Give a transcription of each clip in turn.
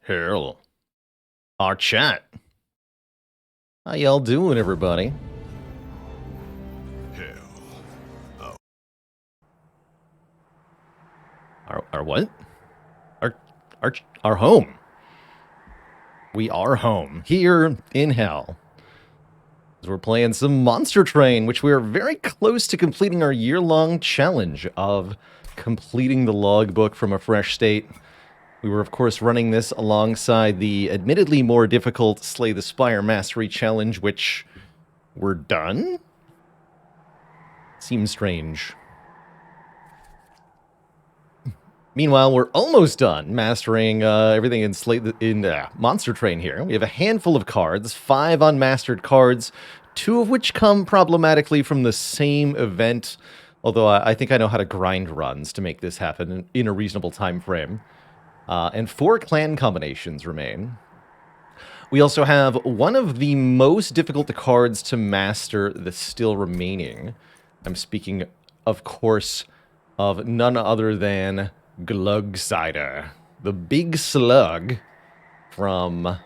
Hell. Our chat. How y'all doing, everybody? Hell. Our what? Our home. We are home. Here in hell. We're playing some Monster Train, which we are very close to completing our year-long challenge of completing the logbook from a fresh state. We were, of course, running this alongside the admittedly more difficult Slay the Spire Mastery Challenge, which we're done? Seems strange. Meanwhile, we're almost done mastering everything in Monster Train here. We have a handful of cards, 5 unmastered cards, 2 of which come problematically from the same event, although I think I know how to grind runs to make this happen in a reasonable time frame. And 4 clan combinations remain. We also have one of the most difficult cards to master that's still remaining. I'm speaking, of course, of none other than Glugsider, the big slug from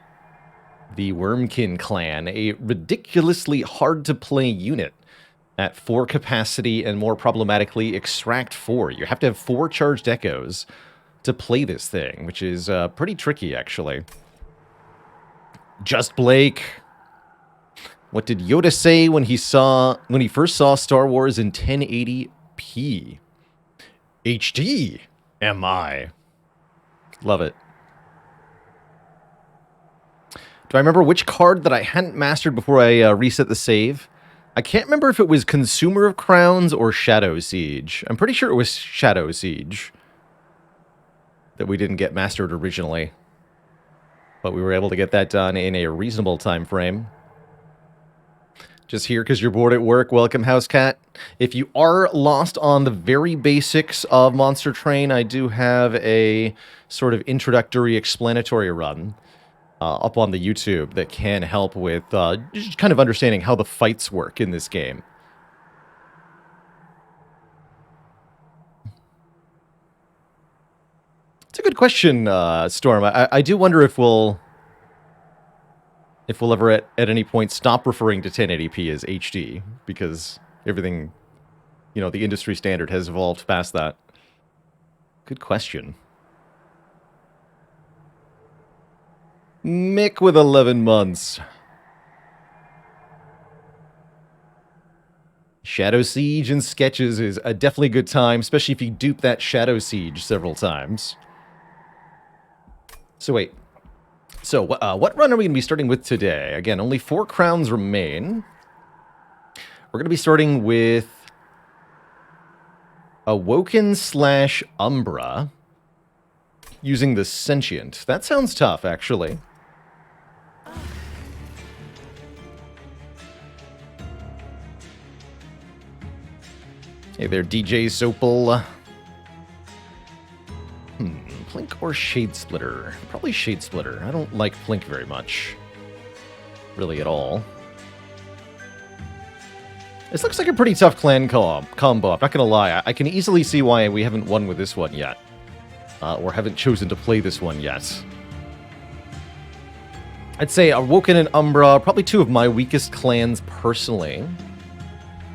the Wormkin clan, a ridiculously hard-to-play unit at 4 capacity and more problematically, extract 4. You have to have 4 charged echoes to play this thing, which is pretty tricky, actually. Just Blake. What did Yoda say when he first saw Star Wars in 1080p? HD, am I? Love it. Do I remember which card that I hadn't mastered before I reset the save? I can't remember if it was Consumer of Crowns or Shadow Siege. I'm pretty sure it was Shadow Siege that we didn't get mastered originally. But we were able to get that done in a reasonable time frame. Just here because you're bored at work. Welcome, Housecat. If you are lost on the very basics of Monster Train, I do have a sort of introductory explanatory run up on the YouTube that can help with just kind of understanding how the fights work in this game. It's a good question, Storm. I do wonder if we'll ever at any point stop referring to 1080p as HD, because everything, you know, the industry standard has evolved past that. Good question. Mick with 11 months. Shadow Siege and Sketches is a definitely good time, especially if you dupe that Shadow Siege several times. So wait. So, what run are we going to be starting with today? Again, only 4 crowns remain. We're going to be starting with Awoken / Umbra using the Sentient. That sounds tough, actually. Hey there, DJ Sopal. Plink or Shade Splitter? Probably Shade Splitter. I don't like Plink very much. Really at all. This looks like a pretty tough clan combo, I'm not gonna lie. I can easily see why we haven't won with this one yet. Or haven't chosen to play this one yet. I'd say Awoken and Umbra, probably 2 of my weakest clans personally.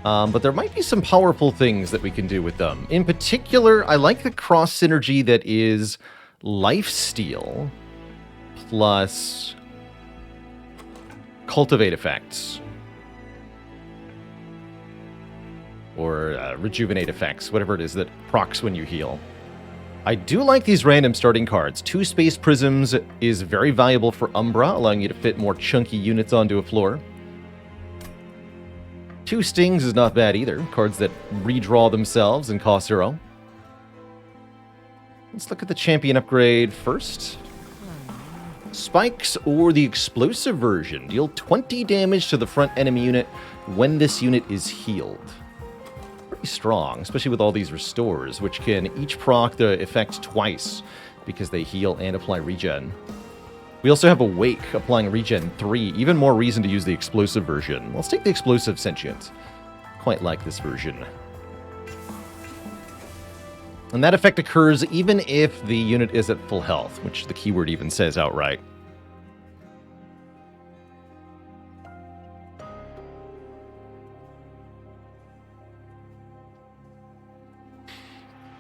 But there might be some powerful things that we can do with them. In particular, I like the cross synergy that is Lifesteal plus Cultivate effects. Or Rejuvenate effects, whatever it is that procs when you heal. I do like these random starting cards. 2 Space Prisms is very valuable for Umbra, allowing you to fit more chunky units onto a floor. 2 Stings is not bad either. Cards that redraw themselves and cost 0. Let's look at the champion upgrade first. Spikes or the explosive version. Deal 20 damage to the front enemy unit when this unit is healed. Pretty strong, especially with all these restores, which can each proc the effect twice because they heal and apply regen. We also have Awake, applying regen 3. Even more reason to use the explosive version. Let's take the explosive Sentient. Quite like this version. And that effect occurs even if the unit is at full health, which the keyword even says outright.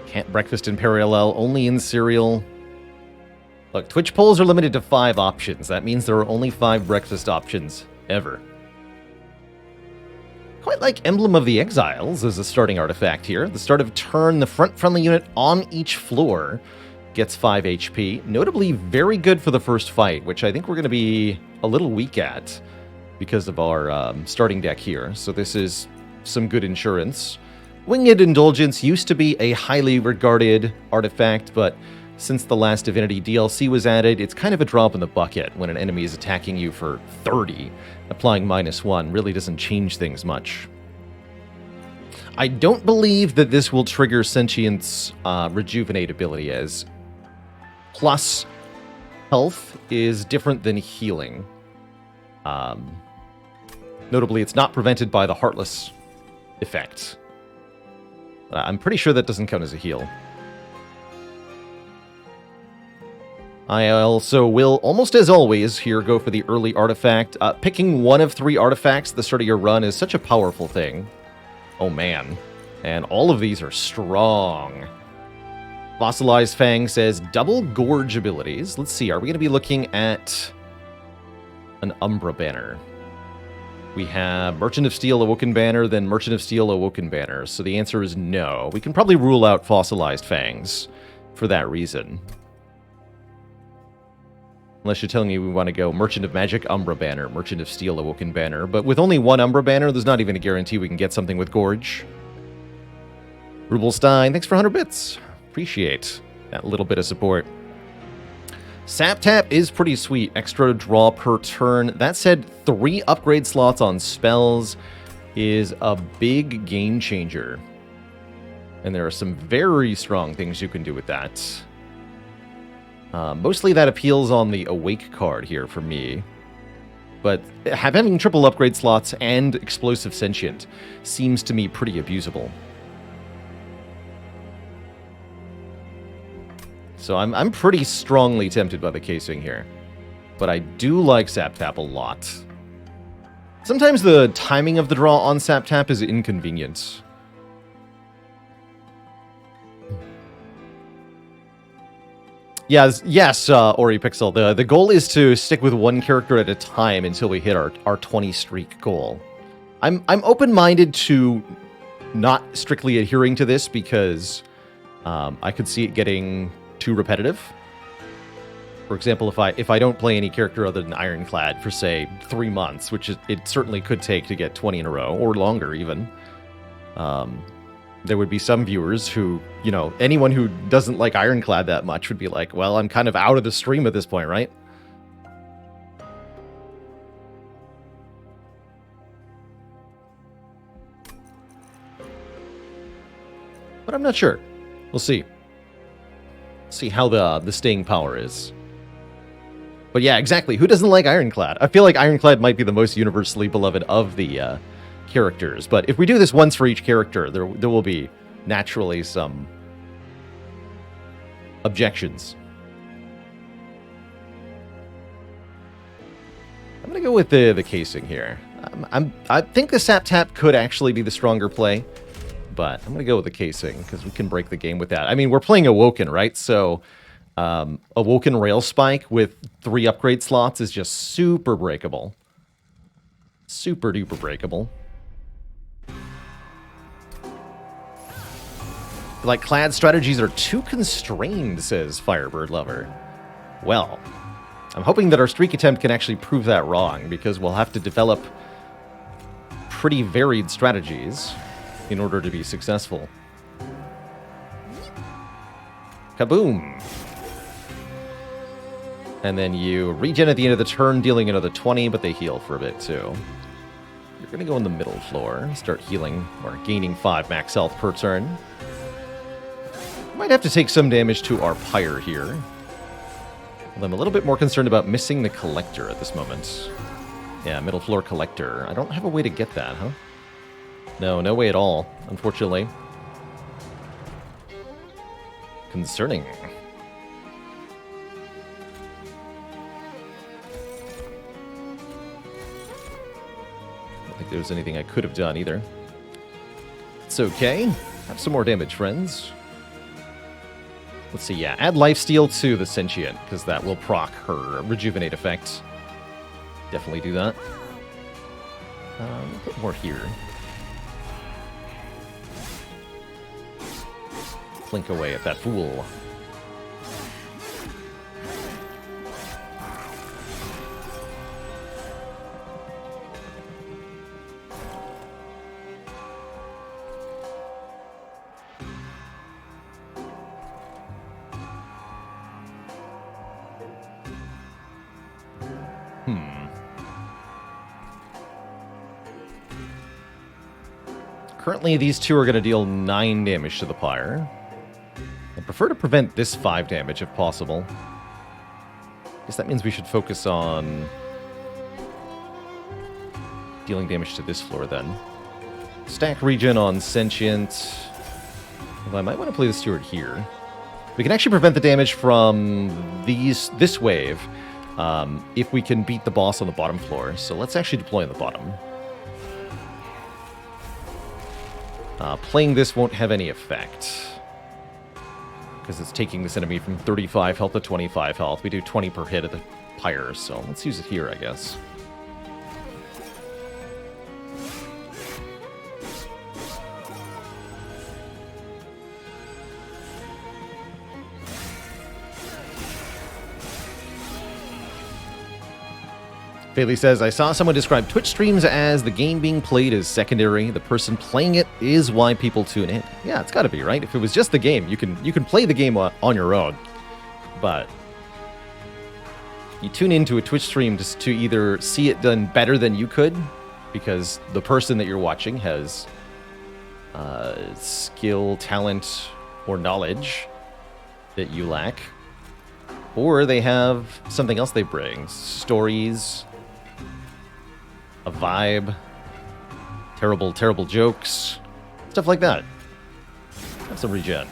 Can't breakfast in parallel, only in serial. Look, Twitch polls are limited to 5 options. That means there are only 5 breakfast options ever. Quite like Emblem of the Exiles as a starting artifact here. At the start of turn, the front friendly unit on each floor gets 5 HP. Notably very good for the first fight, which I think we're going to be a little weak at because of our starting deck here. So this is some good insurance. Winged Indulgence used to be a highly regarded artifact, but since the last Divinity DLC was added, it's kind of a drop in the bucket when an enemy is attacking you for 30. Applying -1 really doesn't change things much. I don't believe that this will trigger Sentient's Rejuvenate ability, as plus health is different than healing. Notably, it's not prevented by the Heartless effect. I'm pretty sure that doesn't count as a heal. I also will, almost as always, here go for the early artifact. Picking one of 3 artifacts at the start of your run is such a powerful thing. Oh man. And all of these are strong. Fossilized Fang says double Gorge abilities. Let's see, are we going to be looking at an Umbra banner? We have Merchant of Steel, Awoken Banner, then Merchant of Steel, Awoken Banner. So the answer is no. We can probably rule out Fossilized Fangs for that reason. Unless you're telling me we want to go Merchant of Magic, Umbra Banner, Merchant of Steel, Awoken Banner. But with only 1 Umbra Banner, there's not even a guarantee we can get something with Gorge. Rubelstein, thanks for 100 bits. Appreciate that little bit of support. Sap Tap is pretty sweet. Extra draw per turn. That said, 3 upgrade slots on spells is a big game changer. And there are some very strong things you can do with that. Mostly that appeals on the Awake card here for me. But having triple upgrade slots and Explosive Sentient seems to me pretty abusable. So I'm pretty strongly tempted by the casing here. But I do like Sap Tap a lot. Sometimes the timing of the draw on Sap Tap is inconvenient. Yes, Ori Pixel. The goal is to stick with one character at a time until we hit our 20 streak goal. I'm open-minded to not strictly adhering to this because I could see it getting too repetitive. For example, if I don't play any character other than Ironclad for, say, 3 months, which it certainly could take to get 20 in a row, or longer even, there would be some viewers who, you know, anyone who doesn't like Ironclad that much would be like, well, I'm kind of out of the stream at this point, right? But I'm not sure. We'll see. See how the staying power is. But yeah, exactly. Who doesn't like Ironclad? I feel like Ironclad might be the most universally beloved of the characters. But if we do this once for each character, there will be naturally some objections. I'm going to go with the casing here. I think the Sap Tap could actually be the stronger play. But I'm going to go with the casing, because we can break the game with that. I mean, we're playing Awoken, right? So, Awoken Rail Spike with 3 upgrade slots is just super breakable. Super duper breakable. Like, Clad strategies are too constrained, says Firebird Lover. Well, I'm hoping that our streak attempt can actually prove that wrong, because we'll have to develop pretty varied strategies in order to be successful. Kaboom! And then you regen at the end of the turn, dealing another 20, but they heal for a bit too. You're going to go in the middle floor, start healing, or gaining 5 max health per turn. Might have to take some damage to our Pyre here. Well, I'm a little bit more concerned about missing the Collector at this moment. Yeah, middle floor Collector. I don't have a way to get that, huh? No way at all, unfortunately. Concerning. I don't think there was anything I could have done either. It's okay. Have some more damage, friends. Let's see, yeah. Add lifesteal to the Sentient, because that will proc her Rejuvenate effect. Definitely do that. Put more here. Flink away at that fool. Currently, these two are going to deal 9 damage to the pyre. I prefer to prevent this 5 damage if possible. Guess that means we should focus on dealing damage to this floor then. Stack regen on Sentient. Although I might want to play the Steward here. We can actually prevent the damage from this wave if we can beat the boss on the bottom floor. So let's actually deploy on the bottom. Playing this won't have any effect, because it's taking this enemy from 35 health to 25 health. We do 20 per hit at the pyre, so let's use it here, I guess. Bailey says, I saw someone describe Twitch streams as the game being played is secondary. The person playing it is why people tune in. Yeah, it's got to be, right? If it was just the game, you can play the game on your own. But you tune into a Twitch stream just to either see it done better than you could, because the person that you're watching has skill, talent, or knowledge that you lack. Or they have something else they bring. Stories, a vibe, terrible jokes, stuff like that. Have some regen.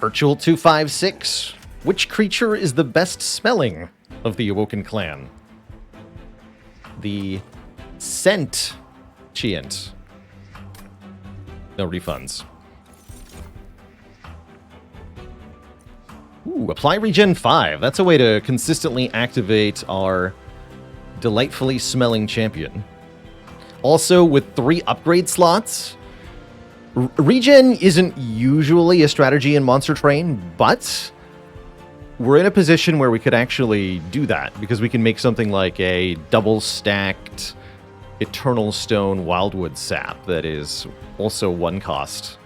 Virtual 256. Which creature is the best smelling of the Awoken clan? The Sentient. No refunds. Ooh, apply regen 5. That's a way to consistently activate our delightfully smelling champion. Also, with 3 upgrade slots, regen isn't usually a strategy in Monster Train, but we're in a position where we could actually do that, because we can make something like a double-stacked Eternal Stone Wildwood Sap that is also 1 cost.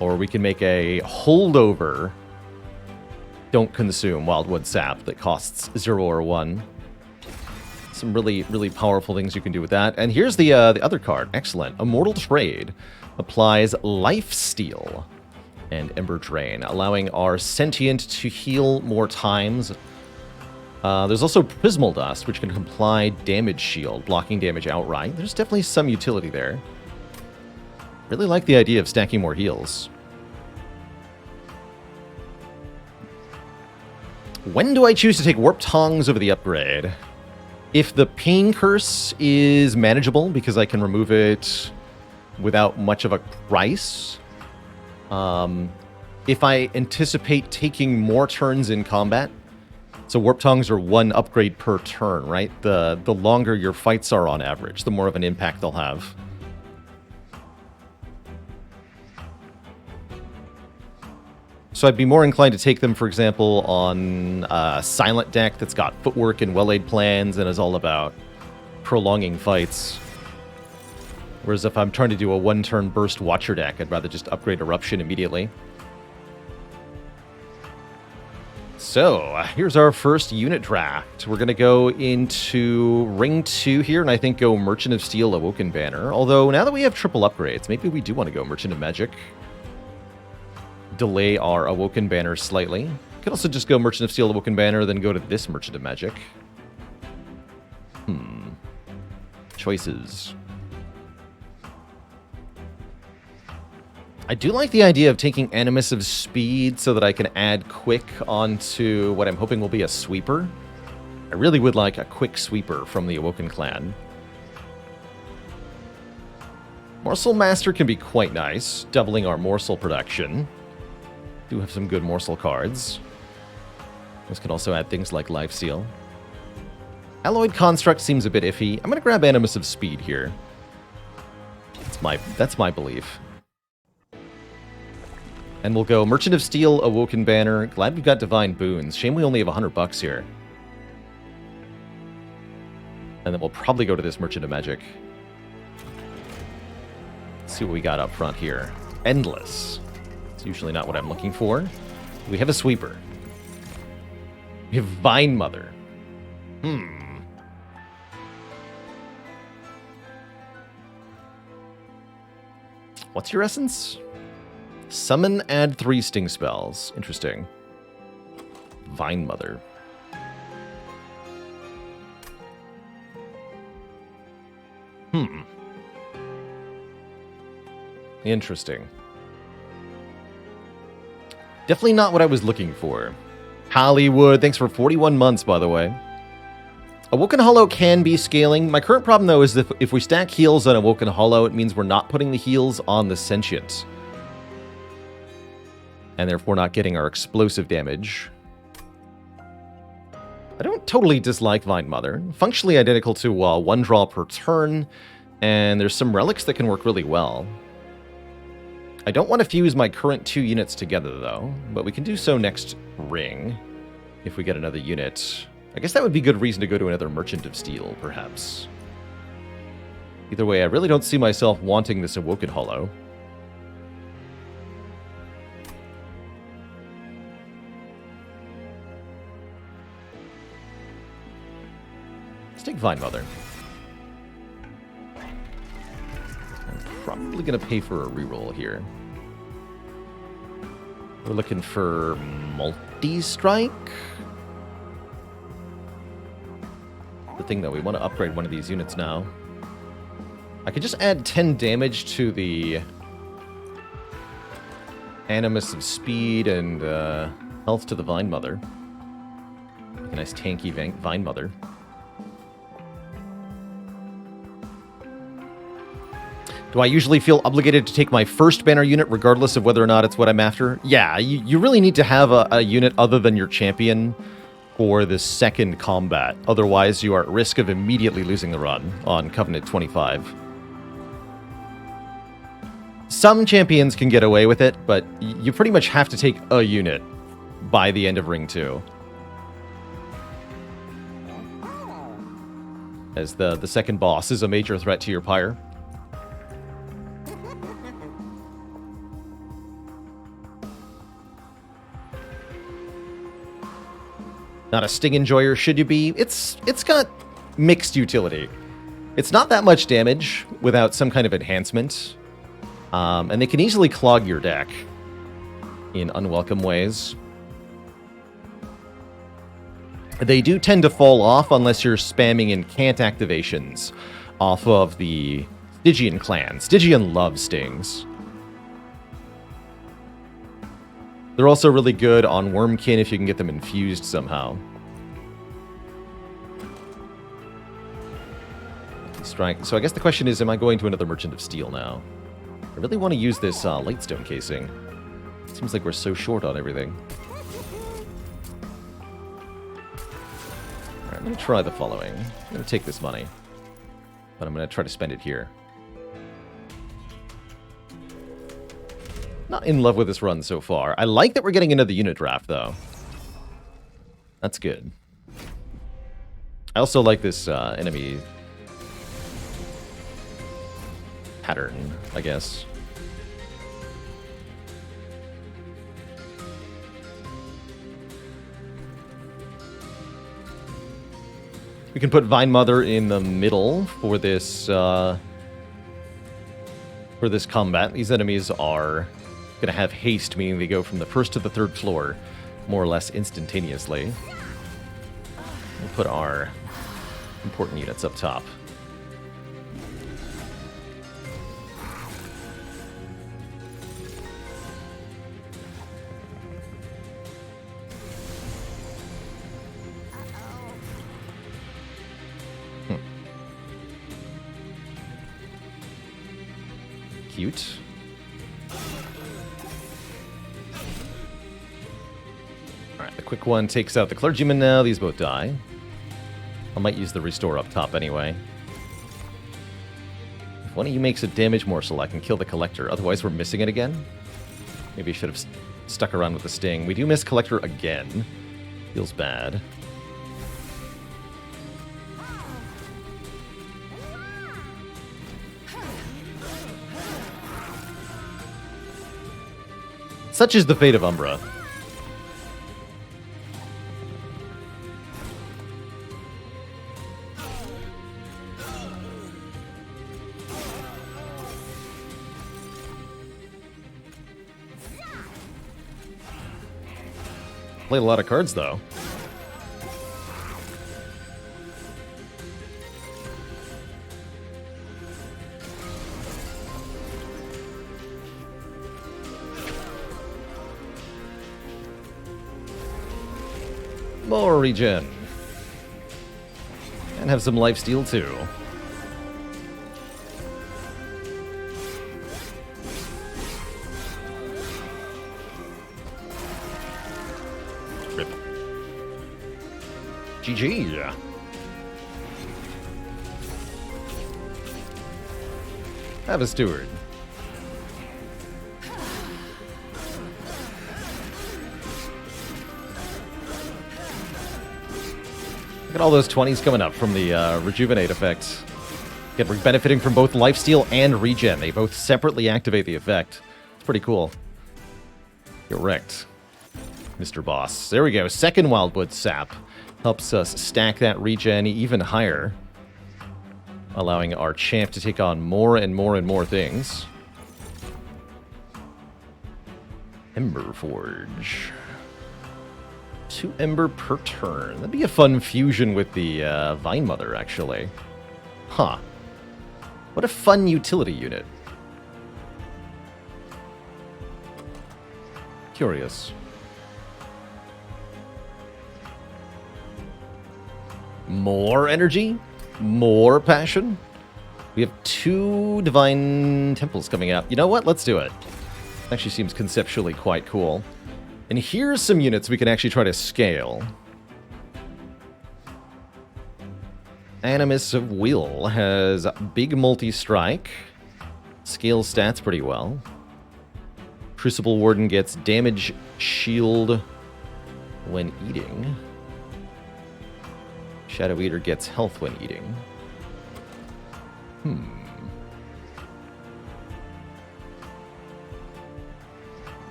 Or we can make a holdover Don't Consume Wildwood Sap that costs 0 or 1. Some really powerful things you can do with that. And here's the other card. Excellent. Immortal Trade applies Lifesteal and Ember Drain, allowing our Sentient to heal more times. There's also Prismal Dust, which can apply Damage Shield, blocking damage outright. There's definitely some utility there. Really like the idea of stacking more heals. When do I choose to take Warp Tongs over the upgrade? If the Pain Curse is manageable, because I can remove it without much of a price. If I anticipate taking more turns in combat, so Warp Tongs are 1 upgrade per turn, right? The longer your fights are on average, the more of an impact they'll have. So I'd be more inclined to take them, for example, on a Silent deck that's got footwork and well-laid plans and is all about prolonging fights. Whereas if I'm trying to do a 1-turn burst Watcher deck, I'd rather just upgrade Eruption immediately. So, here's our first unit draft. We're going to go into Ring 2 here, and I think go Merchant of Steel, Awoken Banner. Although, now that we have triple upgrades, maybe we do want to go Merchant of Magic. Delay our Awoken Banner slightly. Could also just go Merchant of Steel, Awoken Banner, then go to this Merchant of Magic. Choices. I do like the idea of taking Animus of Speed so that I can add Quick onto what I'm hoping will be a Sweeper. I really would like a Quick Sweeper from the Awoken Clan. Morsel Master can be quite nice, doubling our morsel production. Do have some good morsel cards. This can also add things like Lifesteal. Alloyed Construct seems a bit iffy. I'm going to grab Animus of Speed here. That's my belief. And we'll go Merchant of Steel, Awoken Banner. Glad we've got Divine Boons. Shame we only have $100 here. And then we'll probably go to this Merchant of Magic. Let's see what we got up front here. Endless. It's usually not what I'm looking for. We have a Sweeper. We have Vine Mother. What's your essence? Summon, add 3 sting spells. Interesting. Vine Mother. Interesting. Definitely not what I was looking for. Hollywood, thanks for 41 months, by the way. Awoken Hollow can be scaling. My current problem, though, is that if we stack heals on Awoken Hollow, it means we're not putting the heals on the Sentient. And therefore not getting our explosive damage. I don't totally dislike Vine Mother. Functionally identical to 1 draw per turn, and there's some relics that can work really well. I don't want to fuse my current 2 units together, though, but we can do so next ring if we get another unit. I guess that would be good reason to go to another Merchant of Steel, perhaps. Either way, I really don't see myself wanting this Awoken Hollow. Let's take Vine Mother. I'm probably going to pay for a reroll here. We're looking for Multi-Strike. The thing, though, we want to upgrade one of these units now. I could just add 10 damage to the Animus of Speed and health to the Vine Mother. A nice tanky Vine Mother. Do I usually feel obligated to take my first banner unit regardless of whether or not it's what I'm after? Yeah, you really need to have a unit other than your champion for the second combat. Otherwise, you are at risk of immediately losing the run on Covenant 25. Some champions can get away with it, but you pretty much have to take a unit by the end of Ring 2. As the second boss is a major threat to your pyre. Not a Sting Enjoyer, should you be? It's got mixed utility. It's not that much damage without some kind of enhancement. And they can easily clog your deck in unwelcome ways. They do tend to fall off unless you're spamming incant activations off of the Stygian clan. Stygian loves stings. They're also really good on Wormkin if you can get them infused somehow. Strike. So I guess the question is, am I going to another Merchant of Steel now? I really want to use this Lightstone casing. It seems like we're so short on everything. Alright, I'm going to try the following. I'm going to take this money, but I'm going to try to spend it here. Not in love with this run so far. I like that we're getting another unit draft, though. That's good. I also like this enemy pattern, I guess. We can put Vine Mother in the middle for this combat. These enemies are going to have haste, meaning they go from the first to the third floor more or less instantaneously. We'll put our important units up top. Cute. Alright, the quick one takes out the clergyman now. These both die. I might use the restore up top anyway. If one of you makes a damage morsel, I can kill the collector. Otherwise, we're missing it again. Maybe I should have stuck around with the sting. We do miss collector again. Feels bad. Such is the fate of Umbra. Played a lot of cards, though. More regen. And have some lifesteal, too. Rip. GG. Have a steward. Look at all those 20s coming up from the Rejuvenate effect. Again, we're benefiting from both lifesteal and regen. They both separately activate the effect. It's pretty cool. Get wrecked, Mr. Boss. There we go. Second Wildwood Sap helps us stack that regen even higher, allowing our champ to take on more and more and more things. Ember Forge. 2 Ember per turn. That'd be a fun fusion with the Vine Mother, actually. Huh. What a fun utility unit. Curious. More energy? More passion? We have 2 Divine Temples coming out. You know what? Let's do it. Actually seems conceptually quite cool. And here's some units we can actually try to scale. Animus of Will has big multi-strike. Scales stats pretty well. Crucible Warden gets damage shield when eating. Shadow Eater gets health when eating.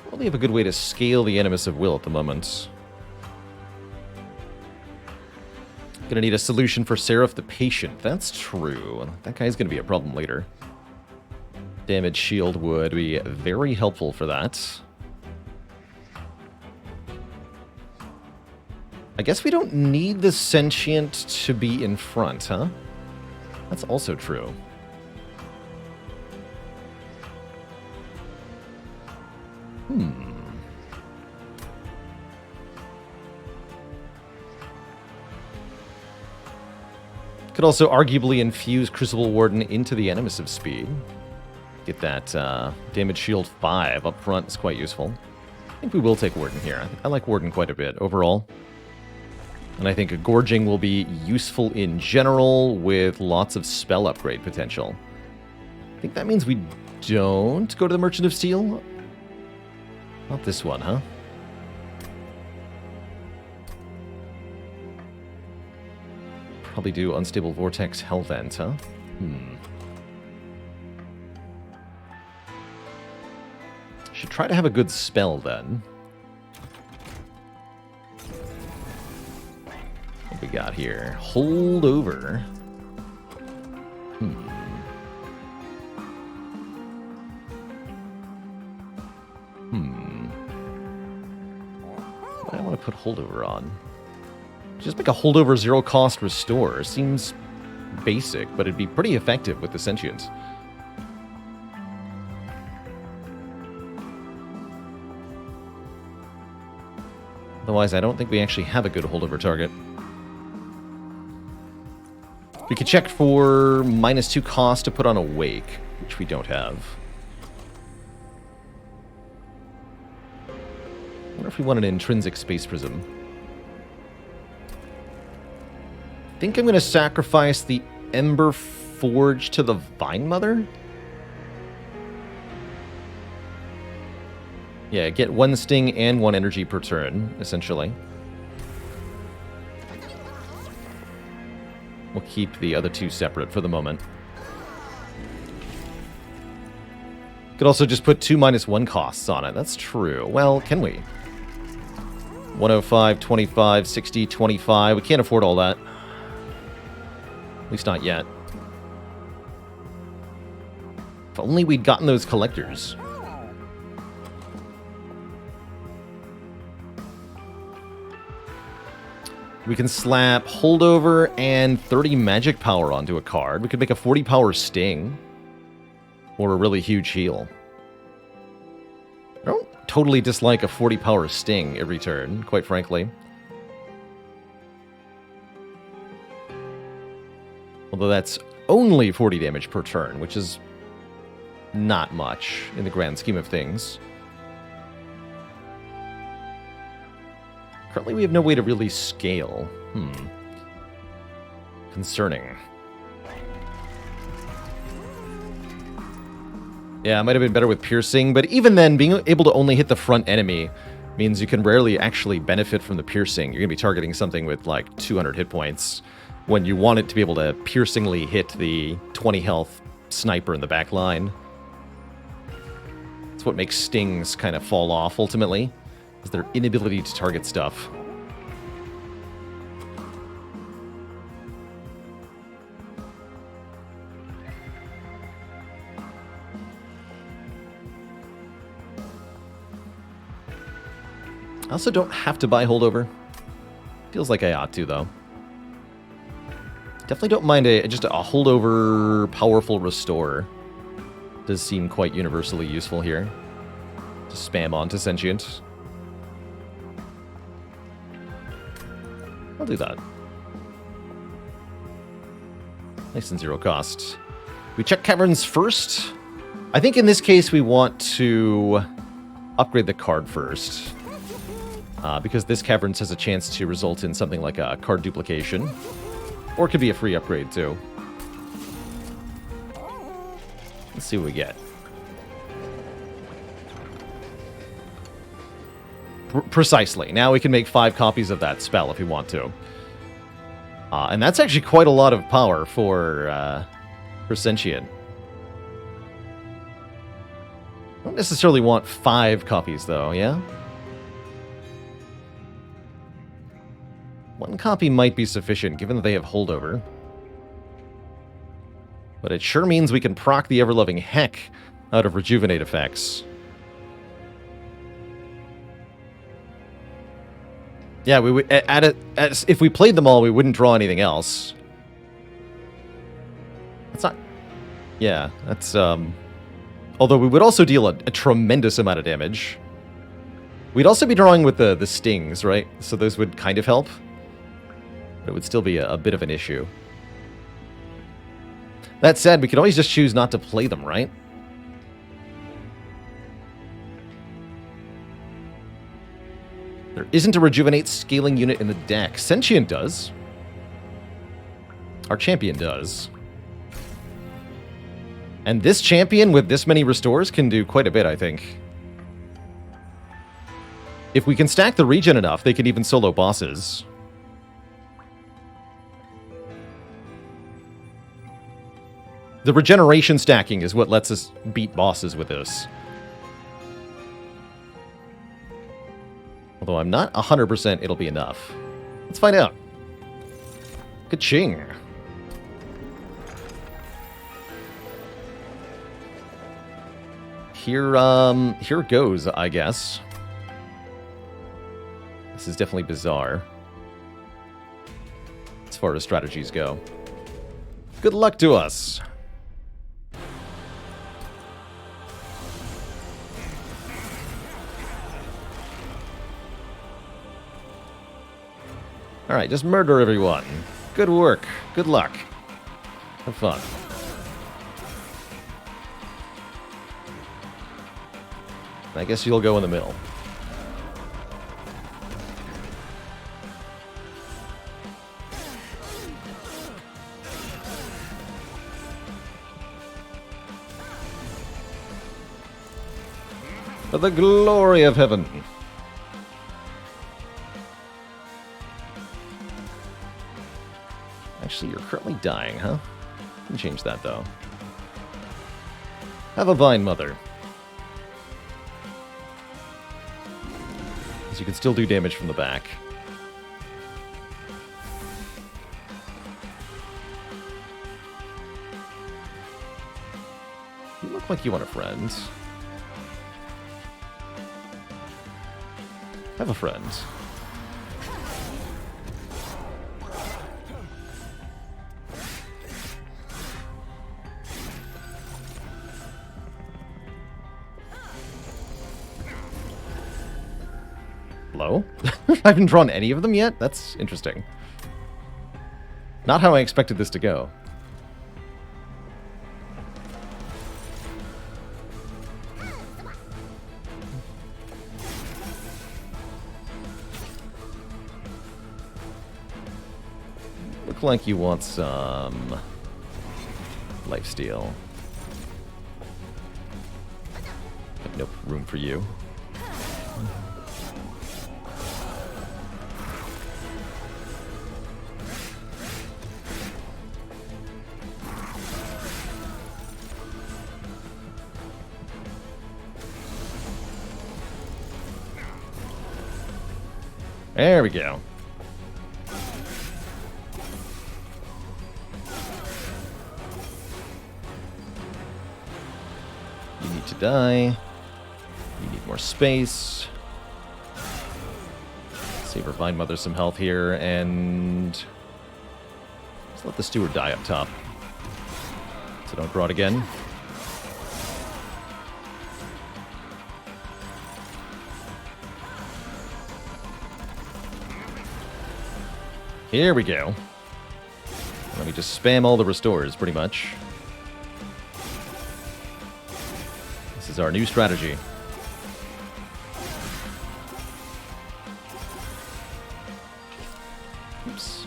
Probably have a good way to scale the Animus of Will at the moment. Gonna need a solution for Seraph the Patient. That's true. That guy's gonna be a problem later. Damage shield would be very helpful for that. I guess we don't need the Sentient to be in front, huh? That's also true. Could also arguably infuse Crucible Warden into the Animus of Speed. Get that damage shield 5 up front. It's quite useful. I think we will take Warden here. I like Warden quite a bit overall. And I think a Gorging will be useful in general with lots of spell upgrade potential. I think that means we don't go to the Merchant of Steel. Not this one, huh? Probably do Unstable Vortex Hellvent, huh? Should try to have a good spell then. What we got here? Hold over. What do I want to put holdover on? Just make a holdover 0 cost restore. Seems basic, but it'd be pretty effective with the sentient. Otherwise, I don't think we actually have a good holdover target. We could check for -2 cost to put on Awake, which we don't have. I wonder if we want an intrinsic space prism. I think I'm going to sacrifice the Ember Forge to the Vine Mother. Yeah, get 1 sting and 1 energy per turn, essentially. We'll keep the other 2 separate for the moment. Could also just put 2 -1 costs on it. That's true. Well, can we? 105, 25, 60, 25. We can't afford all that. At least not yet. If only we'd gotten those collectors. We can slap holdover and 30 magic power onto a card. We could make a 40 power sting. Or a really huge heal. I don't totally dislike a 40 power sting every turn, quite frankly. Although that's only 40 damage per turn, which is not much in the grand scheme of things. Currently, we have no way to really scale. Concerning. Yeah, it might have been better with piercing, but even then, being able to only hit the front enemy means you can rarely actually benefit from the piercing. You're going to be targeting something with like 200 hit points when you want it to be able to piercingly hit the 20 health sniper in the back line. That's what makes stings kind of fall off, ultimately, is their inability to target stuff. I also don't have to buy holdover. Feels like I ought to, though. Definitely don't mind just a holdover powerful restore. Does seem quite universally useful here. To spam onto sentient. I'll do that. Nice and 0 cost. We check caverns first. I think in this case we want to upgrade the card first. Because this caverns has a chance to result in something like a card duplication. Or it could be a free upgrade, too. Let's see what we get. Precisely. Now we can make 5 copies of that spell if we want to. And that's actually quite a lot of power for Sentient. I don't necessarily want 5 copies, though, yeah? 1 copy might be sufficient, given that they have holdover. But it sure means we can proc the ever-loving heck out of rejuvenate effects. Yeah, we would if we played them all, we wouldn't draw anything else. That's not... Yeah, that's... Although we would also deal a tremendous amount of damage. We'd also be drawing with the stings, right? So those would kind of help. But it would still be a bit of an issue. That said, we could always just choose not to play them, right? There isn't a rejuvenate scaling unit in the deck. Sentient does. Our champion does. And this champion with this many restores can do quite a bit, I think. If we can stack the regen enough, they can even solo bosses. The regeneration stacking is what lets us beat bosses with this. Although I'm not 100% it'll be enough. Let's find out. Ka-ching. Here goes, I guess. This is definitely bizarre. As far as strategies go. Good luck to us. Alright, just murder everyone. Good work. Good luck. Have fun. I guess you'll go in the middle. For the glory of heaven. Actually, you're currently dying, huh? You can change that, though. Have a Vine Mother. So you can still do damage from the back. You look like you want a friend. Have a friend. Hello? I haven't drawn any of them yet? That's interesting. Not how I expected this to go. Look like you want some lifesteal. Nope, room for you. There we go. You need to die. You need more space. Save our Vine Mother some health here, and let's let the Steward die up top. So don't draw it again. Here we go. Let me just spam all the restores, pretty much. This is our new strategy. Oops.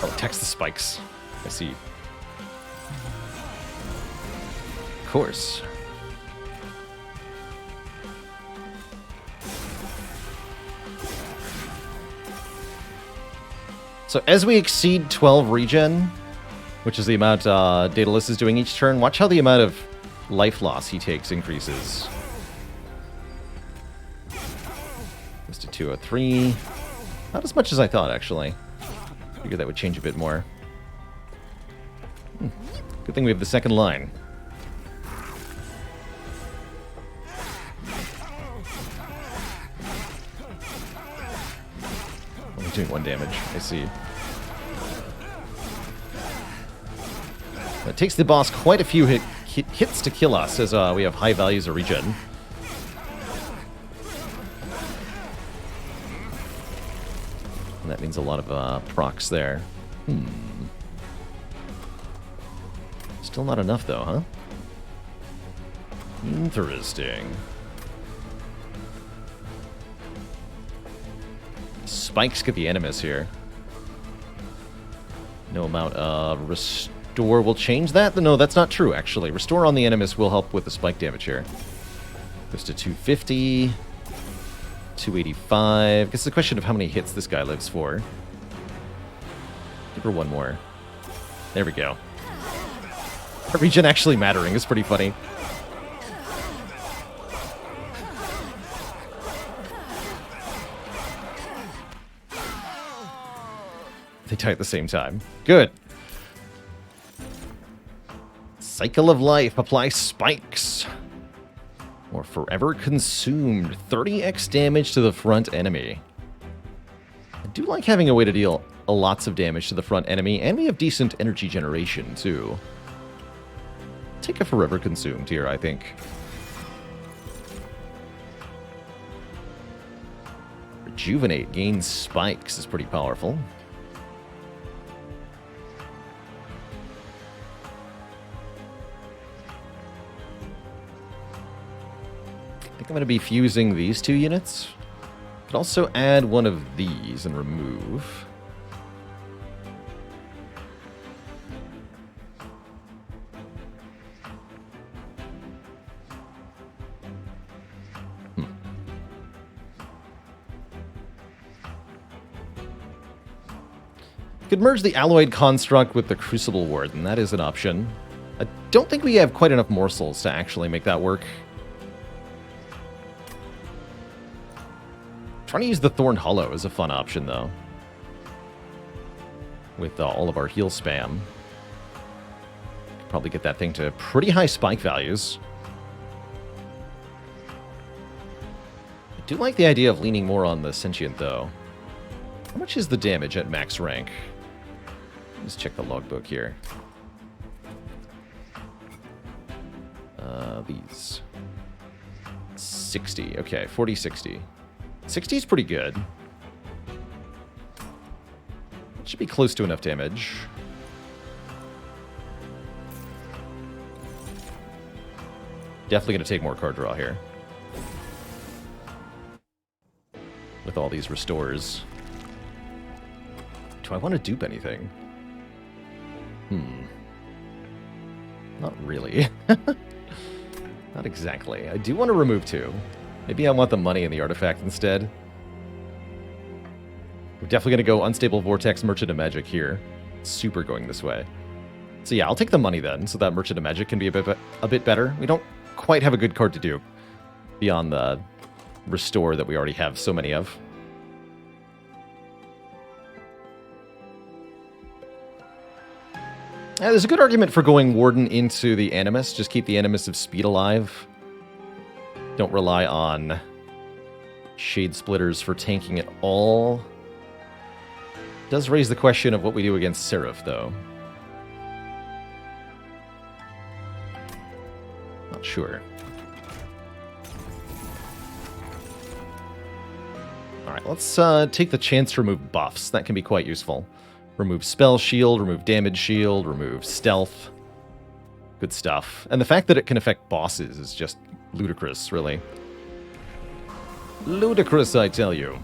Oh, text the spikes. I see. Of course. So as we exceed 12 regen, which is the amount Daedalus is doing each turn, watch how the amount of life loss he takes increases. Goes to 203. Not as much as I thought, actually. Figured that would change a bit more. Good thing we have the second line. Only doing 1 damage, I see. It takes the boss quite a few hits to kill us, as we have high values of regen. And that means a lot of procs there. Still not enough, though, huh? Interesting. Spikes get the Animus here. No amount of Restore will change that? No, that's not true, actually. Restore on the Animus will help with the spike damage here. Goes to 250. 285. Guess it's a question of how many hits this guy lives for. Give her 1 more. There we go. Regen actually mattering is pretty funny. They die at the same time. Good. Cycle of Life. Apply spikes. Or forever consumed. 30x damage to the front enemy. I do like having a way to deal lots of damage to the front enemy, and we have decent energy generation, too. Take a forever consumed here, I think. Rejuvenate. Gains spikes is pretty powerful. I think I'm going to be fusing these two units. Could also add one of these and remove. Could merge the Alloyed Construct with the Crucible Warden. That is an option. I don't think we have quite enough morsels to actually make that work. Trying to use the Thorn Hollow is a fun option, though. With all of our heal spam. Could probably get that thing to pretty high spike values. I do like the idea of leaning more on the Sentient, though. How much is the damage at max rank? Let's check the logbook here. These. 60. Okay, 40, 60. 60 is pretty good. Should be close to enough damage. Definitely going to take more card draw here. With all these restores. Do I want to dupe anything? Not really. Not exactly. I do want to remove 2. Maybe I want the money and the artifact instead. We're definitely going to go Unstable Vortex, Merchant of Magic here. Super going this way. So yeah, I'll take the money then, so that Merchant of Magic can be a bit better. We don't quite have a good card to do beyond the Restore that we already have so many of. There's a good argument for going Warden into the Animus. Just keep the Animus of Speed alive. Don't rely on Shade Splitters for tanking at all. Does raise the question of what we do against Seraph, though. Not sure. Alright, let's take the chance to remove buffs. That can be quite useful. Remove Spell Shield, remove Damage Shield, remove Stealth. Good stuff. And the fact that it can affect bosses is just ludicrous, really. Ludicrous, I tell you.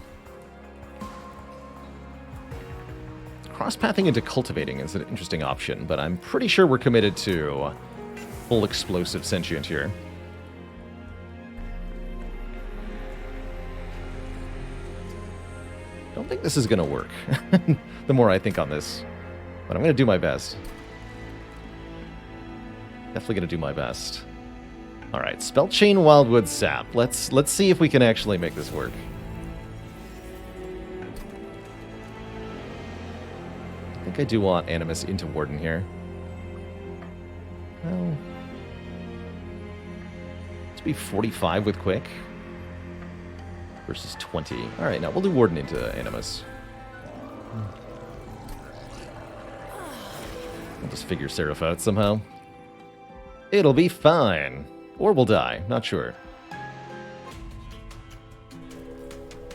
Cross-pathing into Cultivating is an interesting option, but I'm pretty sure we're committed to full Explosive Sentient here. Don't think this is going to work, the more I think on this. But I'm going to do my best. Definitely going to do my best. Alright, Spell Chain Wildwood Sap. Let's see if we can actually make this work. I think I do want Animus into Warden here. Well, let's be 45 with Quick. Versus 20. Alright, now we'll do Warden into Animus. We'll just figure Seraph out somehow. It'll be fine. Or we'll die. Not sure.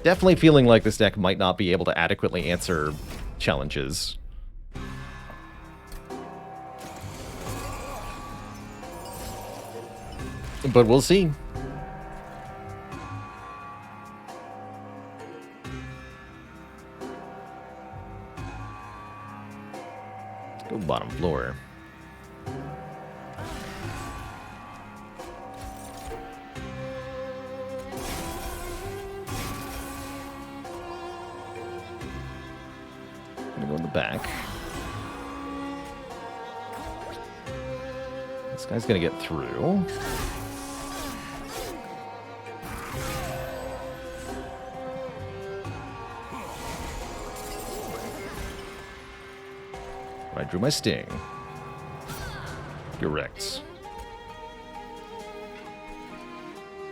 Definitely feeling like this deck might not be able to adequately answer challenges. But we'll see. Go bottom floor. Gonna go in the back. This guy's gonna get through. I drew my sting. Correct.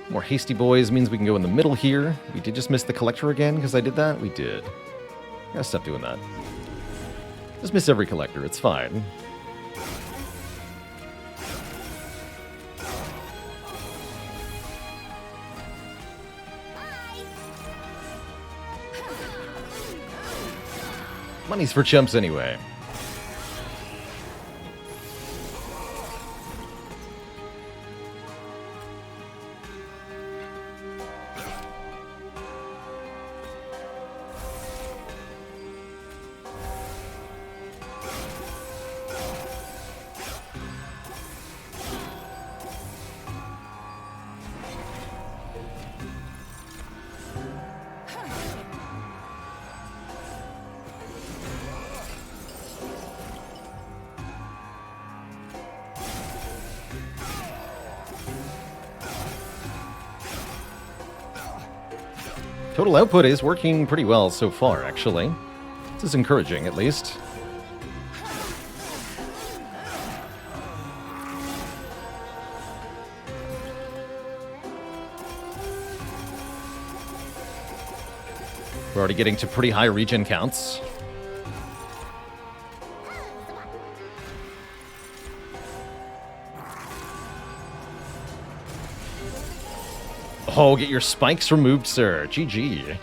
More hasty boys means we can go in the middle here. We did just miss the collector again because I did that? We did. Gotta stop doing that. Just miss every collector, it's fine. Money's for chumps anyway. Total output is working pretty well so far, actually. This is encouraging, at least. We're already getting to pretty high regen counts. Oh, get your spikes removed, sir. GG.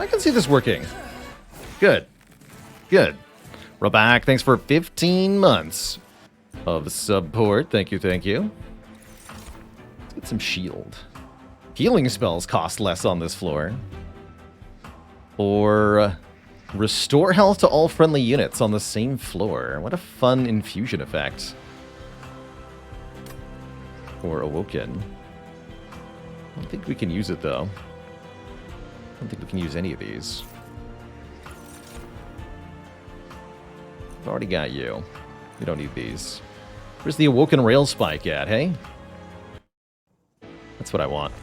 I can see this working. Good. Good. Robak, thanks for 15 months of support. Thank you, thank you. Get some shield. Healing spells cost less on this floor. Or restore health to all friendly units on the same floor. What a fun infusion effect. Or Awoken. I don't think we can use it though. I don't think we can use any of these. I've already got you. We don't need these. Where's the Awoken Rail Spike at, hey? That's what I want.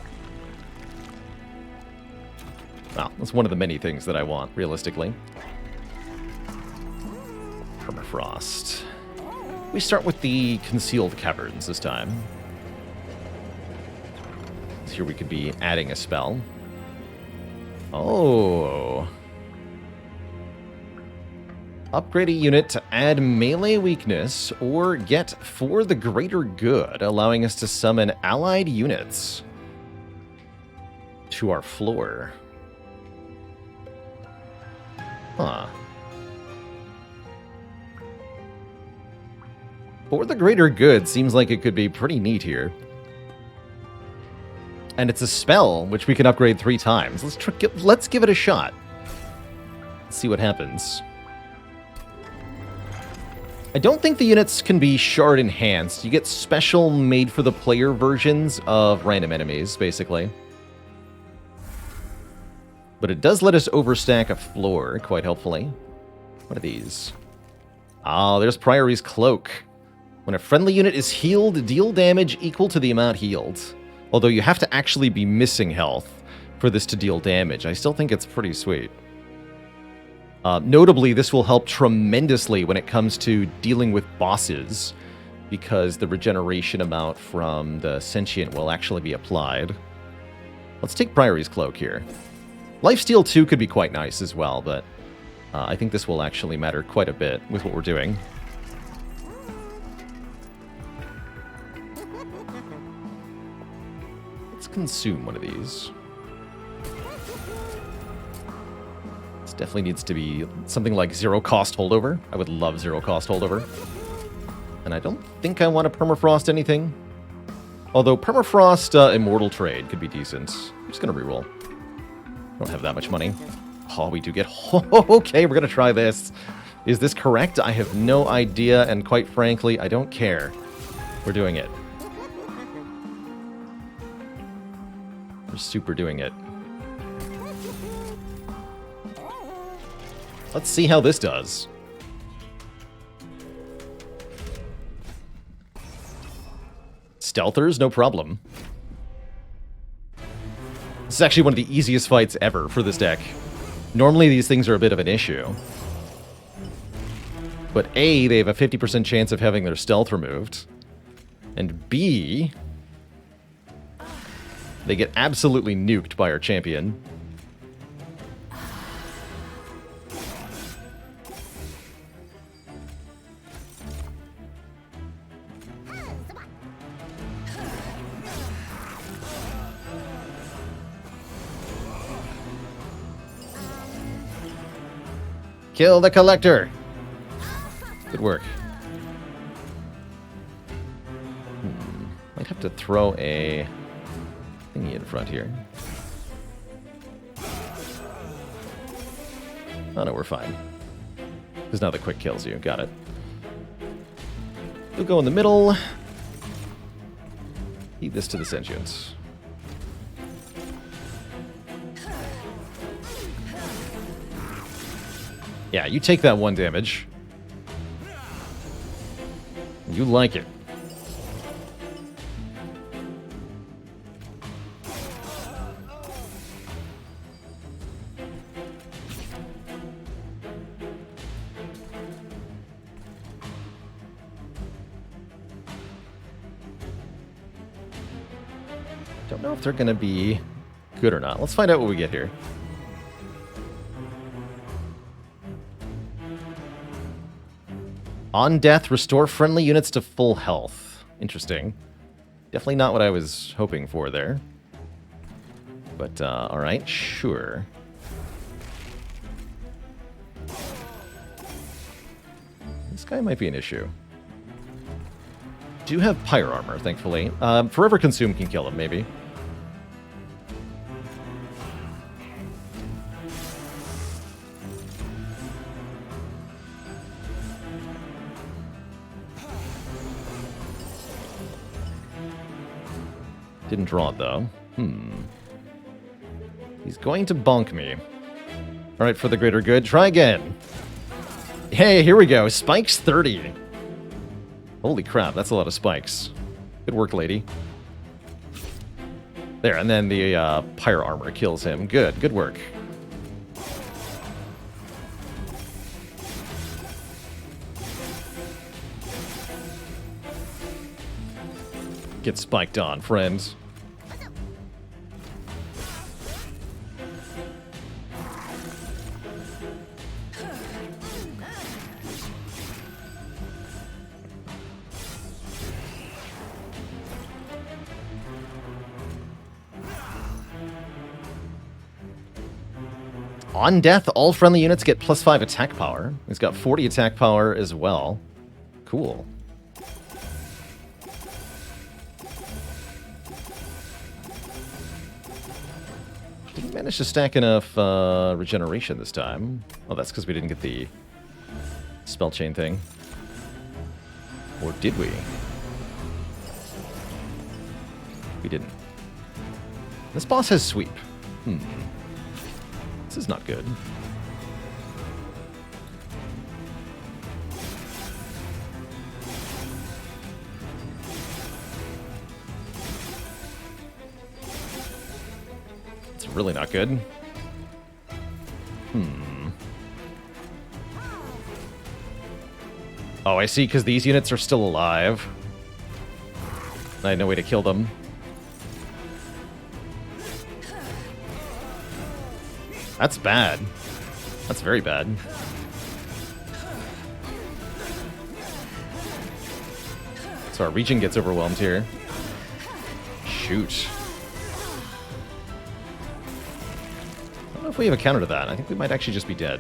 Well, that's one of the many things that I want, realistically. Permafrost. We start with the Concealed Caverns this time. So here we could be adding a spell. Oh. Upgrade a unit to add melee weakness or get for the greater good, allowing us to summon allied units to our floor. Huh. For the greater good seems like it could be pretty neat here. And it's a spell, which we can upgrade 3 times. Let's give it a shot. Let's see what happens. I don't think the units can be shard enhanced. You get special made for the player versions of random enemies, basically. But it does let us overstack a floor, quite helpfully. What are these? Ah, there's Priory's Cloak. When a friendly unit is healed, deal damage equal to the amount healed. Although you have to actually be missing health for this to deal damage. I still think it's pretty sweet. Notably, this will help tremendously when it comes to dealing with bosses, because the regeneration amount from the Sentient will actually be applied. Let's take Priory's Cloak here. Lifesteal 2 could be quite nice as well, but I think this will actually matter quite a bit with what we're doing. Let's consume one of these. Definitely needs to be something like zero cost holdover. I would love zero cost holdover. And I don't think I want to permafrost anything. Although permafrost immortal trade could be decent. I'm just going to reroll. Don't have that much money. Oh, we do get... Oh, okay, we're going to try this. Is this correct? I have no idea, and quite frankly, I don't care. We're doing it. We're super doing it. Let's see how this does. Stealthers, no problem. This is actually one of the easiest fights ever for this deck. Normally these things are a bit of an issue. But A, they have a 50% chance of having their stealth removed. And B, they get absolutely nuked by our champion. Kill the collector! Good work. Might have to throw a thingy in front here. Oh no, we're fine. Because now the quick kills you. Got it. You'll go in the middle. Heat this to the sentience. Yeah, you take that 1 damage. You like it. Don't know if they're going to be good or not. Let's find out what we get here. On death, restore friendly units to full health. Interesting. Definitely not what I was hoping for there. But, alright, sure. This guy might be an issue. Do have pyre armor, thankfully. Forever Consume can kill him, maybe. Didn't draw it, though. He's going to bonk me. Alright, for the greater good, try again. Hey, here we go. Spikes 30. Holy crap, that's a lot of spikes. Good work, lady. There, and then the pyre armor kills him. Good, good work. Get spiked on, friends. On death, all friendly units get +5 attack power. He's got 40 attack power as well. Cool. Didn't manage to stack enough regeneration this time. Oh, that's because we didn't get the spell chain thing. Or did we? We didn't. This boss has sweep. This is not good. It's really not good. Oh, I see, because these units are still alive. I had no way to kill them. That's bad. That's very bad. So our region gets overwhelmed here. Shoot. I don't know if we have a counter to that. I think we might actually just be dead.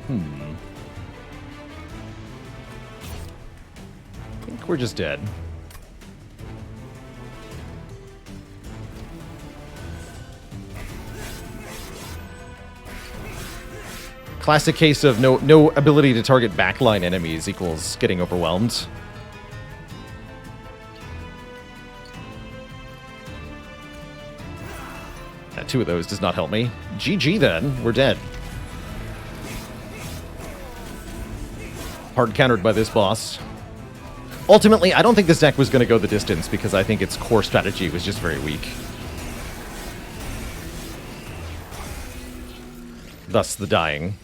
I think we're just dead. Classic case of no ability to target backline enemies equals getting overwhelmed. Two of those does not help me. GG then. We're dead. Hard countered by this boss. Ultimately, I don't think this deck was going to go the distance because I think its core strategy was just very weak. Thus the dying.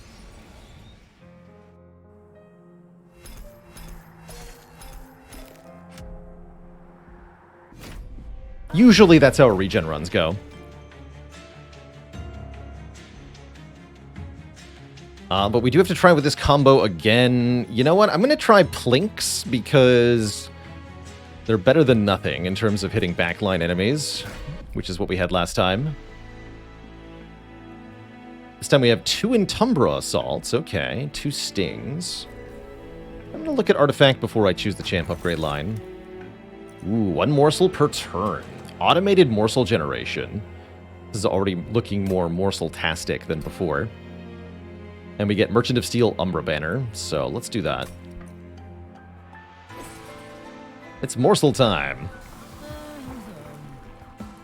Usually that's how regen runs go. But we do have to try with this combo again. You know what? I'm going to try Plinks because they're better than nothing in terms of hitting backline enemies, which is what we had last time. This time we have 2 Entumbra Assaults. Okay, 2 Stings. I'm going to look at Artifact before I choose the champ upgrade line. Ooh, 1 morsel per turn. Automated morsel generation. This is already looking more morsel-tastic than before. And we get Merchant of Steel Umbra Banner, so let's do that. It's morsel time.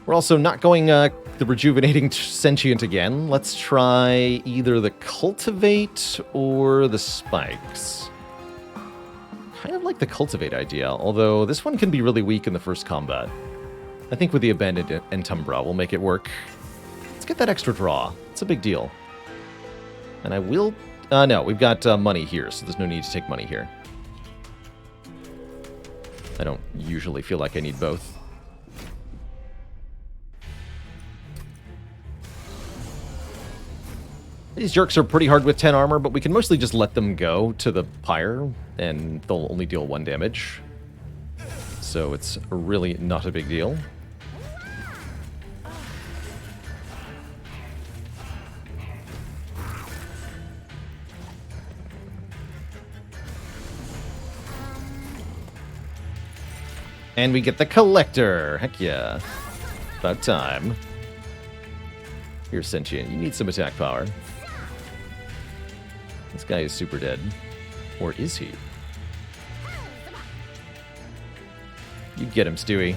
We're also not going the Rejuvenating Sentient again. Let's try either the Cultivate or the Spikes. Kind of like the Cultivate idea, although this one can be really weak in the first combat. I think with the Abandoned Entumbra, we'll make it work. Let's get that extra draw. It's a big deal. And I will... no, we've got money here, so there's no need to take money here. I don't usually feel like I need both. These jerks are pretty hard with 10 armor, but we can mostly just let them go to the pyre, and they'll only deal 1 damage. So it's really not a big deal. And we get the Collector. Heck yeah. About time. Here's Sentient. You need some attack power. This guy is super dead. Or is he? You get him, Stewie.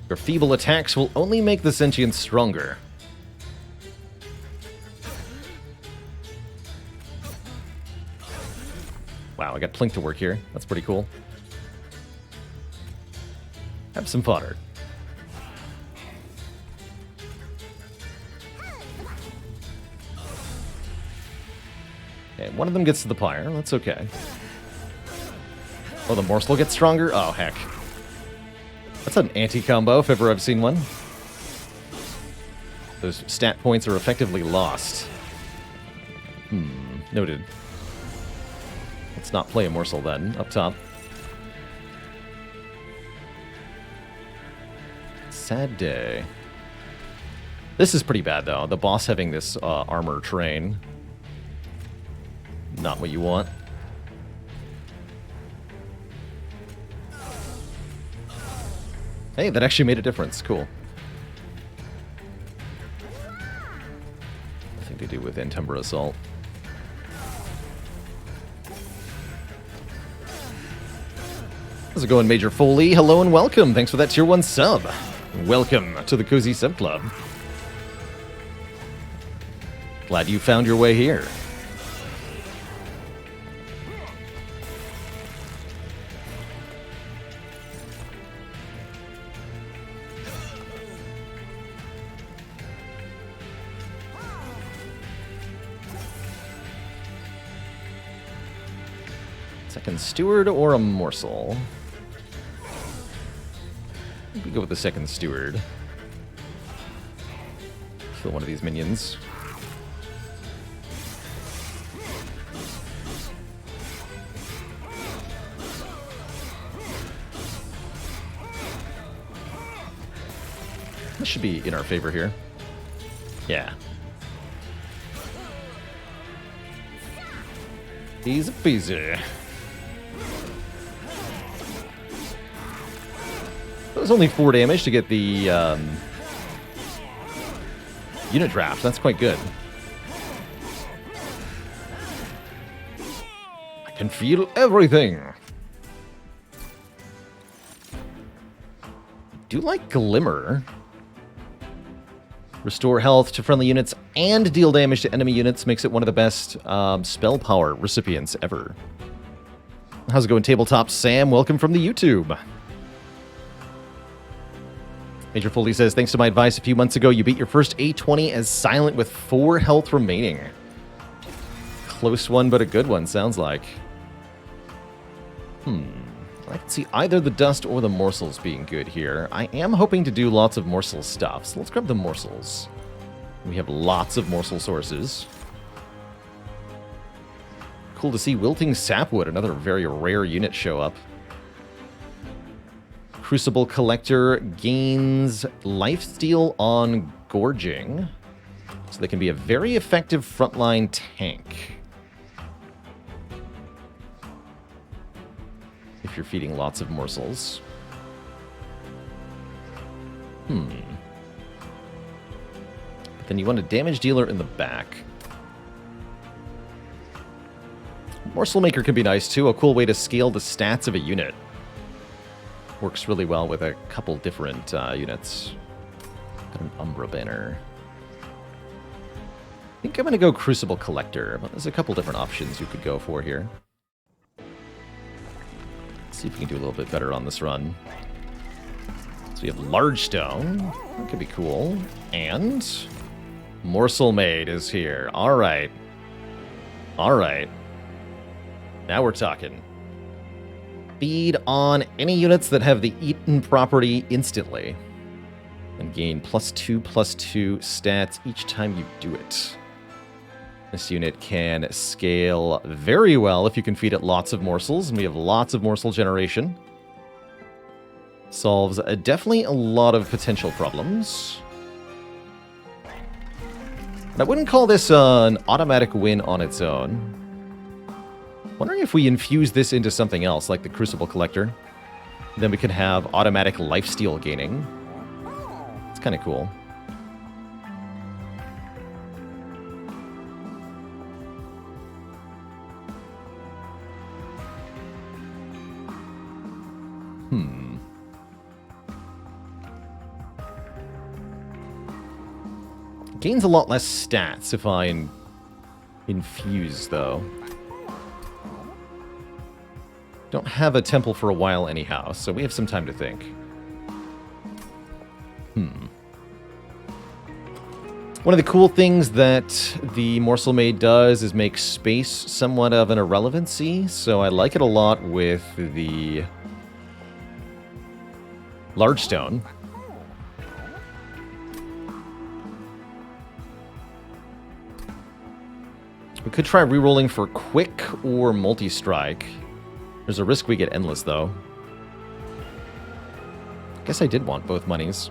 Your feeble attacks will only make the Sentient stronger. Wow, I got Plink to work here. That's pretty cool. Have some fodder. Okay, one of them gets to the pyre. That's okay. Oh, the morsel gets stronger? Oh, heck. That's an anti-combo, if ever I've seen one. Those stat points are effectively lost. Noted. Let's not play a morsel then, up top. Sad day. This is pretty bad, though. The boss having this armor train. Not what you want. Hey, that actually made a difference. Cool. I think they do with Entumbra Assault. How's it going, Major Foley? Hello and welcome. Thanks for that tier 1 sub. Welcome to the Cozy Sub Club. Glad you found your way here. Second Steward or a morsel? We could go with the second Steward. Kill one of these minions. This should be in our favor here. Yeah. Easy peasy. It was only 4 damage to get the unit draft. That's quite good. I can feel everything. Do like Glimmer. Restore health to friendly units and deal damage to enemy units makes it one of the best spell power recipients ever. How's it going, Tabletop Sam? Welcome from the YouTube. Major Foley says, thanks to my advice a few months ago, you beat your first A20 as Silent with 4 health remaining. Close one, but a good one, sounds like. I can see either the dust or the morsels being good here. I am hoping to do lots of morsel stuff, so let's grab the morsels. We have lots of morsel sources. Cool to see Wilting Sapwood, another very rare unit, show up. Crucible Collector gains lifesteal on Gorging, so they can be a very effective frontline tank. If you're feeding lots of morsels. But then you want a damage dealer in the back. Morsel Maker can be nice too, a cool way to scale the stats of a unit. Works really well with a couple different units. Got an Umbra Banner. I think I'm going to go Crucible Collector, but there's a couple different options you could go for here. See if we can do a little bit better on this run. So we have Large Stone. That could be cool. And Morsel Maid is here. All right. All right. Now we're talking. Feed on any units that have the Eaten property instantly. And gain +2/+2 stats each time you do it. This unit can scale very well if you can feed it lots of morsels, and we have lots of morsel generation. Solves definitely a lot of potential problems. And I wouldn't call this an automatic win on its own. Wondering if we infuse this into something else, like the Crucible Collector. Then we could have automatic lifesteal gaining. It's kind of cool. Gains a lot less stats if I infuse, though. Don't have a temple for a while anyhow, so we have some time to think. One of the cool things that the Morsel Maid does is make space somewhat of an irrelevancy, so I like it a lot with the Large Stone. We could try rerolling for Quick or Multi-Strike. There's a risk we get Endless, though. Guess I did want both monies.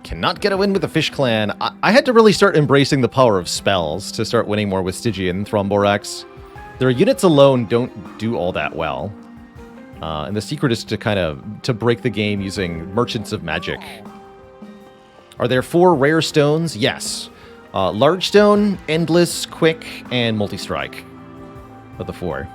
Cannot get a win with the Fish Clan. I had to really start embracing the power of spells to start winning more with Stygian Thromborax. Their units alone don't do all that well. And the secret is to break the game using Merchants of Magic. Are there 4 rare stones? Yes. Large Stone, Endless, Quick, and Multi-Strike are the 4.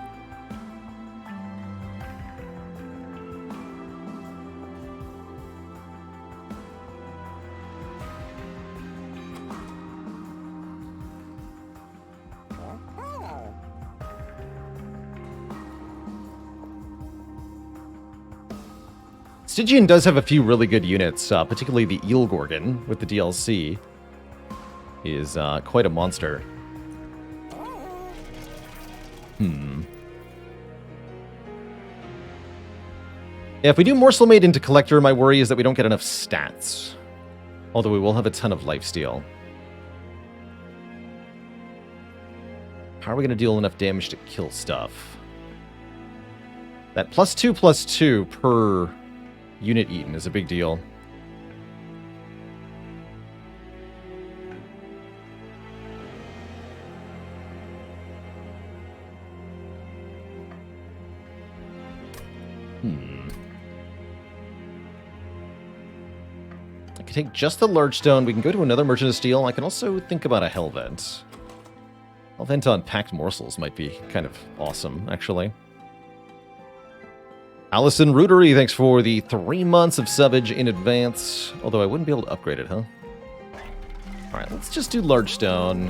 Stygian does have a few really good units, particularly the Eel Gorgon with the DLC. He is quite a monster. Yeah, if we do Morsel Maid into Collector, my worry is that we don't get enough stats. Although we will have a ton of lifesteal. How are we going to deal enough damage to kill stuff? That +2/+2 per unit eaten is a big deal. I can take just the large stone. We can go to another Merchant of Steel. I can also think about a Hellvent. Hellvent on packed morsels might be kind of awesome, actually. Allison Rudery, thanks for the 3 months of subbage in advance. Although I wouldn't be able to upgrade it, huh? Alright, let's just do large stone.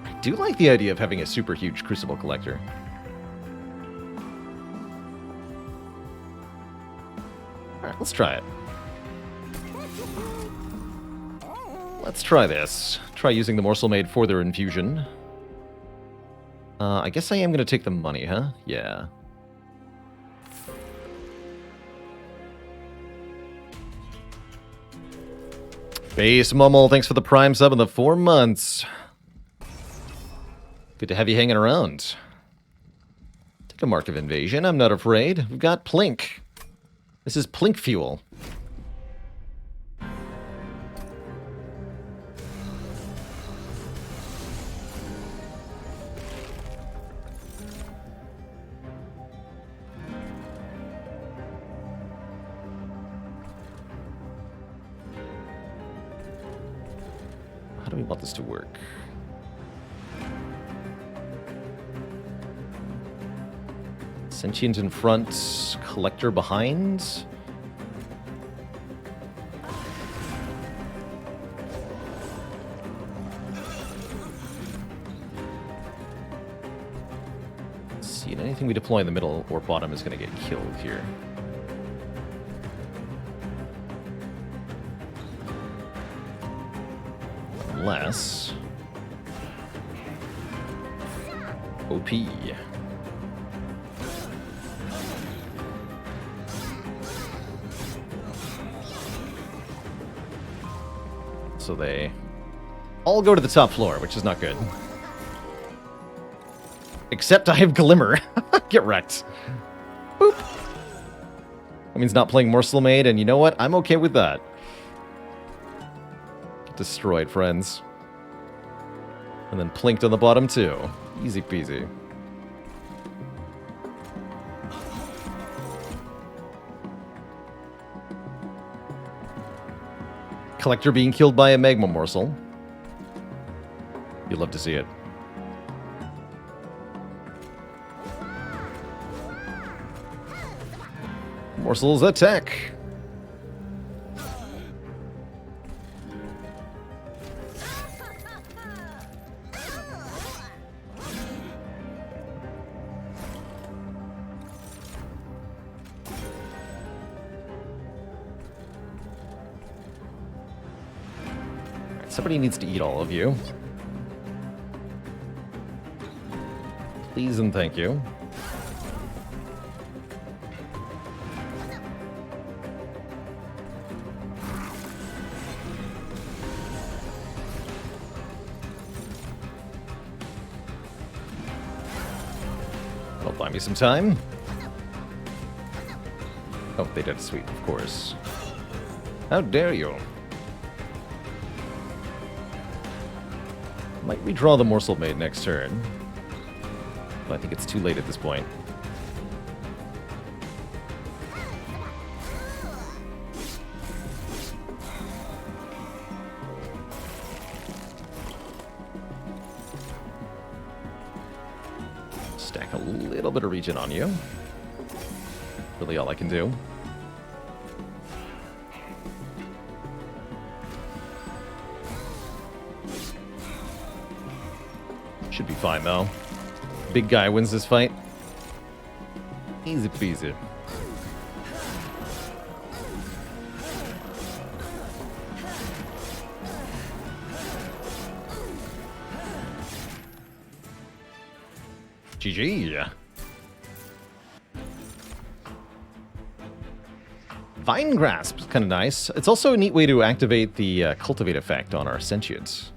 I do like the idea of having a super huge Crucible Collector. Alright, let's try it. Let's try this. Try using the Morsel Maid for their infusion. I guess I am going to take the money, huh? Yeah. Base Mummel, thanks for the Prime sub in the 4 months. Good to have you hanging around. Take a Mark of Invasion, I'm not afraid. We've got Plink. This is Plink fuel. How do we want this to work? Sentient in front, Collector behind. Let's see, and anything we deploy in the middle or bottom is going to get killed here. Unless... OP. So they all go to the top floor, which is not good. Except I have Glimmer. Get wrecked. Boop. That means not playing Morsel Maid, and you know what? I'm okay with that. Get destroyed, friends. And then plinked on the bottom, too. Easy peasy. Collector being killed by a Magma Morsel. You'd love to see it. Morsels attack! Somebody needs to eat all of you. Please and thank you. That'll buy me some time. Oh, they did a sweep, of course. How dare you? Might redraw the Morsel Maid next turn. But I think it's too late at this point. Stack a little bit of regen on you. Really all I can do. Should be fine, though. Big guy wins this fight. Easy peasy. GG. Vine Grasp is kind of nice. It's also a neat way to activate the Cultivate effect on our Sentients.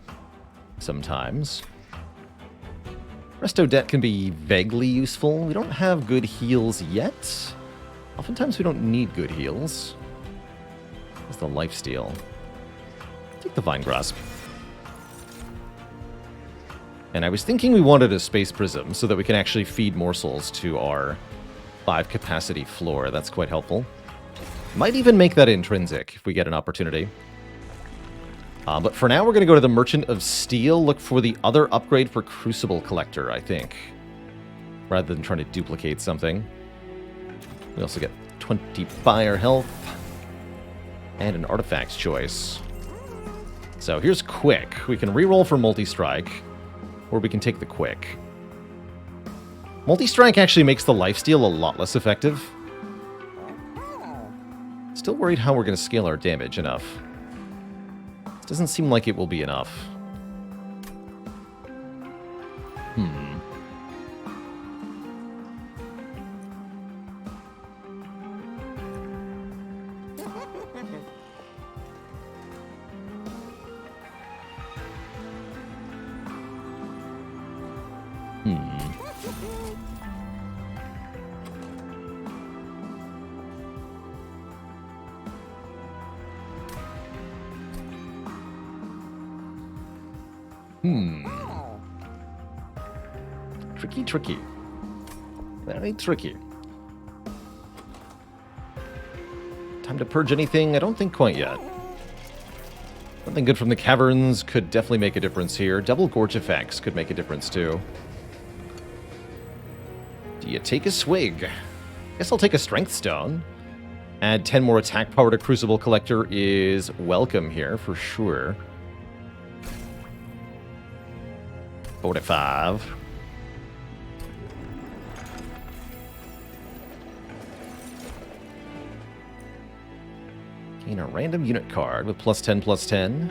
Sometimes. Resto Debt can be vaguely useful. We don't have good heals yet. Oftentimes we don't need good heals. It's the lifesteal. Take the Vine Grasp. And I was thinking we wanted a Space Prism so that we can actually feed morsels to our 5 capacity floor. That's quite helpful. Might even make that intrinsic if we get an opportunity. But for now, we're going to go to the Merchant of Steel, look for the other upgrade for Crucible Collector, I think. Rather than trying to duplicate something. We also get 20 fire health. And an Artifacts choice. So here's Quick. We can reroll for Multi-Strike. Or we can take the Quick. Multi-Strike actually makes the lifesteal a lot less effective. Still worried how we're going to scale our damage enough. Doesn't seem like it will be enough. Tricky. Very tricky. Time to purge anything? I don't think quite yet. Something good from the caverns could definitely make a difference here. Double Gorge effects could make a difference too. Do you take a swig? Guess I'll take a Strength Stone. Add 10 more attack power to Crucible Collector is welcome here for sure. 45. Gain a random unit card with +10/+10.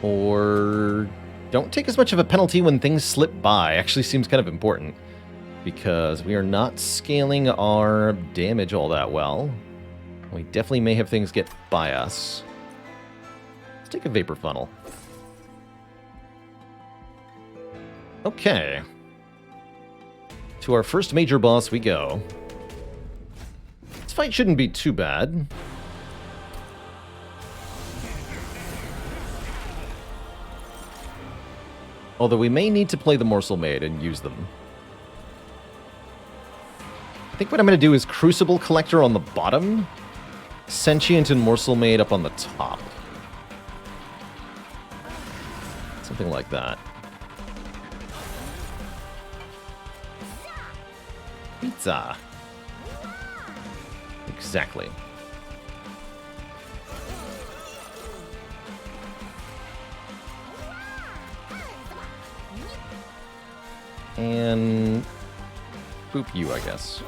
Or don't take as much of a penalty when things slip by. Actually seems kind of important. Because we are not scaling our damage all that well. We definitely may have things get by us. Let's take a Vapor Funnel. Okay. To our first major boss we go. This fight shouldn't be too bad. Although we may need to play the Morsel Maid and use them. I think what I'm going to do is Crucible Collector on the bottom, Sentient and Morsel Maid up on the top. Something like that. Pizza. Exactly. And boop you, I guess.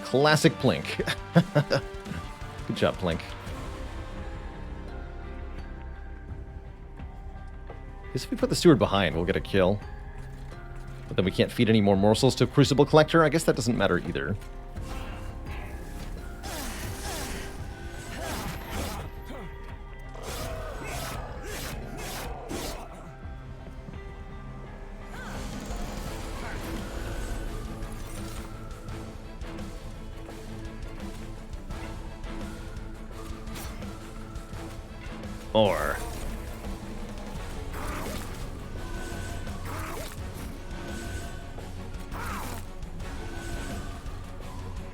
Classic Plink. Good job, Plink. Guess if we put the Steward behind, we'll get a kill. But then we can't feed any more morsels to Crucible Collector. I guess that doesn't matter either. Or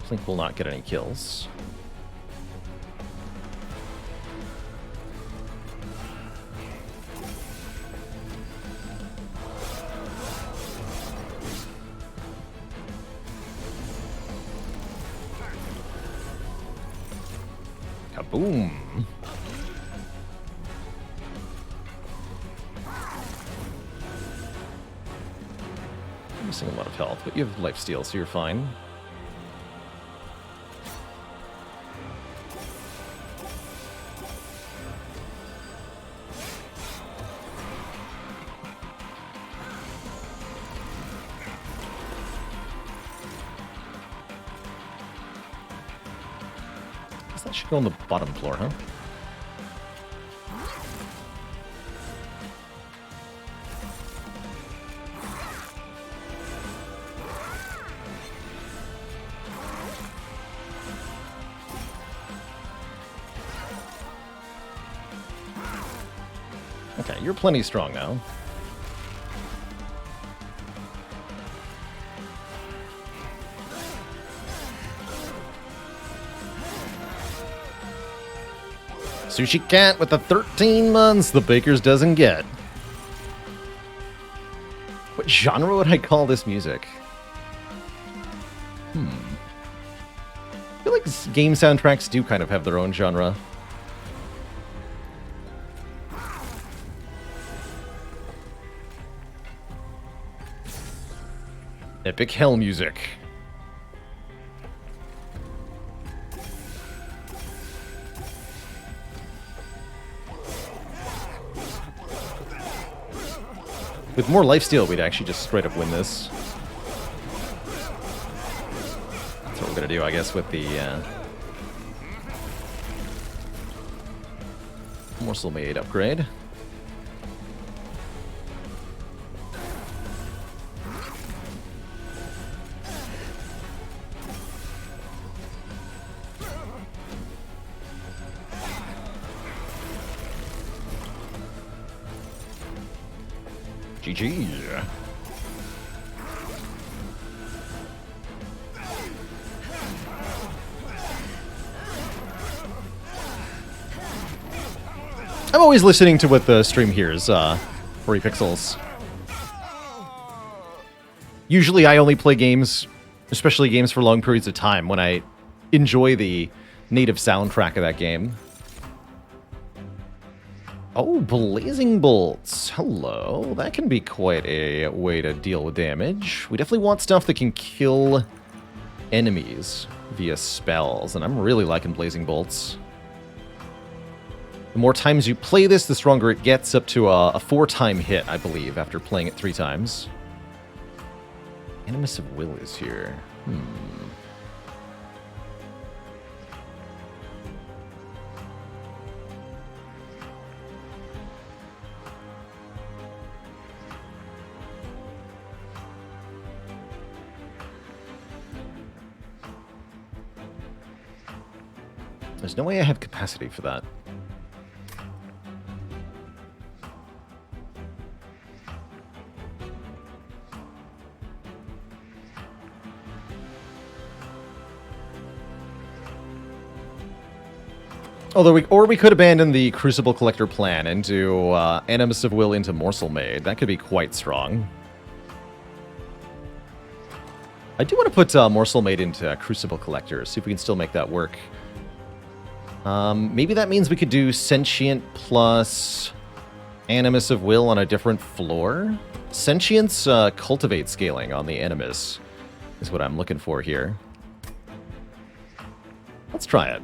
Plink will not get any kills. Kaboom! missing a lot of health, but you have lifesteal, so you're fine. That should go on the bottom floor, huh? Okay, you're plenty strong now. Sushi Cat with the 13 months the Baker's doesn't get. What genre would I call this music? I feel like game soundtracks do kind of have their own genre. Epic hell music. With more lifesteal, we'd actually just straight up win this. That's what we're gonna do, I guess, with the Morsel Maid upgrade. GG. I'm always listening to what the stream hears, 40 pixels. Usually I only play games, especially games for long periods of time, when I enjoy the native soundtrack of that game. Oh, Blazing Bolts. Hello. That can be quite a way to deal with damage. We definitely want stuff that can kill enemies via spells, and I'm really liking Blazing Bolts. The more times you play this, the stronger it gets, up to a 4-time hit, I believe, after playing it 3 times. Animus of Will is here. There's no way I have capacity for that. Although we could abandon the Crucible Collector plan and do Animus of Will into Morsel Maid. That could be quite strong. I do want to put Morsel Maid into Crucible Collector, see if we can still make that work. Maybe that means we could do Sentient plus Animus of Will on a different floor? Sentience cultivate scaling on the Animus is what I'm looking for here. Let's try it.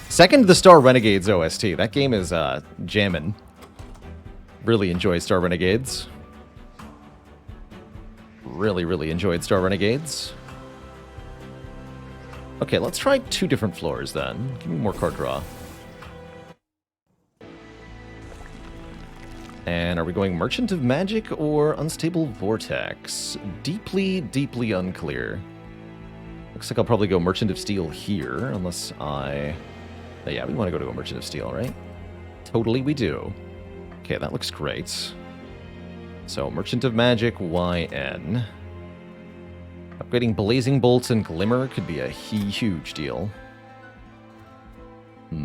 Second, the Star Renegades OST. That game is jammin'. Really enjoy Star Renegades. Really enjoyed Star Renegades. Okay, let's try 2 different floors then. Give me more card draw. And are we going Merchant of Magic or Unstable Vortex? Deeply unclear. Looks like I'll probably go Merchant of Steel here, unless I... Yeah, we want to go to a Merchant of Steel, right? Totally we do. Okay, that looks great. So, Merchant of Magic, YN. Upgrading Blazing Bolts and Glimmer could be a huge deal. Let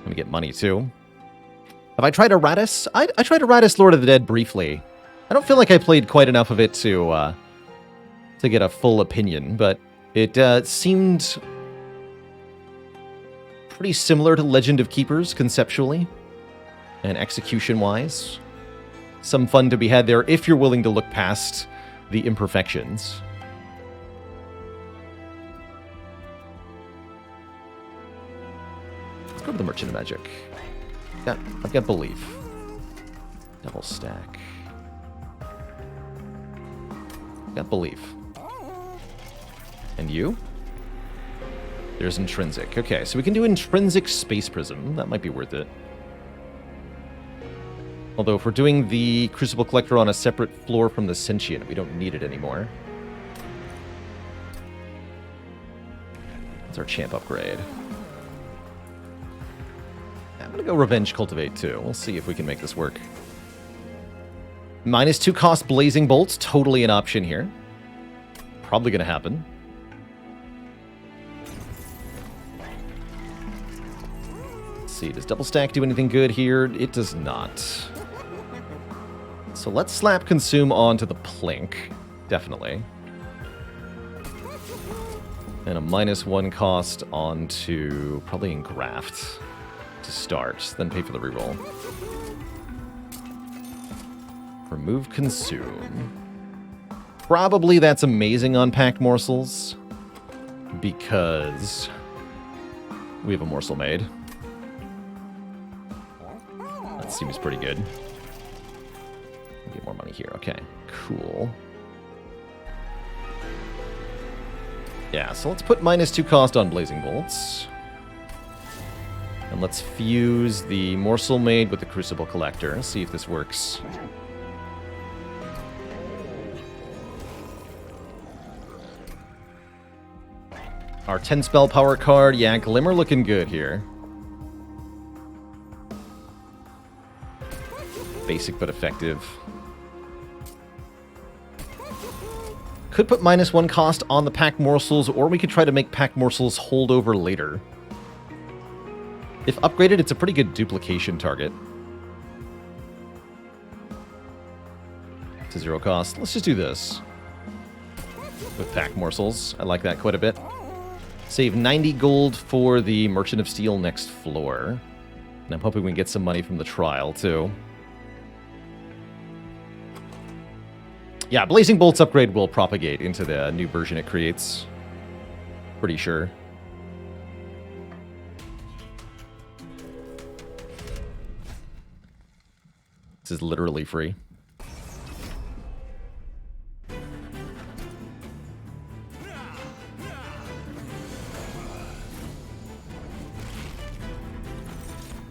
me get money, too. Have I tried Eratus? I tried Eratus Lord of the Dead briefly. I don't feel like I played quite enough of it to get a full opinion, but it seemed pretty similar to Legend of Keepers, conceptually and execution-wise. some fun to be had there if you're willing to look past the imperfections. Let's go to the Merchant of Magic. I've got Belief. Double stack. Got Belief. And you? There's Intrinsic. Okay, so we can do Intrinsic Space Prism. That might be worth it. Although if we're doing the Crucible Collector on a separate floor from the Sentient, we don't need it anymore. That's our champ upgrade. I'm going to go Revenge Cultivate too. We'll see if we can make this work. -2 cost Blazing Bolts. Totally an option here. Probably going to happen. Let's see, does Double Stack do anything good here? It does not. So let's slap Consume onto the Plink. Definitely. And a -1 cost onto probably Engraft to start, then pay for the reroll. Remove Consume. Probably that's amazing on Packed Morsels, because we have a morsel made. That seems pretty good. Get more money here. Okay, cool. Yeah, so let's put -2 cost on Blazing Bolts. And let's fuse the Morsel Made with the Crucible Collector. See if this works. Our 10 spell power card. Yeah, Glimmer looking good here. Basic but effective. Could put -1 cost on the Packed Morsels, or we could try to make Packed Morsels hold over later. If upgraded, it's a pretty good duplication target. To 0 cost. Let's just do this. With Packed Morsels. I like that quite a bit. Save 90 gold for the Merchant of Steel next floor. And I'm hoping we can get some money from the trial, too. Yeah, Blazing Bolts upgrade will propagate into the new version it creates. Pretty sure. This is literally free.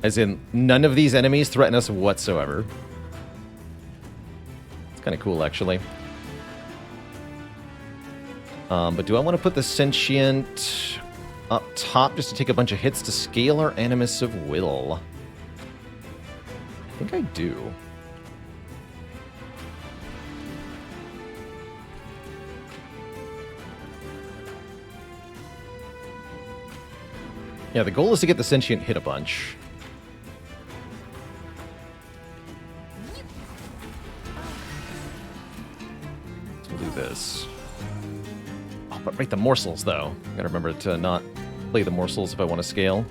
As in, none of these enemies threaten us whatsoever. It's kind of cool, actually. But do I want to put the Sentient up top just to take a bunch of hits to scale our Animus of Will? I think I do. Yeah, the goal is to get the Sentient hit a bunch. This. Oh, but right, the morsels, though. Gotta remember to not play the morsels if I want to scale.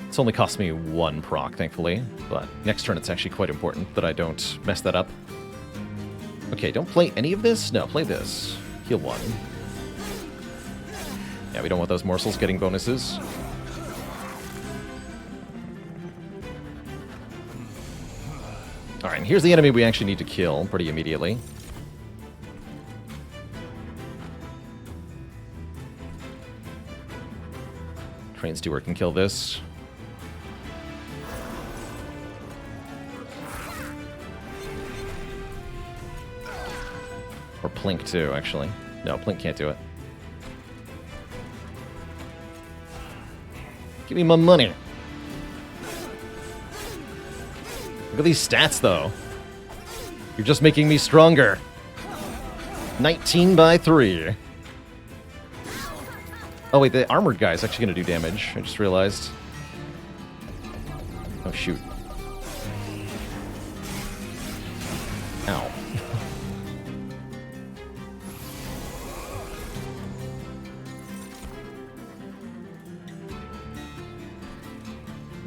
It's only cost me 1 proc, thankfully, but next turn it's actually quite important that I don't mess that up. Okay, don't play any of this? No, play this. Heal 1. Yeah, we don't want those morsels getting bonuses. Alright, and here's the enemy we actually need to kill pretty immediately. Train Steward can kill this. Or Plink too, actually. No, Plink can't do it. Give me my money. Look at these stats, though. You're just making me stronger. 19 by 3. Oh, wait, the armored guy is actually going to do damage. I just realized. Oh, shoot. Ow.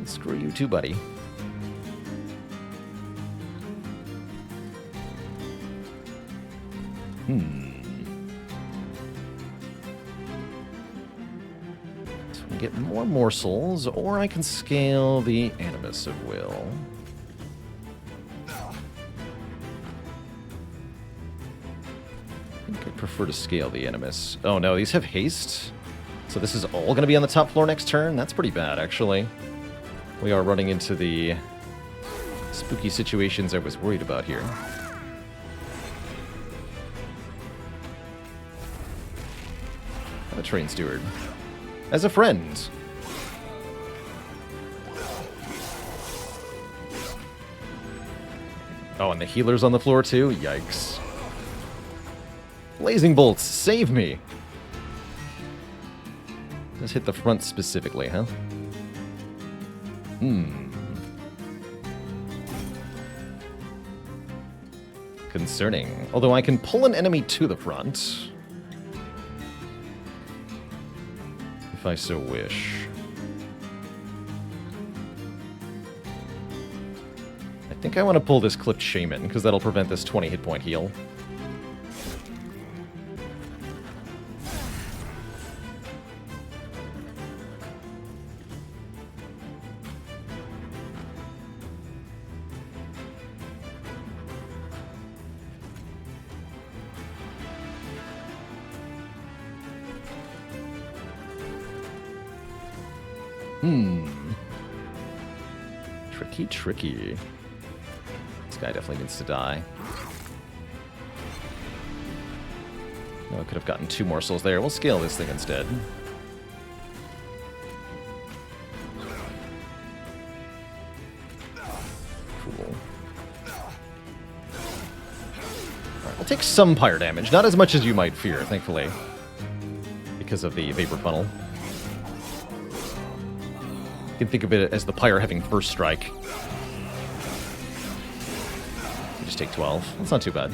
Screw you too, buddy. So we get more morsels, or I can scale the Animus of Will. I think I'd prefer to scale the Animus. Oh no, these have haste. So this is all going to be on the top floor next turn? That's pretty bad, actually. We are running into the spooky situations I was worried about here. A train steward. As a friend. Oh, and the healer's on the floor too? Yikes. Blazing bolts, save me! Just hit the front specifically, huh? Concerning. Although I can pull an enemy to the front. If I so wish. I think I want to pull this Clipped Shaman, because that'll prevent this 20 hit point heal. Tricky. This guy definitely needs to die. Oh, I could have gotten 2 morsels there. We'll scale this thing instead. Cool. Alright, we'll take some pyre damage. Not as much as you might fear, thankfully. Because of the Vapor Funnel. You can think of it as the pyre having first strike. You just take 12. That's not too bad.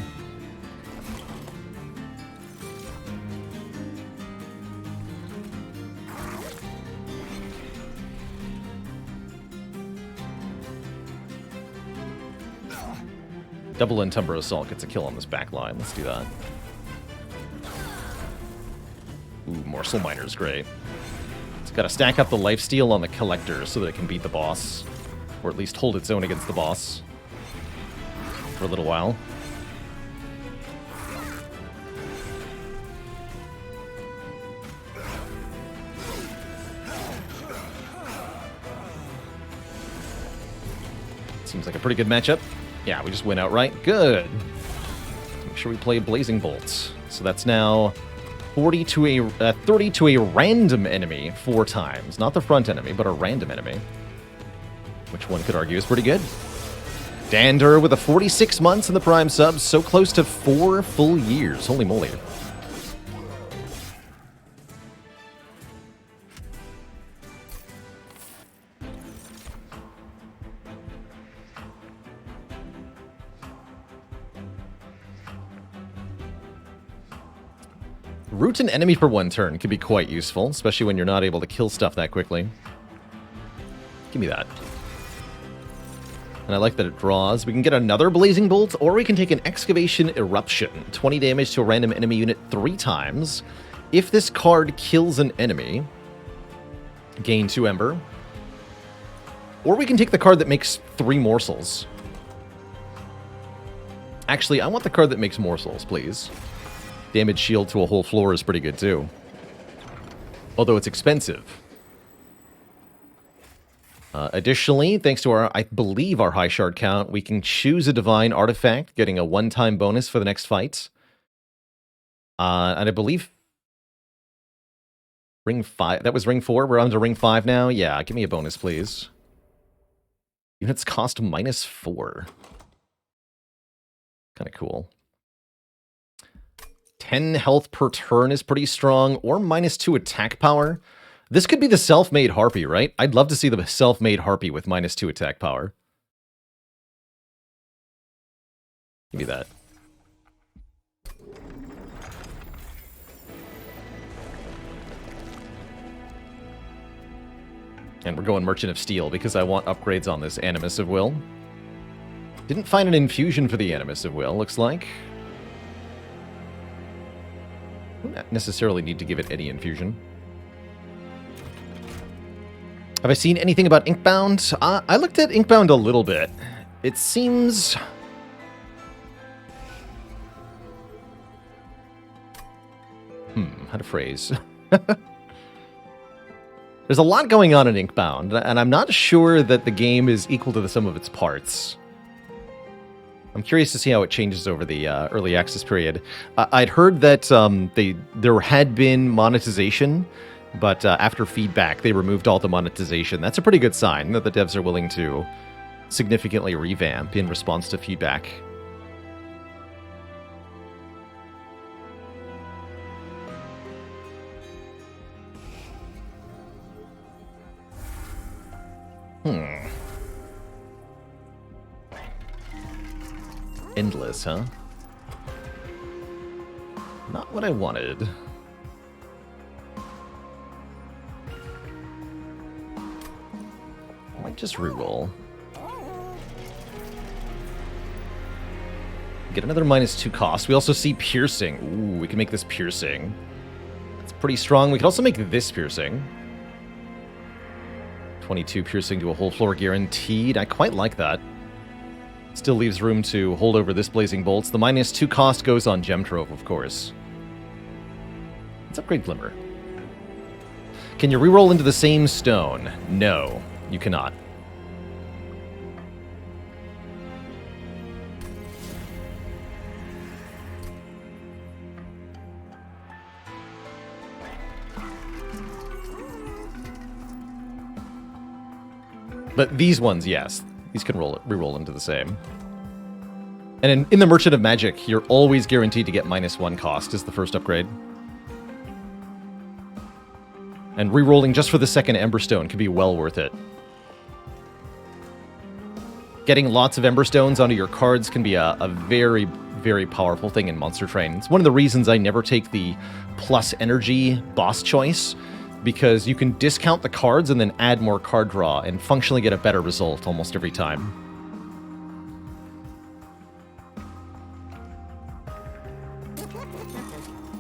Double Entumber Assault gets a kill on this back line. Let's do that. Ooh, Morsel Miner's great. It's got to stack up the lifesteal on the Collector so that it can beat the boss. Or at least hold its own against the boss. For a little while. Seems like a pretty good matchup. Yeah, we just win outright. Good. Make sure we play Blazing Bolts. So that's now 30 to a random enemy 4 times. Not the front enemy, but a random enemy. Which one could argue is pretty good. Dander with a 46 months in the Prime subs, so close to 4 full years. Holy moly. Root an enemy for 1 turn can be quite useful, especially when you're not able to kill stuff that quickly. Give me that. And I like that it draws. We can get another Blazing Bolt, or we can take an Excavation Eruption. 20 damage to a random enemy unit 3 times. If this card kills an enemy, gain 2 Ember. Or we can take the card that makes 3 morsels. Actually, I want the card that makes morsels, please. Damage shield to a whole floor is pretty good, too. Although it's expensive. Additionally, thanks to our, I believe, our high shard count, we can choose a divine artifact, getting a 1-time bonus for the next fight. And I believe ring 5, that was ring 4, we're on to ring 5 now? Yeah, give me a bonus, please. Units cost -4. Kind of cool. 10 health per turn is pretty strong, or -2 attack power. This could be the self-made Harpy, right? I'd love to see the self-made Harpy with -2 attack power. Give me that. And we're going Merchant of Steel because I want upgrades on this Animus of Will. Didn't find an infusion for the Animus of Will, looks like. Not necessarily need to give it any infusion. Have I seen anything about Inkbound? I looked at Inkbound a little bit. It seems... how to phrase. There's a lot going on in Inkbound, and I'm not sure that the game is equal to the sum of its parts. I'm curious to see how it changes over the early access period. I'd heard that there had been monetization, but after feedback, they removed all the monetization. That's a pretty good sign that the devs are willing to significantly revamp in response to feedback. Endless, huh? Not what I wanted. I might just reroll. Get another -2 cost. We also see piercing. Ooh, we can make this piercing. That's pretty strong. We could also make this piercing. 22 piercing to a whole floor guaranteed. I quite like that. Still leaves room to hold over this Blazing Bolts. The -2 cost goes on Gem Trove, of course. Let's upgrade Glimmer. Can you reroll into the same stone? No, you cannot. But these ones, yes. These can reroll into the same. And in the Merchant of Magic, you're always guaranteed to get -1 cost as the first upgrade. And rerolling just for the second Emberstone can be well worth it. Getting lots of Emberstones onto your cards can be a very, very powerful thing in Monster Train. It's one of the reasons I never take the plus energy boss choice, because you can discount the cards and then add more card draw and functionally get a better result almost every time.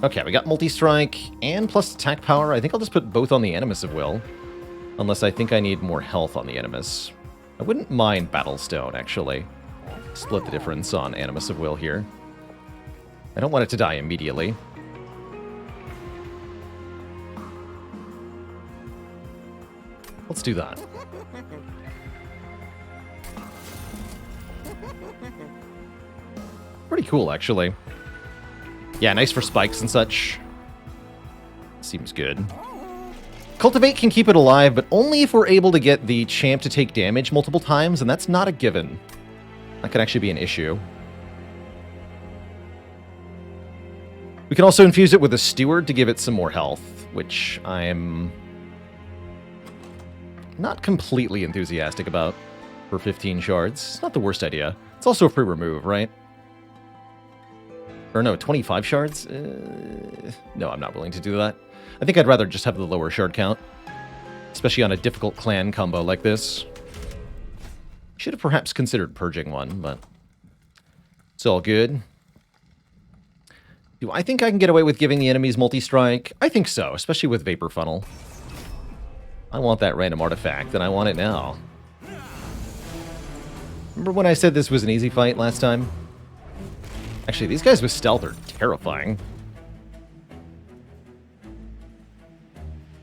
Okay, we got multi-strike and plus attack power. I think I'll just put both on the Animus of Will, unless I think I need more health on the Animus. I wouldn't mind Battlestone, actually. Split the difference on Animus of Will here. I don't want it to die immediately. Let's do that. Pretty cool, actually. Yeah, nice for spikes and such. Seems good. Cultivate can keep it alive, but only if we're able to get the champ to take damage multiple times, and that's not a given. That could actually be an issue. We can also infuse it with a Steward to give it some more health, which I'm not completely enthusiastic about for 15 shards. It's not the worst idea. It's also a free remove, right? Or no, 25 shards? No, I'm not willing to do that. I think I'd rather just have the lower shard count, especially on a difficult clan combo like this. Should have perhaps considered purging one, but it's all good. Do I think I can get away with giving the enemies multi-strike? I think so, especially with Vapor Funnel. I want that random artifact, and I want it now. Remember when I said this was an easy fight last time? Actually, these guys with stealth are terrifying.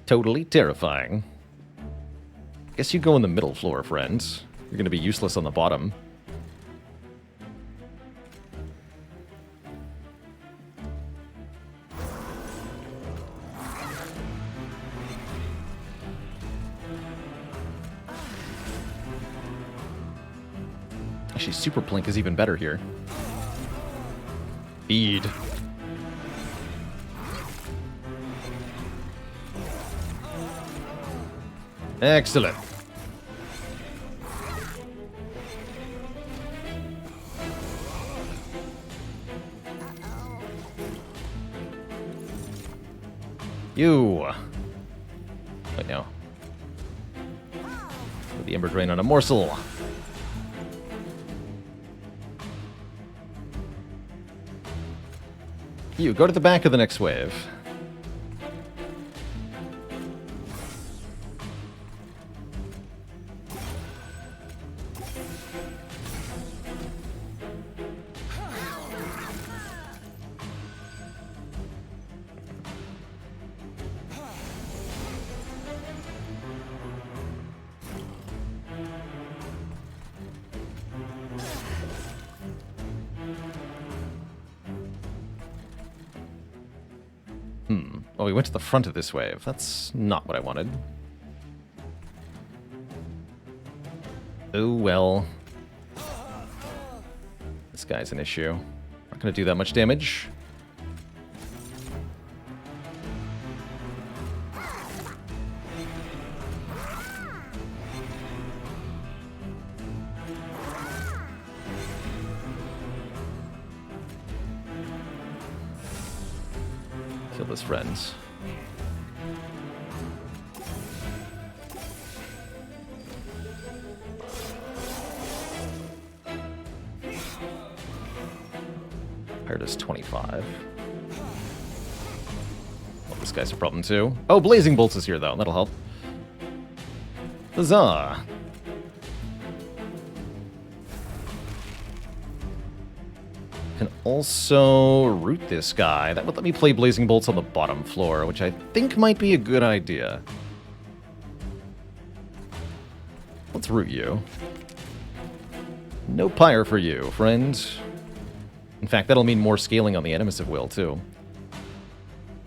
Totally terrifying. Guess you go in the middle floor, friends. You're gonna be useless on the bottom. Actually, Super Plink is even better here. Feed. Excellent. You. Wait, no. Put the Ember Drain on a morsel. You, go to the back of the next wave. Oh, we went to the front of this wave. That's not what I wanted. Oh, well. This guy's an issue. Not going to do that much damage. Kill his friends. Here does 25. Well, this guy's a problem too. Oh, Blazing Bolts is here though. That'll help. Huzzah! Can also root this guy. That would let me play Blazing Bolts on the bottom floor, which I think might be a good idea. Let's root you. No pyre for you, friend. In fact, that'll mean more scaling on the Animus of Will, too.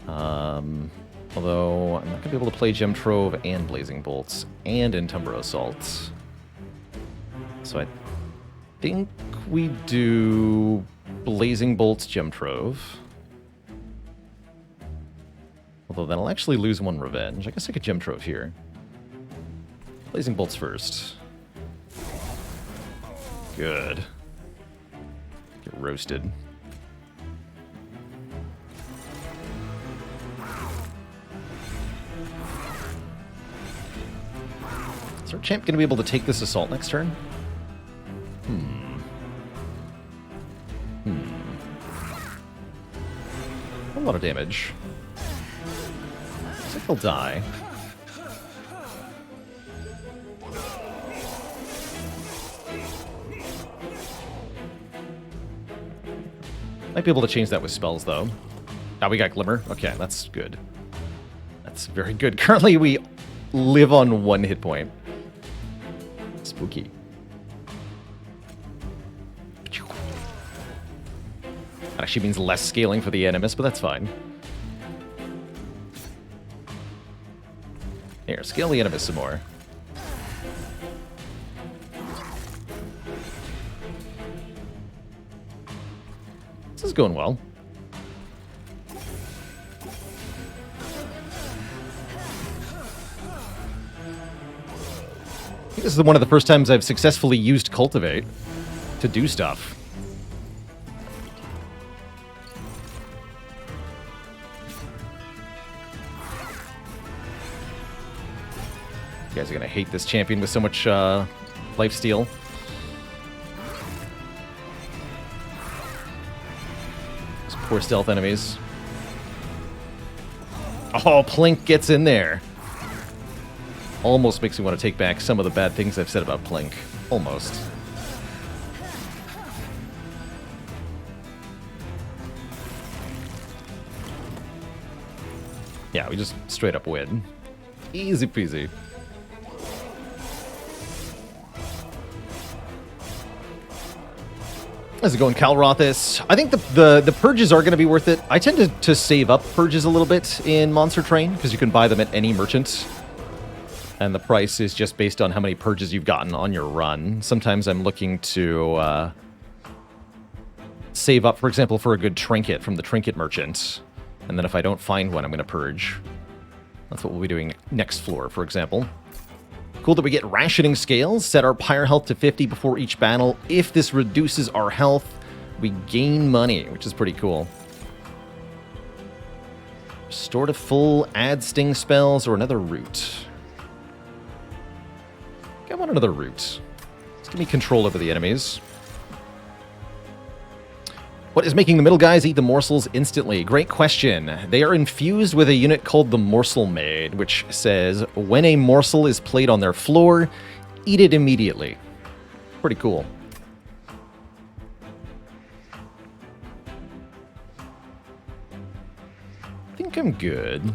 Although, I'm not going to be able to play Gem Trove and Blazing Bolts and Entumbra Assault. So I think we do Blazing Bolts, Gem Trove. Although then I'll actually lose one Revenge. I guess I could Gem Trove here. Blazing Bolts first. Good. Get roasted. Is our champ going to be able to take this assault next turn? A lot of damage. Looks like he'll die. Might be able to change that with spells, though. Ah, we got Glimmer. Okay, that's good. That's very good. Currently, we live on 1 hit point. Spooky. That actually means less scaling for the Animus, but that's fine. Here, scale the Animus some more. This is going well. I think this is one of the first times I've successfully used Cultivate to do stuff. You guys are gonna hate this champion with so much lifesteal. Those poor stealth enemies. Oh, Plink gets in there. Almost makes me want to take back some of the bad things I've said about Plink. Almost. Yeah, we just straight up win. Easy peasy. How's it going, Calrothis? I think the purges are going to be worth it. I tend to save up purges a little bit in Monster Train, because you can buy them at any merchant. And the price is just based on how many purges you've gotten on your run. Sometimes I'm looking to save up, for example, for a good trinket from the trinket merchant. And then if I don't find one, I'm going to purge. That's what we'll be doing next floor, for example. Cool that we get rationing scales. Set our pyre health to 50 before each battle. If this reduces our health, we gain money, which is pretty cool. Restore to full, add sting spells, or another root. I want another root. Let's give me control over the enemies. What is making the middle guys eat the morsels instantly? Great question. They are infused with a unit called the Morsel Maid, which says, when a morsel is played on their floor, eat it immediately. Pretty cool. I think I'm good.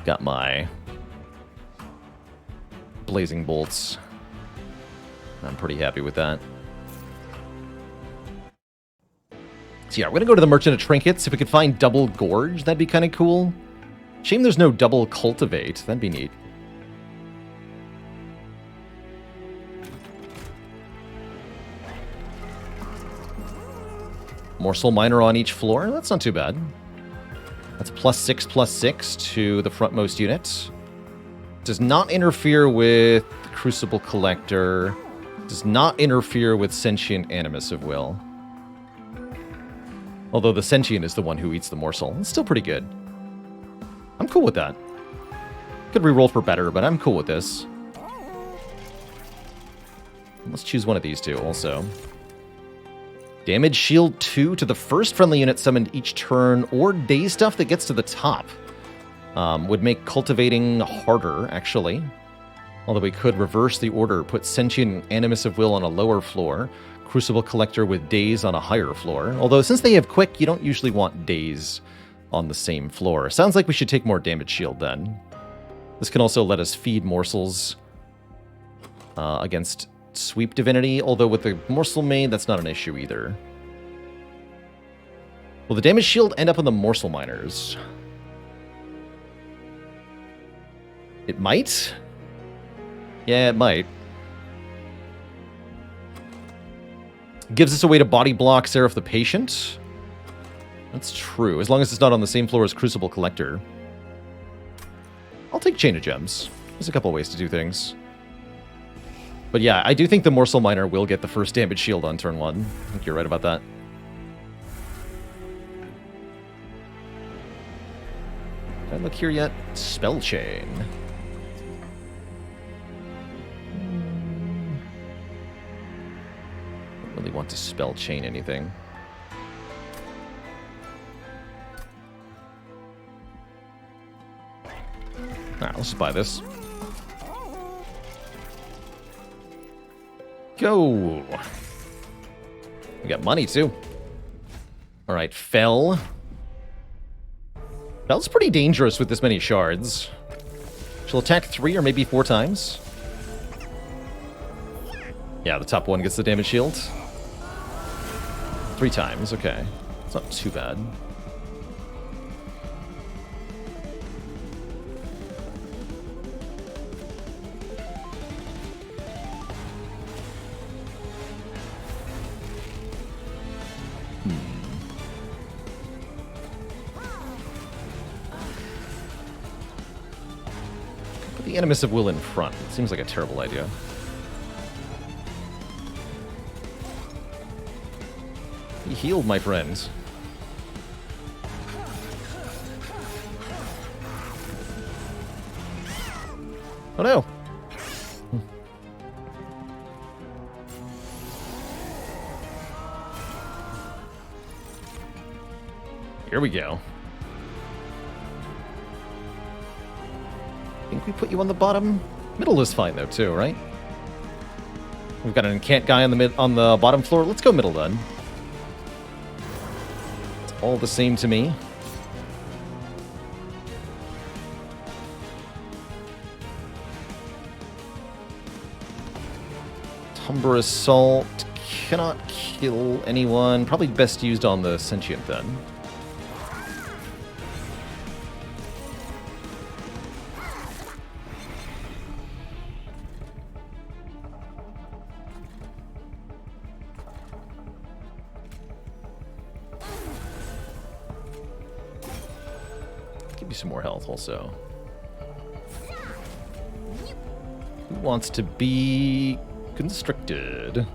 Got my blazing bolts. I'm pretty happy with that. So yeah, we're going to go to the Merchant of Trinkets. If we could find Double Gorge, that'd be kind of cool. Shame there's no Double Cultivate. That'd be neat. Morsel Miner on each floor. That's not too bad. That's +6/+6 to the frontmost unit. Does not interfere with Crucible Collector. Does not interfere with Sentient Animus of Will. Although the Sentient is the one who eats the morsel. It's still pretty good. I'm cool with that. Could reroll for better, but I'm cool with this. Let's choose one of these two also. Damage shield 2 to the first friendly unit summoned each turn, or day stuff that gets to the top. Would make cultivating harder, actually. Although we could reverse the order, put Sentient Animus of Will on a lower floor, Crucible Collector with Daze on a higher floor. Although since they have Quick, you don't usually want Daze on the same floor. Sounds like we should take more damage shield then. This can also let us feed morsels against Sweep Divinity, although with the Morsel Maid, that's not an issue either. Will the damage shield end up on the Morsel Miners? It might? Yeah, it might. Gives us a way to body block Seraph the Patient. That's true, as long as it's not on the same floor as Crucible Collector. I'll take Chain of Gems. There's a couple ways to do things. But yeah, I do think the Morsel Miner will get the first damage shield on turn 1. I think you're right about that. Did I look here yet? Spell Chain. Don't really want to Spell Chain anything. Alright, let's just buy this. Go! We got money, too. Alright, Fell. Fell's pretty dangerous with this many shards. She'll attack 3 or maybe 4 times. Yeah, the top one gets the damage shield. 3 times, okay. It's not too bad. Put the Animus of Will in front. It seems like a terrible idea. He healed, my friends. Oh no! Here we go. I think we put you on the bottom. Middle is fine though too, right? We've got an incant guy on the bottom floor. Let's go middle then. It's all the same to me. Tumber Assault cannot kill anyone. Probably best used on the Sentient then. Give me some more health also. Who wants to be constricted?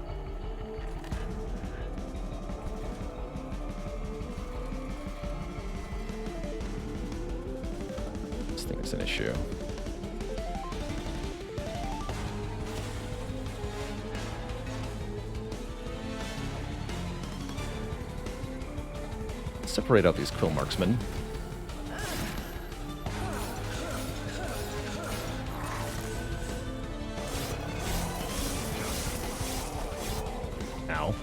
This thing is an issue. separate out these quill marksmen. Ow.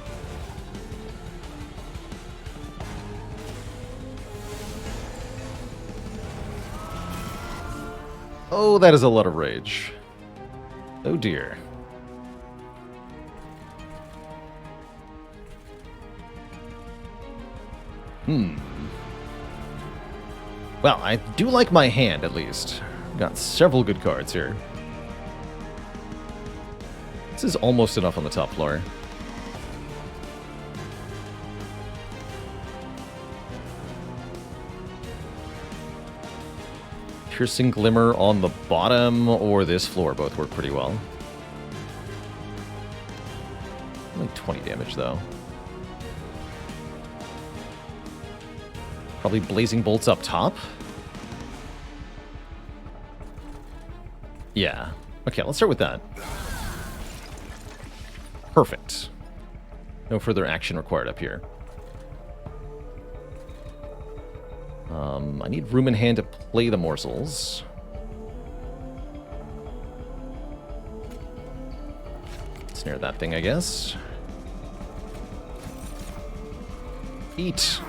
Oh, that is a lot of rage. Oh dear. Well, I do like my hand, at least. Got several good cards here. This is almost enough on the top floor. Piercing Glimmer on the bottom or this floor both work pretty well. Only 20 damage, though. Probably Blazing Bolts up top. Yeah. Okay, let's start with that. Perfect. No further action required up here. I need room in hand to play the morsels. Snare that thing, I guess. Eat.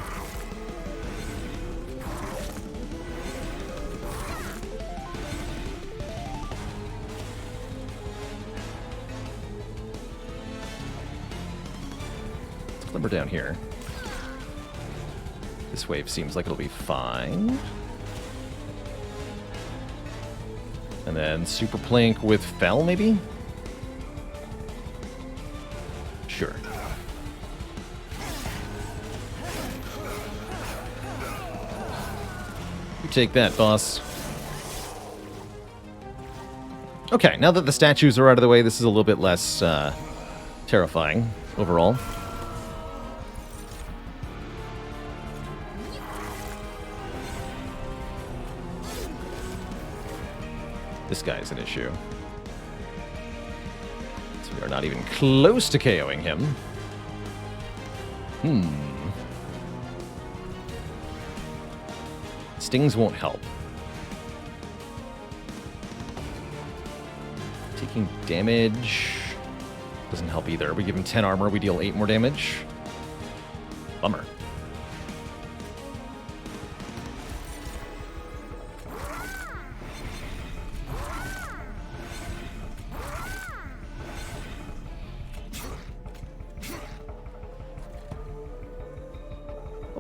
Let's glimmer down here. This wave seems like it'll be fine. And then Super Plank with Fell, maybe? Sure. You take that, boss. Okay, now that the statues are out of the way, this is a little bit less terrifying overall. This guy is an issue. So we are not even close to KOing him. Stings won't help. Taking damage doesn't help either. We give him 10 armor, we deal 8 more damage. Bummer.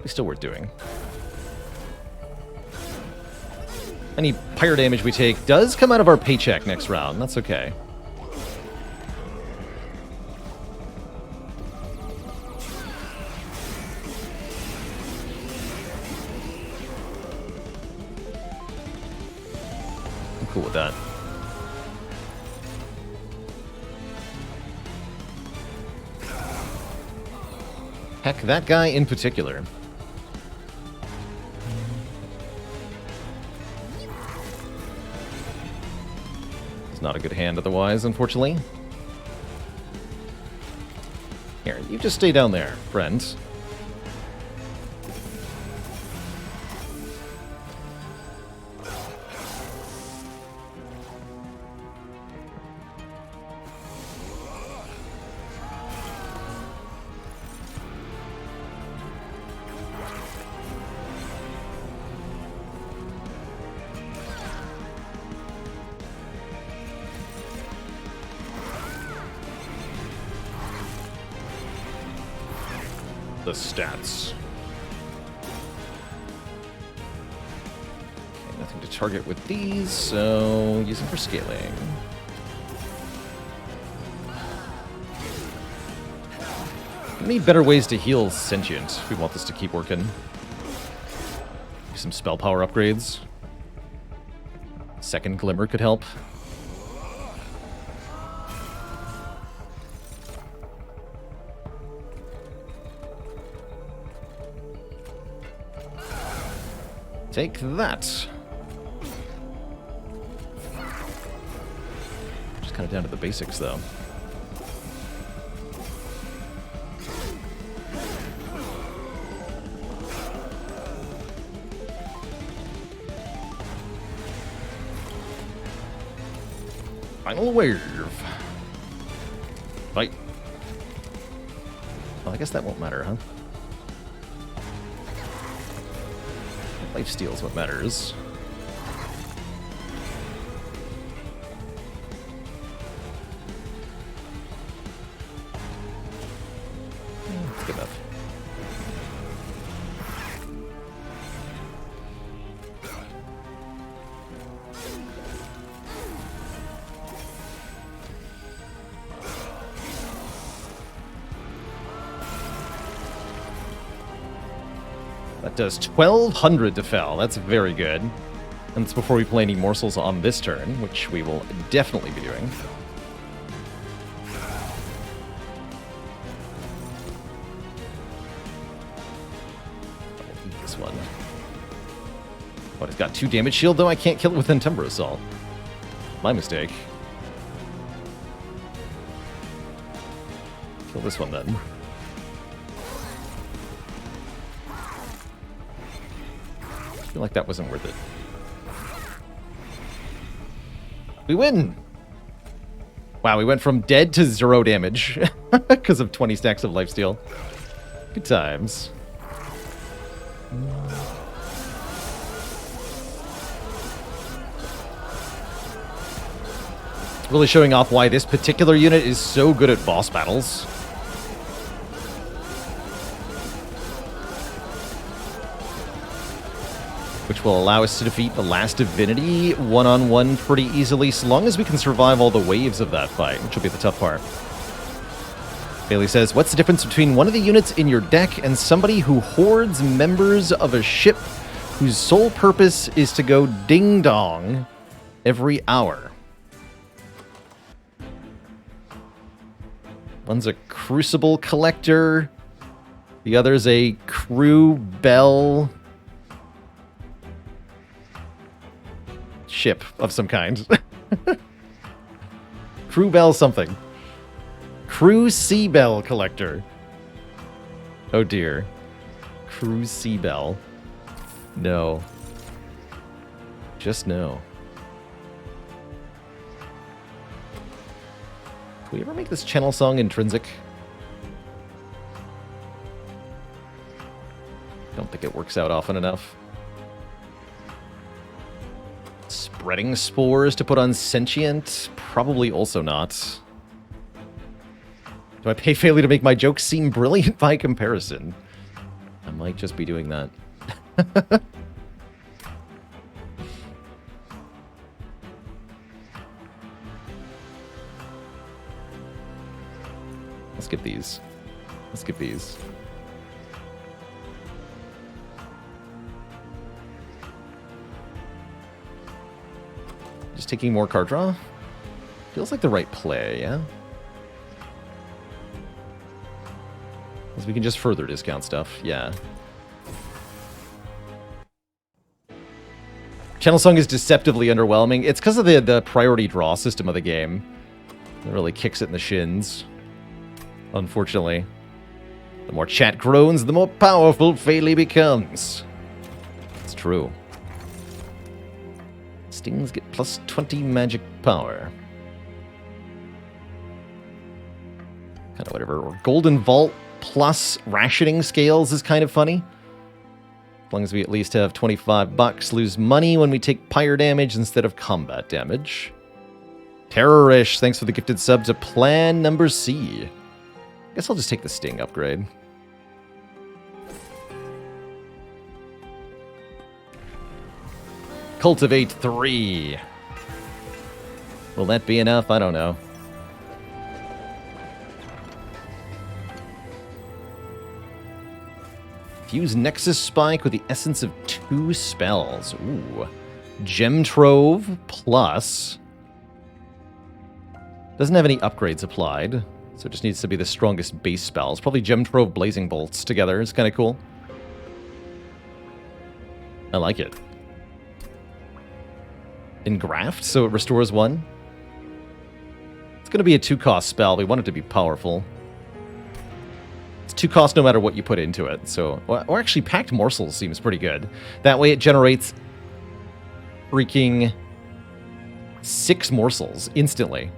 Still worth doing. Any pyre damage we take does come out of our paycheck next round. That's okay. I'm cool with that. Heck, that guy in particular. Not a good hand otherwise, unfortunately. Here, you just stay down there, friend. The stats. Okay, nothing to target with these, so use them for scaling. We need better ways to heal Sentient if we want this to keep working. Some spell power upgrades. Second Glimmer could help. Take that. Just kind of down to the basics, though. Final wave. Fight. Well, I guess that won't matter, huh? Lifesteal is what matters. That's good enough. That does 1,200 to fell. That's very good. And that's before we play any morsels on this turn, which we will definitely be doing. I'll eat this one. But it's got 2 damage shield, though I can't kill it with Timber Assault. My mistake. Kill this one then. I feel like that wasn't worth it. We win! Wow, we went from dead to 0 damage because of 20 stacks of lifesteal. Good times. Really showing off why this particular unit is so good at boss battles. Which will allow us to defeat the last divinity one-on-one pretty easily, so long as we can survive all the waves of that fight, which will be the tough part. Bailey says, what's the difference between one of the units in your deck and somebody who hoards members of a ship whose sole purpose is to go ding-dong every hour? One's a Crucible Collector, the other's a Crew Bell ship of some kind. Crew Bell something. Crew Sea Bell Collector. Oh dear. Crew Sea Bell. No. Just no. Can we ever make this channel song intrinsic? Don't think it works out often enough. Spreading spores to put on sentient? Probably also not. Do I pay Failey to make my jokes seem brilliant by comparison? I might just be doing that. Let's get these. Let's get these. Just taking more card draw? Feels like the right play, yeah? Because we can just further discount stuff, yeah. Channel Song is deceptively underwhelming. It's because of the priority draw system of the game. It really kicks it in the shins. Unfortunately. The more chat groans, the more powerful Failey becomes. It's true. Stings get plus 20 magic power. Kind of whatever. Or Golden Vault plus rationing scales is kind of funny. As long as we at least have 25 bucks. Lose money when we take pyre damage instead of combat damage. Terrorish, thanks for the gifted sub to plan number C. Guess I'll just take the Sting upgrade. Cultivate 3. Will that be enough? I don't know. Fuse Nexus Spike with the essence of 2 spells. Ooh. Gem Trove plus. Doesn't have any upgrades applied, so it just needs to be the strongest base spells. Probably Gem Trove Blazing Bolts together. It's kind of cool. I like it. Engraft, so it restores 1. It's going to be a 2-cost spell. We want it to be powerful. It's 2 cost no matter what you put into it. So, or actually, Packed Morsels seems pretty good. That way it generates freaking 6 morsels instantly.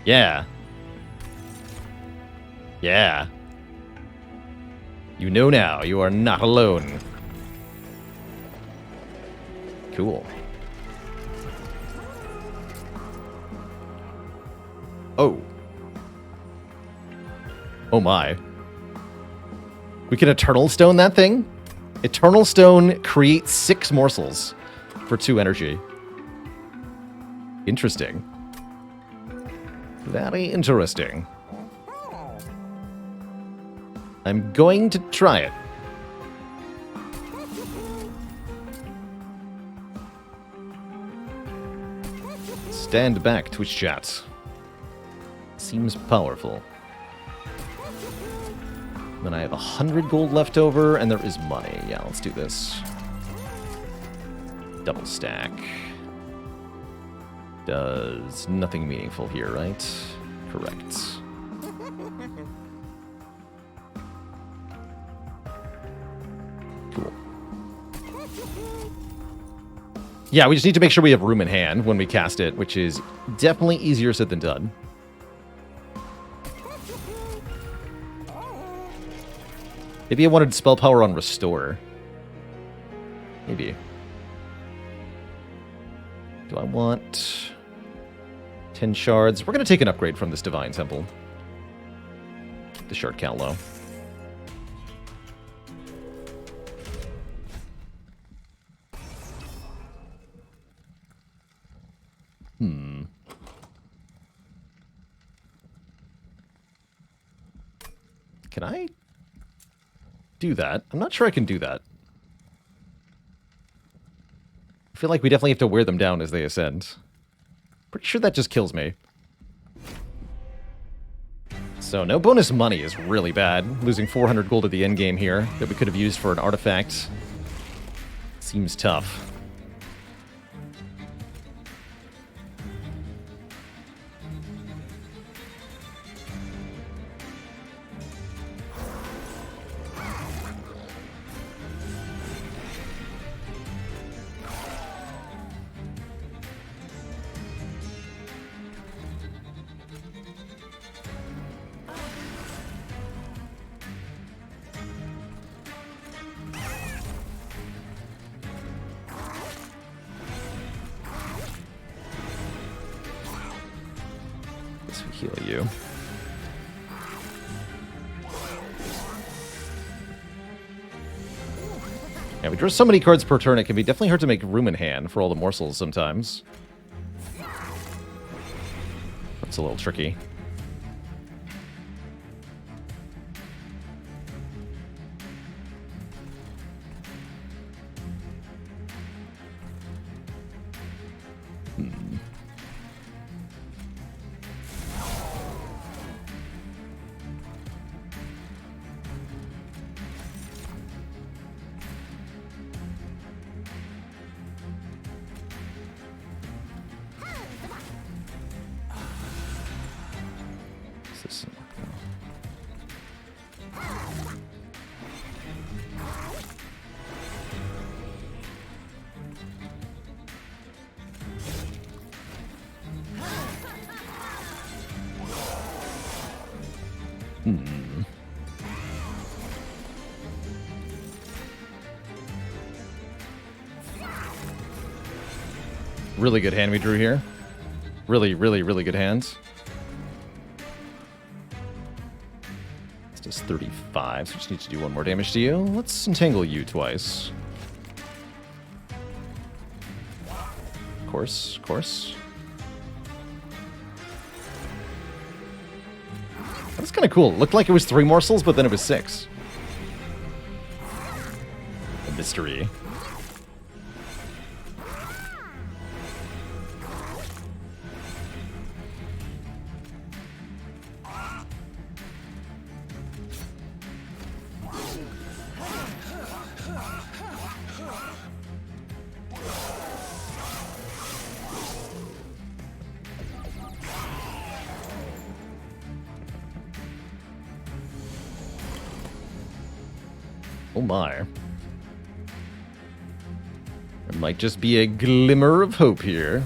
Yeah. Yeah. You know now, you are not alone. Cool. Oh. Oh my. We can Eternal Stone that thing? Eternal Stone creates 6 morsels for 2 energy. Interesting. Very interesting. I'm going to try it. Stand back, Twitch chat. Seems powerful. Then I have 100 gold left over, and there is money. Yeah, let's do this. Double stack. Does nothing meaningful here, right? Correct. Cool. Yeah, we just need to make sure we have room in hand when we cast it, which is definitely easier said than done. Maybe I wanted spell power on Restore. Maybe. Do I want 10 shards? We're going to take an upgrade from this Divine Temple. Keep the shard count low. Can I do that? I'm not sure I can do that. I feel like we definitely have to wear them down as they ascend. Pretty sure that just kills me. So no bonus money is really bad. Losing 400 gold at the end game here that we could have used for an artifact seems tough. Heal you. Yeah, we draw so many cards per turn, it can be definitely hard to make room in hand for all the morsels sometimes. That's a little tricky. Really good hand we drew here. Really, really, really good hands. It's just 35, so we just need to do 1 more damage to you. Let's entangle you twice. Of course, of course. That's kind of cool. It looked like it was 3 morsels, but then it was 6. A mystery. Oh my. There might just be a glimmer of hope here.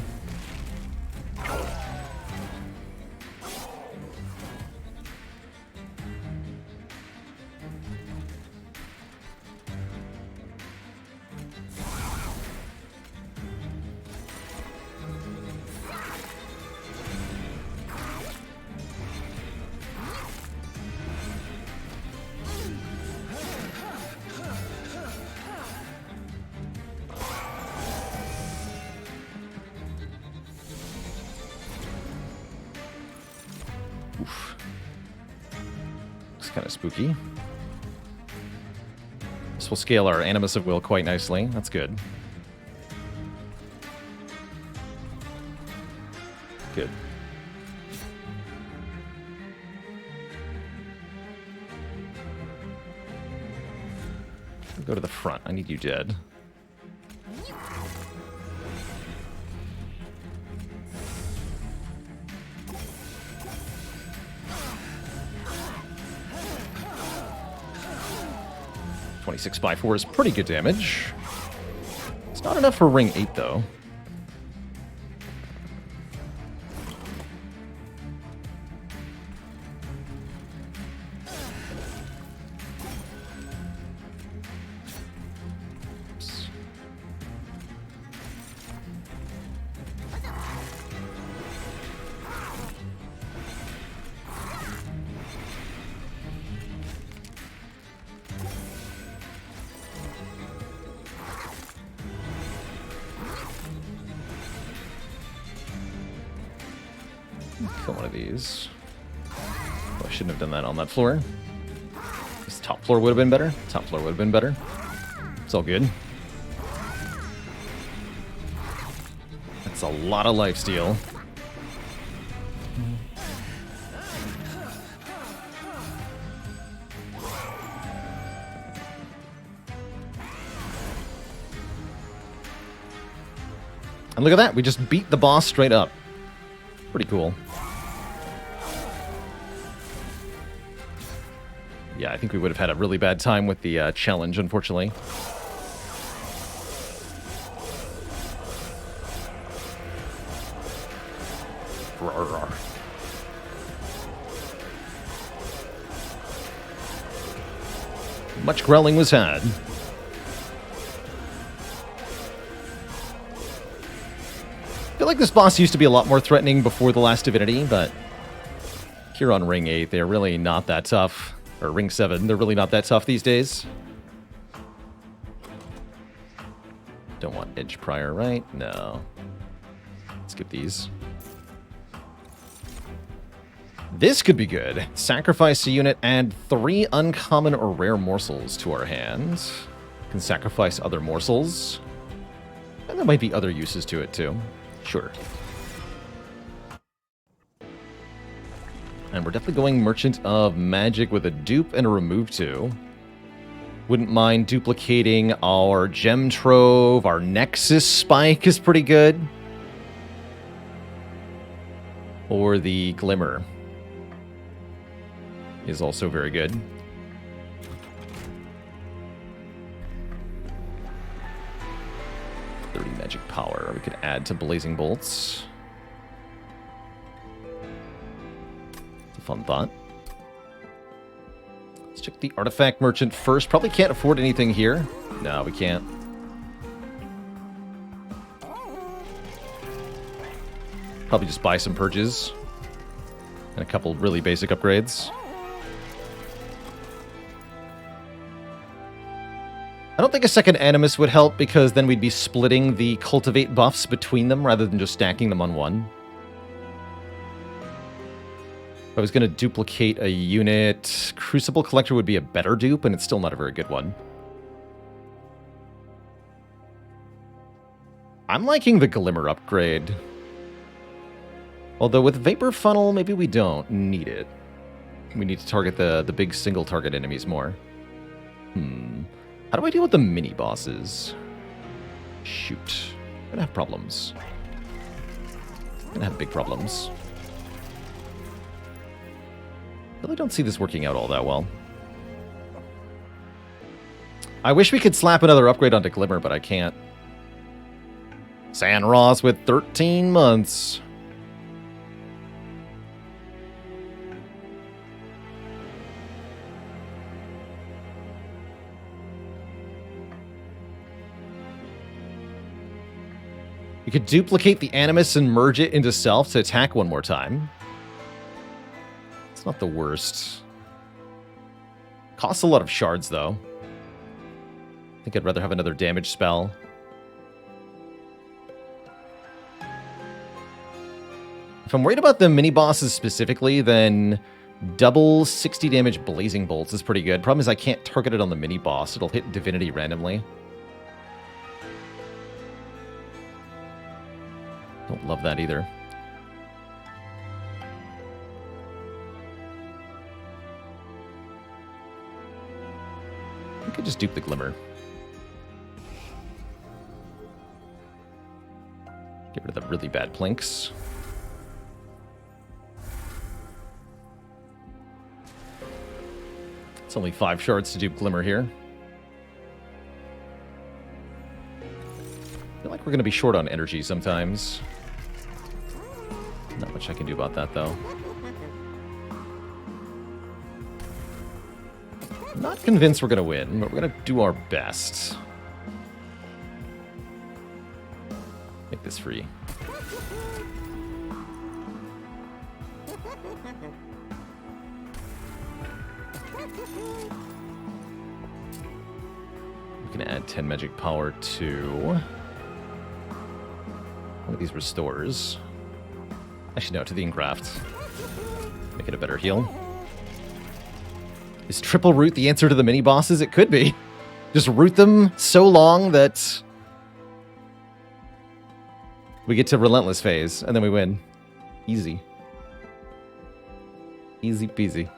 Oof. Looks kind of spooky. This will scale our Animus of Will quite nicely. That's good. Good. Go to the front. I need you dead. (26x4) is pretty good damage. It's not enough for ring 8, though. Kill one of these. Oh, I shouldn't have done that on that floor. This top floor would have been better. Top floor would have been better. It's all good. That's a lot of lifesteal. And look at that. We just beat the boss straight up. Pretty cool. Yeah, I think we would have had a really bad time with the challenge, unfortunately. Rawr. Much growling was had. I feel like this boss used to be a lot more threatening before the last Divinity, but here on Ring 8, they're really not that tough. Or Ring 7, they're really not that tough these days. Don't want Edge Prior, right? No. Skip these. This could be good. Sacrifice a unit, add 3 uncommon or rare morsels to our hand. Can sacrifice other morsels. And there might be other uses to it, too. Sure. And we're definitely going Merchant of Magic with a dupe and a remove 2. Wouldn't mind duplicating our Gem Trove. Our Nexus Spike is pretty good. Or the Glimmer is also very good. Magic power we could add to Blazing Bolts. It's a fun thought. Let's check the Artifact Merchant first. Probably can't afford anything here. No, we can't. Probably just buy some purges. And a couple really basic upgrades. I don't think a second Animus would help, because then we'd be splitting the Cultivate buffs between them rather than just stacking them on one. If I was going to duplicate a unit, Crucible Collector would be a better dupe, and it's still not a very good one. I'm liking the Glimmer upgrade. Although with Vapor Funnel, maybe we don't need it. We need to target the big single target enemies more. How do I deal with the mini-bosses? Shoot. I'm gonna have problems. I'm gonna have big problems. Really don't see this working out all that well. I wish we could slap another upgrade onto Glimmer, but I can't. San Ross with 13 months. We could duplicate the Animus and merge it into self to attack one more time. It's not the worst. Costs a lot of shards, though. I think I'd rather have another damage spell. If I'm worried about the mini-bosses specifically, then double 60 damage blazing bolts is pretty good. Problem is I can't target it on the mini-boss. It'll hit Divinity randomly. Don't love that either. I could just dupe the Glimmer. Get rid of the really bad plinks. It's only 5 shards to dupe Glimmer here. I feel like we're going to be short on energy sometimes. Not much I can do about that, though. Not convinced we're going to win, but we're going to do our best. Make this free. We can add 10 magic power to one of these restores. Actually, no, to the engraft. Make it a better heal. Is triple root the answer to the mini-bosses? It could be. Just root them so long that we get to Relentless phase, and then we win. Easy. Easy peasy.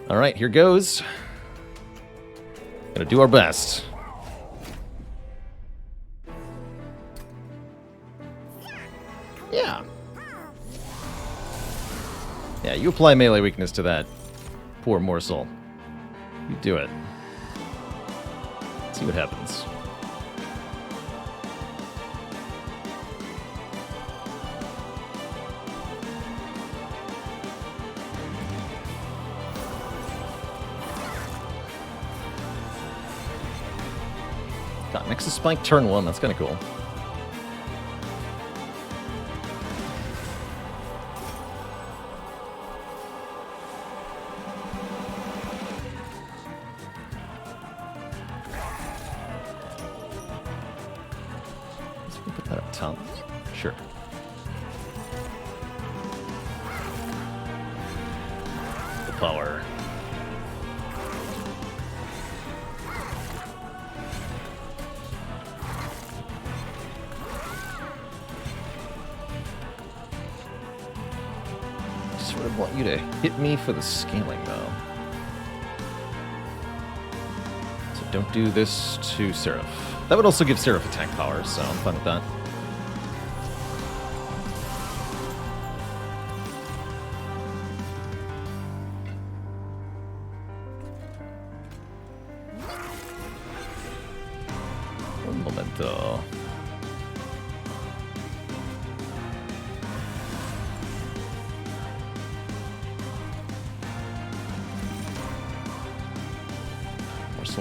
All right, here goes. Gonna do our best. Yeah. Yeah, you apply melee weakness to that poor morsel. You do it. See what happens. Got Nexus Spike turn 1, that's kind of cool. Sure. The power. I sort of want you to hit me for the scaling, though. So don't do this to Seraph. That would also give Seraph attack power, so I'm fine with that.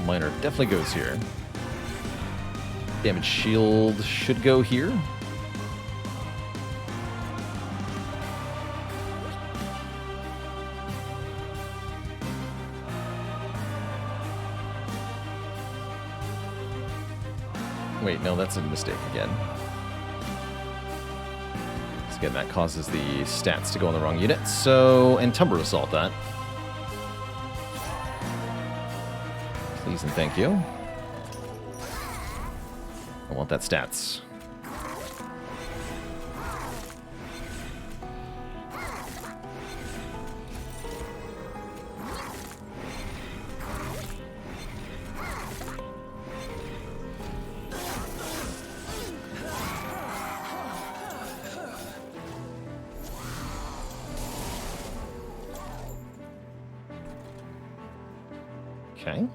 Miner definitely goes here. Damage shield should go here. Wait, no, that's a mistake again. So again, that causes the stats to go on the wrong unit. So, and Tumber Assault that. Please and thank you. I want that stats. Okay.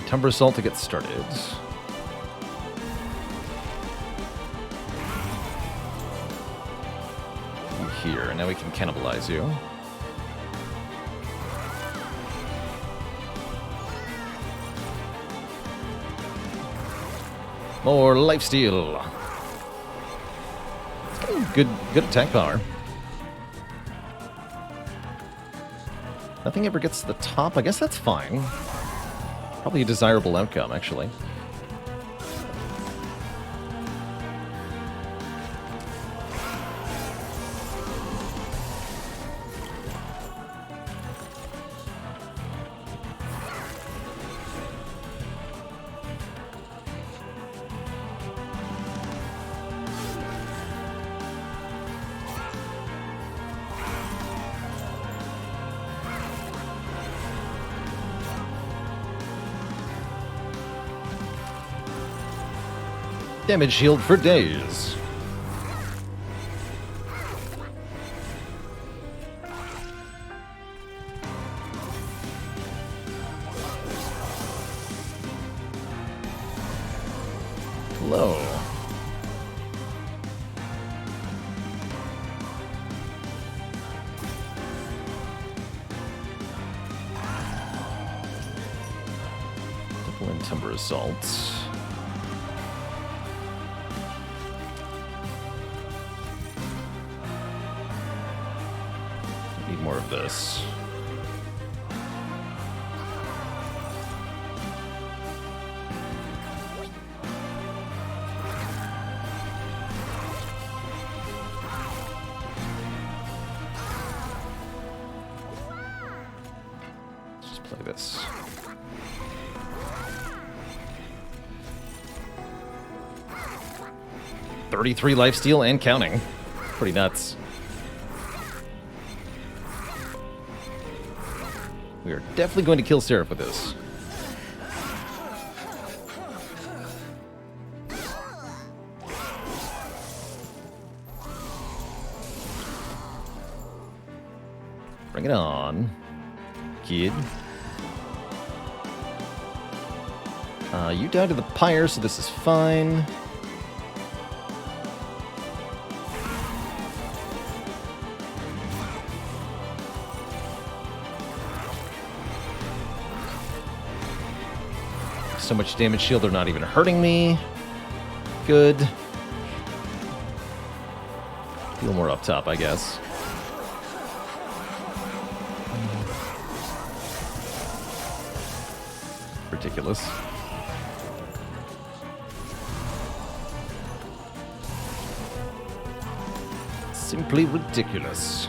Tumber Assault to get started. Here, and now we can cannibalize you. More lifesteal. good attack power. Nothing ever gets to the top. I guess that's fine. Probably a desirable outcome, actually. Damage shield for days. Hello. Double and timber assault. More of this. Let's just play this. $33 lifesteal and counting. Pretty nuts. We are definitely going to kill Seraph with this. Bring it on, kid. You died to the pyre, so this is fine. So much damage shield, they're not even hurting me. Good. Feel more up top, I guess. Ridiculous. Simply ridiculous.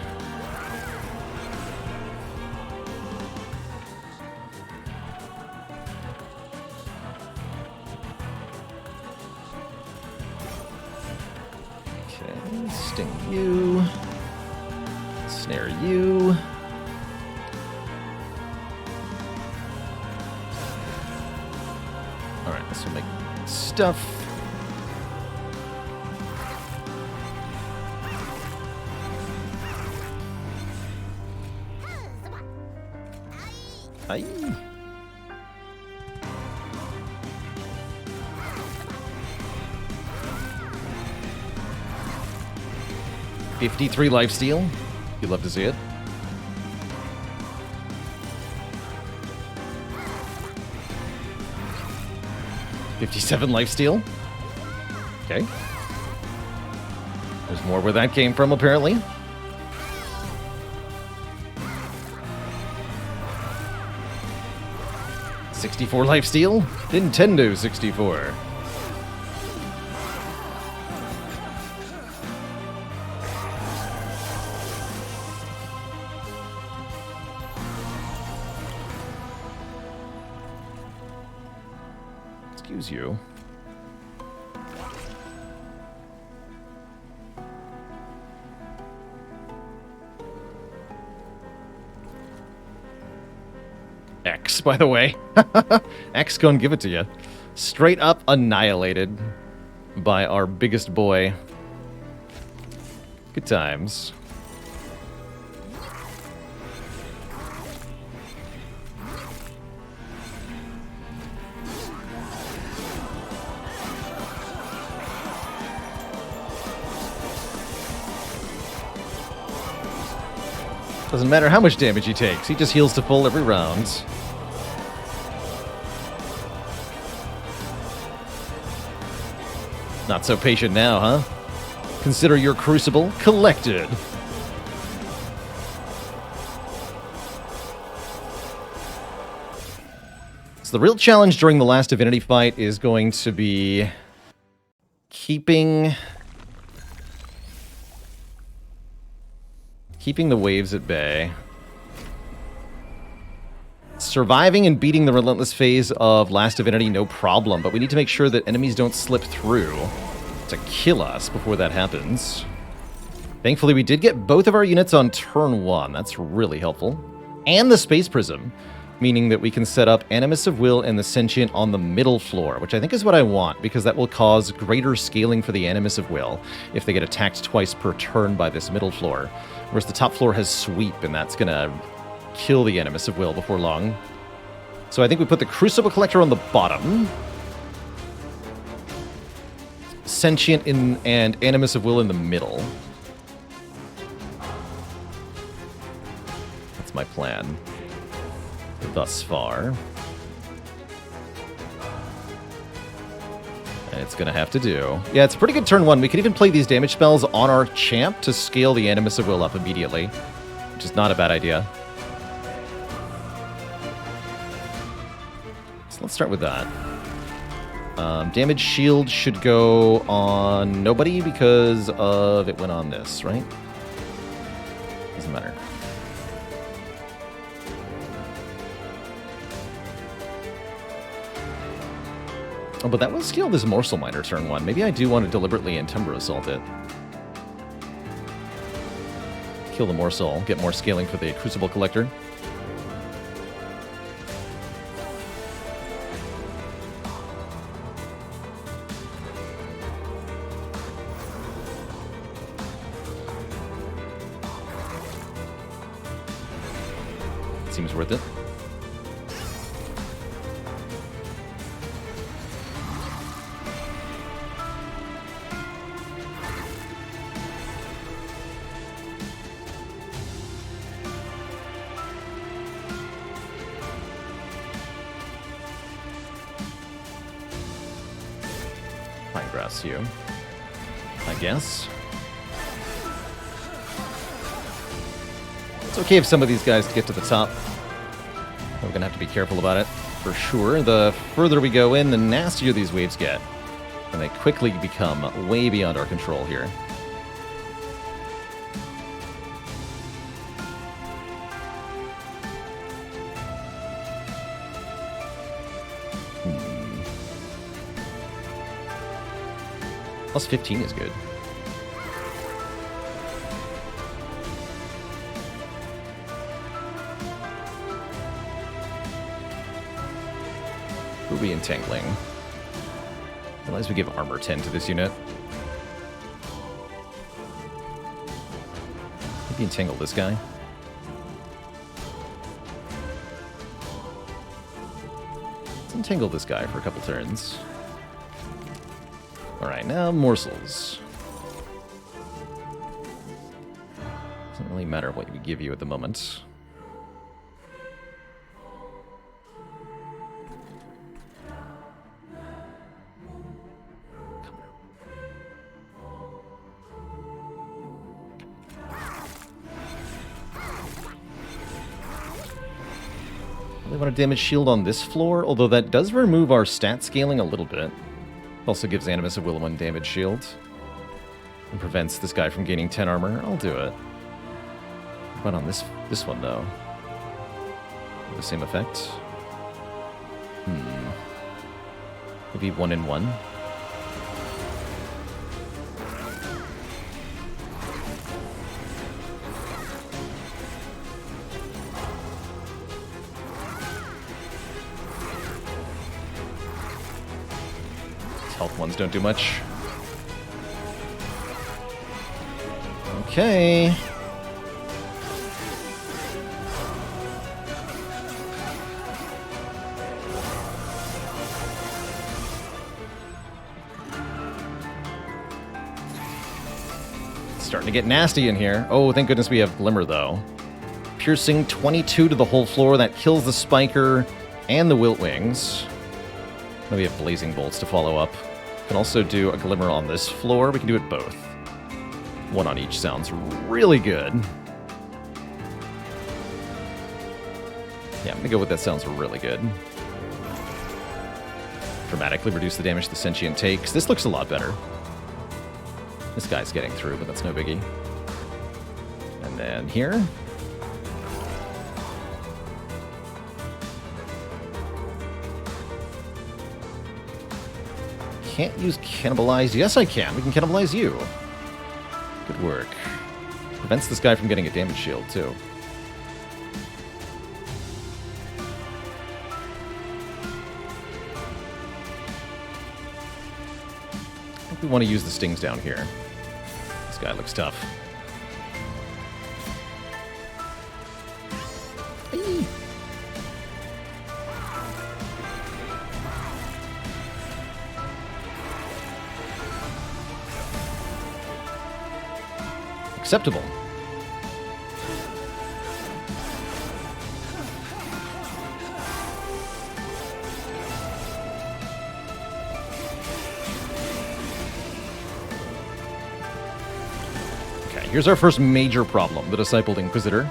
Sting you. Snare you. Alright, this will make stuff. Aye. $53 lifesteal. You'd love to see it. $57 lifesteal. Okay. There's more where that came from, apparently. $64 lifesteal. Nintendo 64. Excuse you. X, by the way. X gonna give it to you. Straight up annihilated by our biggest boy. Good times. Doesn't matter how much damage he takes, he just heals to full every round. Not so patient now, huh? Consider your crucible collected. So the real challenge during the last divinity fight is going to be keeping the waves at bay. Surviving and beating the relentless phase of last divinity, no problem, but we need to make sure that enemies don't slip through to kill us before that happens. Thankfully, we did get both of our units on turn 1. That's really helpful. And the Space Prism, meaning that we can set up Animus of Will and the Sentient on the middle floor, which I think is what I want, because that will cause greater scaling for the Animus of Will if they get attacked twice per turn by this middle floor. Whereas the top floor has Sweep, and that's going to kill the Animus of Will before long. So I think we put the Crucible Collector on the bottom. Sentient and Animus of Will in the middle. That's my plan thus far. And it's going to have to do. Yeah, it's a pretty good turn 1. We could even play these damage spells on our champ to scale the Animus of Will up immediately, which is not a bad idea. So let's start with that. Damage shield should go on nobody because of it went on this, right? Doesn't matter. Oh, but that was scaled as Morsel Miner turn 1. Maybe I do want to deliberately Timber Assault it. Kill the Morsel, get more scaling for the Crucible Collector. Seems worth it. Pine grass you, I guess. It's okay if some of these guys get to the top. We're going to have to be careful about it, for sure. The further we go in, the nastier these waves get. And they quickly become way beyond our control here. Plus 15 is good. We'll be entangling. Realize we give armor 10 to this unit. Maybe entangle this guy. Let's entangle this guy for a couple turns. Alright, now morsels. Doesn't really matter what we give you at the moment. Really want a damage shield on this floor, although that does remove our stat scaling a little bit. Also gives Animus of Will 1 damage shield. And prevents this guy from gaining 10 armor. I'll do it. But on this one, though. The same effect. Maybe 1 and 1. Health ones don't do much. Okay. Starting to get nasty in here. Oh, thank goodness we have Glimmer, though. Piercing 22 to the whole floor. That kills the Spiker and the Wilt Wings. Now we have Blazing Bolts to follow up. Can also do a Glimmer on this floor. We can do it both. One on each sounds really good. Yeah, I'm gonna go with that sounds really good. Dramatically reduce the damage the sentient takes. This looks a lot better. This guy's getting through, but that's no biggie. And then here. Can't use cannibalize. Yes, I can. We can cannibalize you. Good work. Prevents this guy from getting a damage shield, too. I think we want to use the stings down here. This guy looks tough. Eee. Acceptable. Okay, here's our first major problem, the Discipled Inquisitor.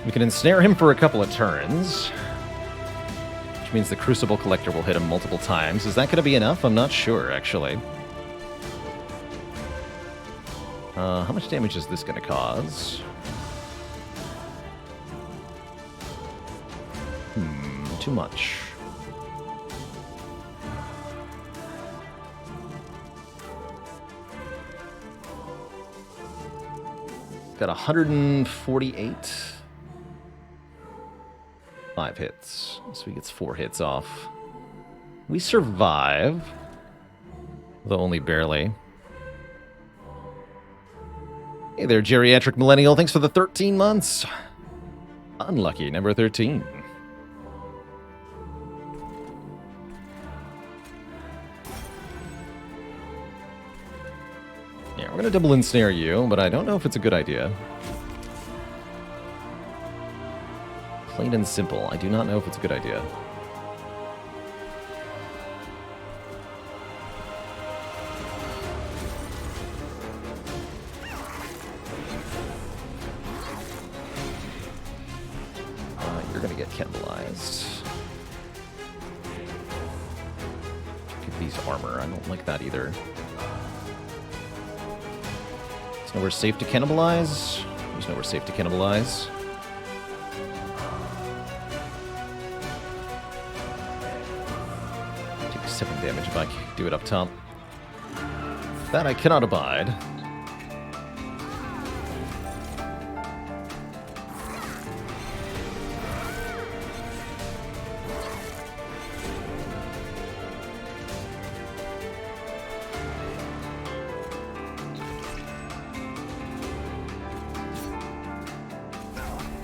We can ensnare him for a couple of turns, which means the Crucible Collector will hit him multiple times. Is that going to be enough? I'm not sure, actually. How much damage is this going to cause? Too much. Got 148. 5 hits. So he gets 4 hits off. We survive. Though only barely. Hey there, Geriatric Millennial. Thanks for the 13 months. Unlucky, number 13. Yeah, we're going to double ensnare you, but I don't know if it's a good idea. Plain and simple. I do not know if it's a good idea. You're going to get cannibalized. Give these armor. I don't like that either. There's nowhere safe to cannibalize. There's nowhere safe to cannibalize. Take 7 damage if I do it up top. That I cannot abide.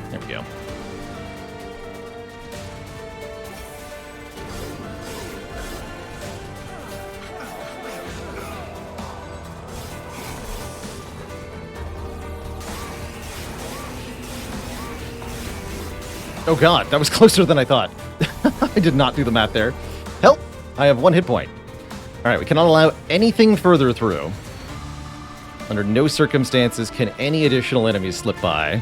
There we go. Oh god, that was closer than I thought. I did not do the math there. Help! I have 1 hit point. Alright, we cannot allow anything further through. Under no circumstances can any additional enemies slip by.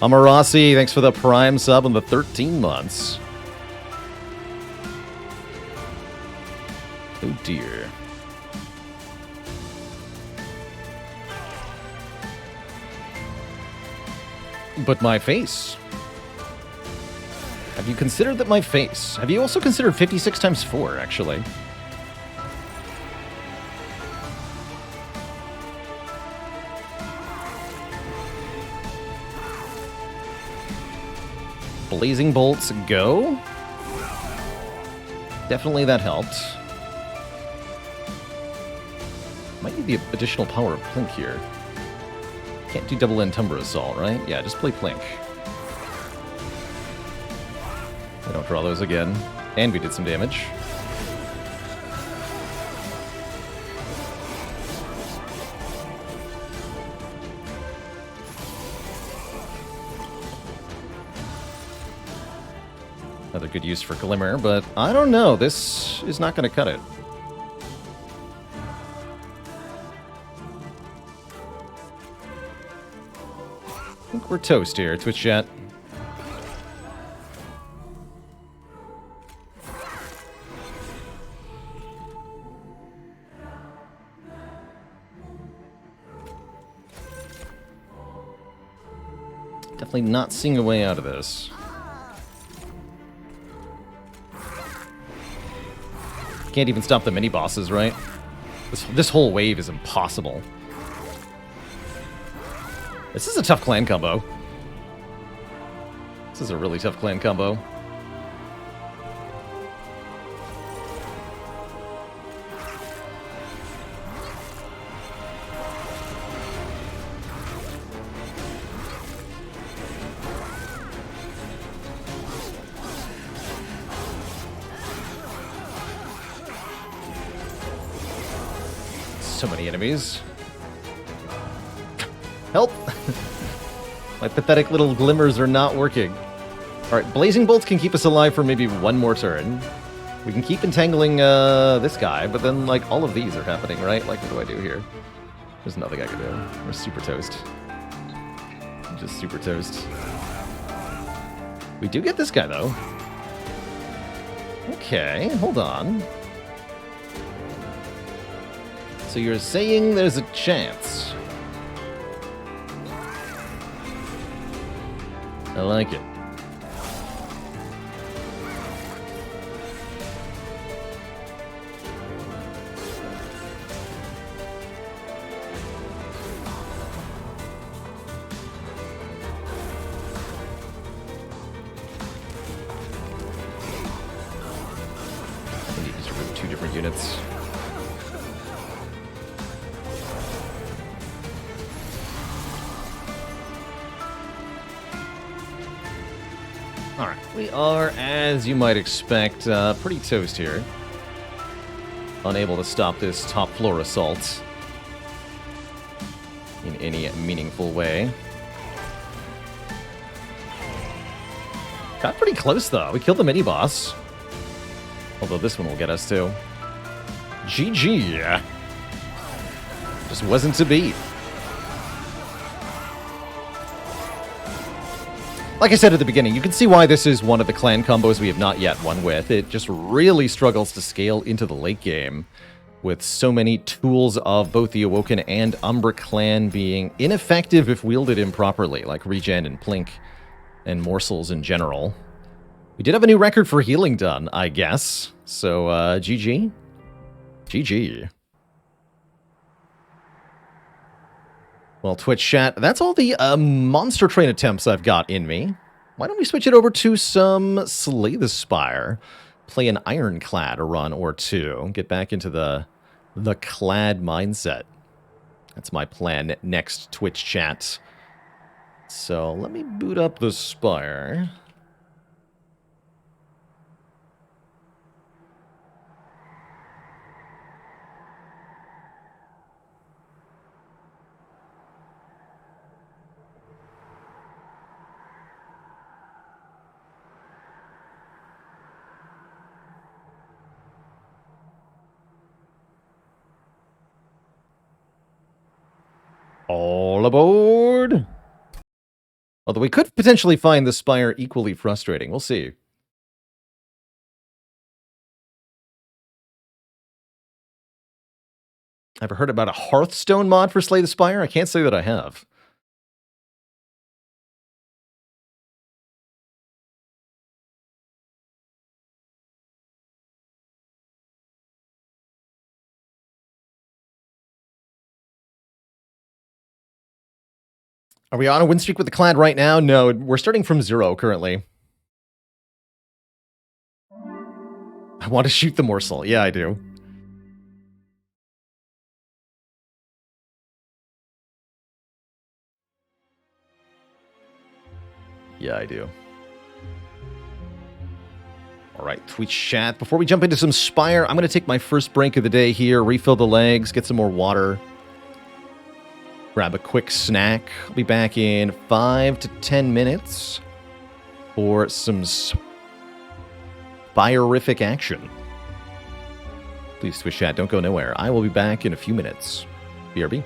Amarasi, thanks for the Prime sub and the 13 months. Oh dear. But my face. Have you considered that my face? Have you also considered 56 times 4, actually? Blazing bolts go. Definitely that helped. Might need the additional power of Plink here. Can't do double Entumbra Assault, right? Yeah, just play Plink. I don't draw those again. And we did some damage. Another good use for Glimmer, but I don't know. This is not going to cut it. I think we're toast here, Twitch chat. Definitely not seeing a way out of this. Can't even stop the mini-bosses, right? This whole wave is impossible. This is a tough clan combo. This is a really tough clan combo. So many enemies. Help! My pathetic little glimmers are not working. Alright, Blazing Bolts can keep us alive for maybe one more turn. We can keep entangling this guy, but then, like, all of these are happening, right? Like, what do I do here? There's nothing I can do. We're super toast. Just super toast. We do get this guy, though. Okay, hold on. So you're saying there's a chance. I like it. I think you just remove 2 different units. Alright, we are, as you might expect, pretty toast here. Unable to stop this top floor assault in any meaningful way. Got pretty close, though. We killed the mini-boss. Although this one will get us, too. GG. Just wasn't to beat. Like I said at the beginning, you can see why this is one of the clan combos we have not yet won with. It just really struggles to scale into the late game, with so many tools of both the Awoken and Umbra clan being ineffective if wielded improperly, like regen and plink and morsels in general. We did have a new record for healing done, I guess. So, GG. GG. Well, Twitch chat, that's all the monster train attempts I've got in me. Why don't we switch it over to some Slay the Spire? Play an Ironclad a run or two. Get back into the clad mindset. That's my plan next, Twitch chat. So let me boot up the Spire. All aboard! Although we could potentially find the Spire equally frustrating. We'll see. Ever heard about a Hearthstone mod for Slay the Spire? I can't say that I have. Are we on a win streak with the Clad right now? No, we're starting from 0 currently. I want to shoot the morsel. Yeah, I do. Yeah, I do. All right, Twitch chat. Before we jump into some Spire, I'm going to take my first break of the day here, refill the legs, get some more water, grab a quick snack. I'll be back in 5 to 10 minutes for some Spire-ific action. Please, Twitch chat, don't go nowhere. I will be back in a few minutes. BRB.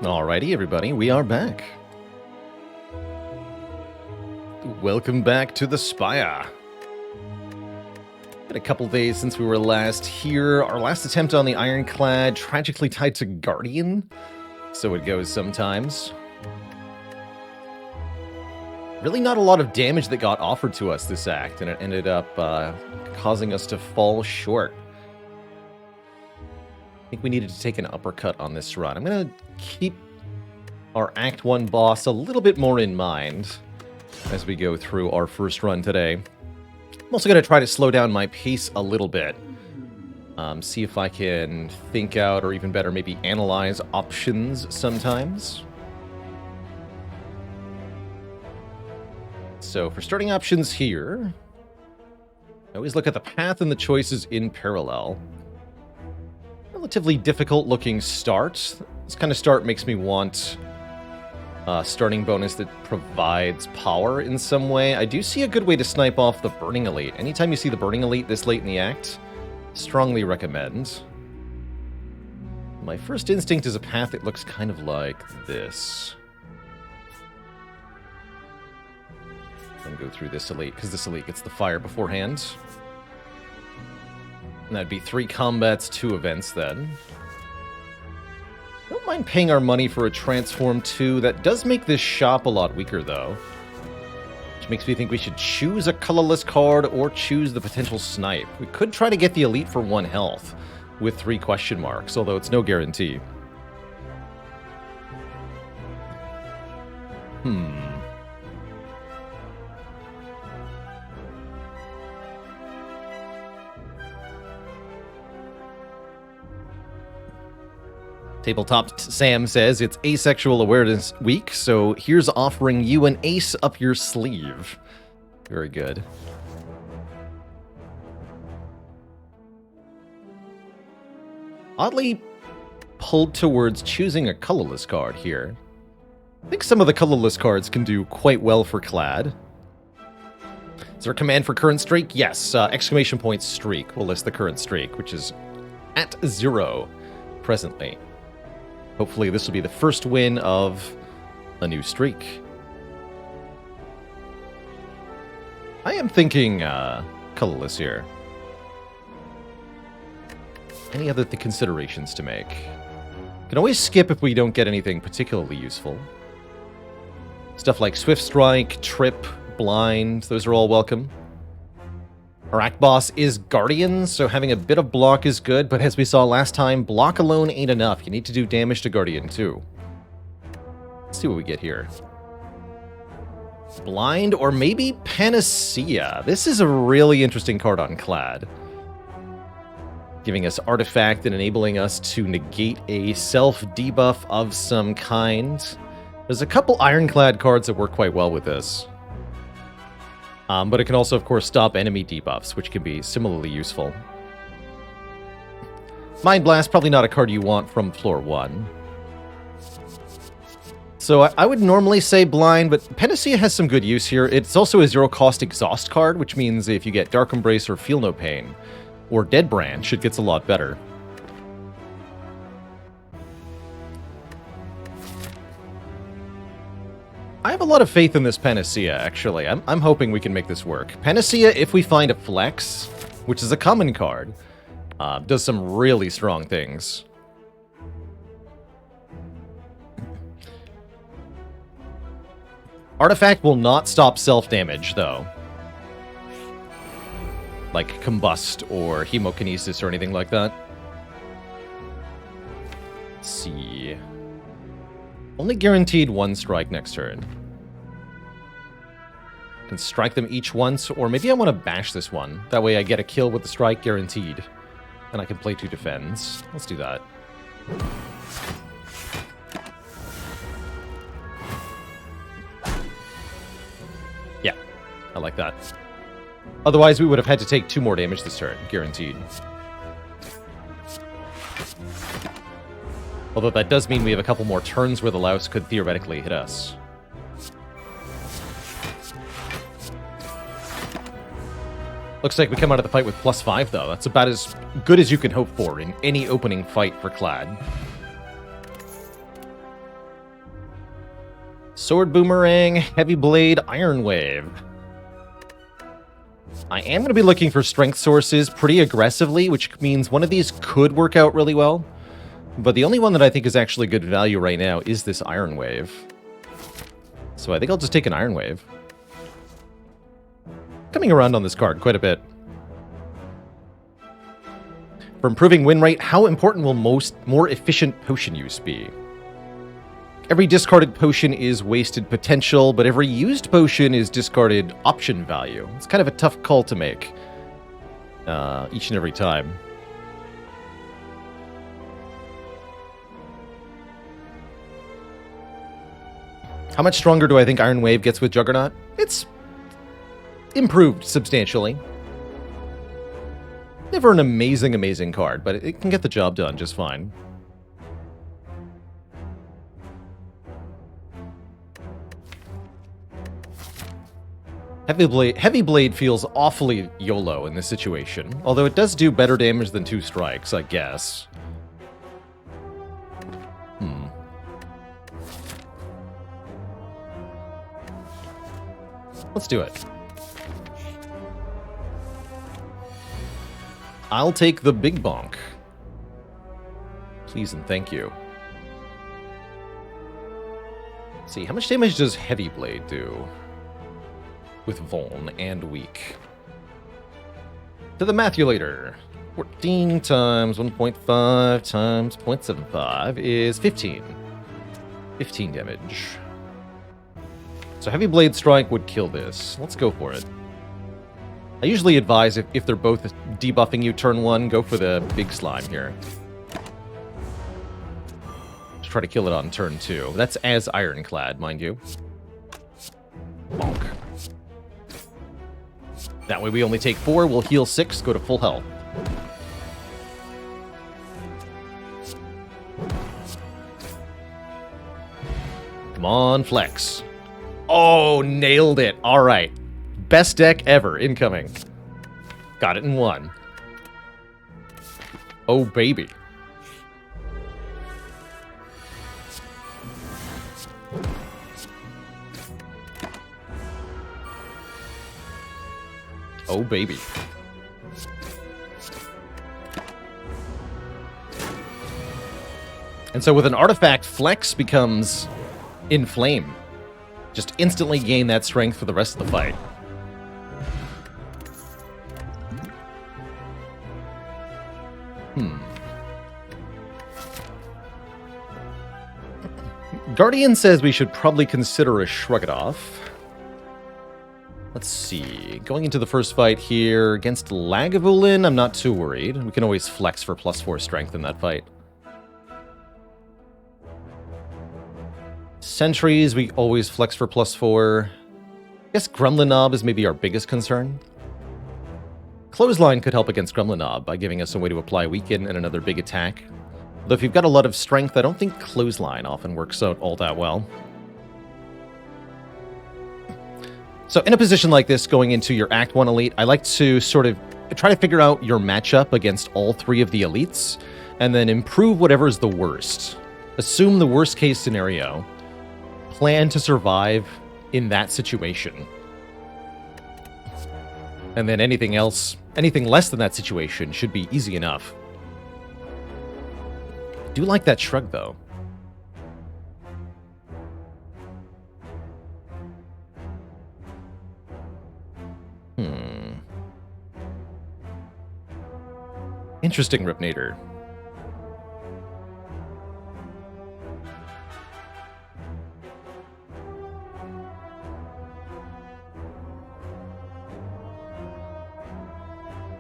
Alrighty, everybody, we are back. Welcome back to the Spire. Been a couple days since we were last here. Our last attempt on the Ironclad, tragically tied to Guardian. So it goes sometimes. Really not a lot of damage that got offered to us this act, and it ended up causing us to fall short. I think we needed to take an uppercut on this run. I'm going to keep our Act 1 boss a little bit more in mind as we go through our first run today. I'm also going to try to slow down my pace a little bit. See if I can think out, or even better, maybe analyze options sometimes. So for starting options here, I always look at the path and the choices in parallel. Relatively difficult looking start. This kind of start makes me want starting bonus that provides power in some way. I do see a good way to snipe off the Burning Elite. Anytime you see the Burning Elite this late in the act, strongly recommend. My first instinct is a path that looks kind of like this. And go through this Elite, because this Elite gets the fire beforehand. And that'd be 3 combats, 2 events then. Don't mind paying our money for a Transform 2. That does make this shop a lot weaker, though. Which makes me think we should choose a colorless card or choose the potential snipe. We could try to get the Elite for 1 health with 3 question marks, although it's no guarantee. Tabletop Sam says it's Asexual Awareness Week, so here's offering you an ace up your sleeve. Very good. Oddly pulled towards choosing a colorless card here. I think some of the colorless cards can do quite well for Clad. Is there a command for current streak? Yes, exclamation point streak will list the current streak, which is at 0 presently. Hopefully this will be the first win of a new streak. I am thinking colorless here. Any other considerations to make? Can always skip if we don't get anything particularly useful. Stuff like Swift Strike, Trip, Blind, those are all welcome. Our Act Boss is Guardian, so having a bit of block is good, but as we saw last time, block alone ain't enough. You need to do damage to Guardian too. Let's see what we get here. Blind or maybe Panacea. This is a really interesting card on Clad. Giving us Artifact and enabling us to negate a self-debuff of some kind. There's a couple Ironclad cards that work quite well with this. But it can also, of course, stop enemy debuffs, which can be similarly useful. Mind Blast, probably not a card you want from floor 1. So I would normally say Blind, but Panacea has some good use here. It's also a 0-cost exhaust card, which means if you get Dark Embrace or Feel No Pain, or Dead Branch, it gets a lot better. I have a lot of faith in this Panacea, actually. I'm hoping we can make this work. Panacea, if we find a Flex, which is a common card, does some really strong things. Artifact will not stop self-damage, though. Like Combust or Hemokinesis or anything like that. Let's see. Only guaranteed 1 strike next turn. Can strike them each once, or maybe I want to bash this one. That way I get a kill with the strike guaranteed. And I can play 2 defends. Let's do that. Yeah, I like that. Otherwise, we would have had to take 2 more damage this turn, guaranteed. Although that does mean we have a couple more turns where the louse could theoretically hit us. Looks like we come out of the fight with +5, though. That's about as good as you can hope for in any opening fight for Clad. Sword Boomerang, Heavy Blade, Iron Wave. I am going to be looking for strength sources pretty aggressively, which means one of these could work out really well. But the only one that I think is actually good value right now is this Iron Wave. So I think I'll just take an Iron Wave. Coming around on this card quite a bit. For improving win rate, how important will more efficient potion use be? Every discarded potion is wasted potential, but every used potion is discarded option value. It's kind of a tough call to make each and every time. How much stronger do I think Iron Wave gets with Juggernaut? It's improved substantially. Never an amazing card, but it can get the job done just fine. Heavy Blade feels awfully YOLO in this situation, although it does do better damage than 2 strikes, I guess. Let's do it. I'll take the big bonk. Please and thank you. Let's see, how much damage does Heavy Blade do? With Vuln and Weak. To the Mathulator. 14 times 1.5 times 0.75 is 15. 15 damage. So Heavy Blade Strike would kill this. Let's go for it. I usually advise if they're both debuffing you turn 1, go for the big slime here. Just try to kill it on turn 2. That's as Ironclad, mind you. Bonk. That way we only take 4, we'll heal 6, go to full health. Come on, flex. Oh, nailed it. All right. Best deck ever incoming. Got it in 1. Oh, baby. Oh, baby. And so with an artifact, Flex becomes Inflame. Just instantly gain that strength for the rest of the fight. Guardian says we should probably consider a Shrug It Off. Let's see. Going into the first fight here against Lagavulin, I'm not too worried. We can always flex for +4 strength in that fight. Sentries, we always flex for +4. I guess Gremlinob is maybe our biggest concern. Clothesline could help against Gremlinob by giving us a way to apply Weaken and another big attack. Though if you've got a lot of strength, I don't think Clothesline often works out all that well. So in a position like this, going into your Act 1 elite, I like to sort of try to figure out your matchup against all 3 of the elites, and then improve whatever is the worst. Assume the worst case scenario. Plan to survive in that situation. And then anything else, anything less than that situation should be easy enough. I do like that shrug, though. Interesting, Ripnator.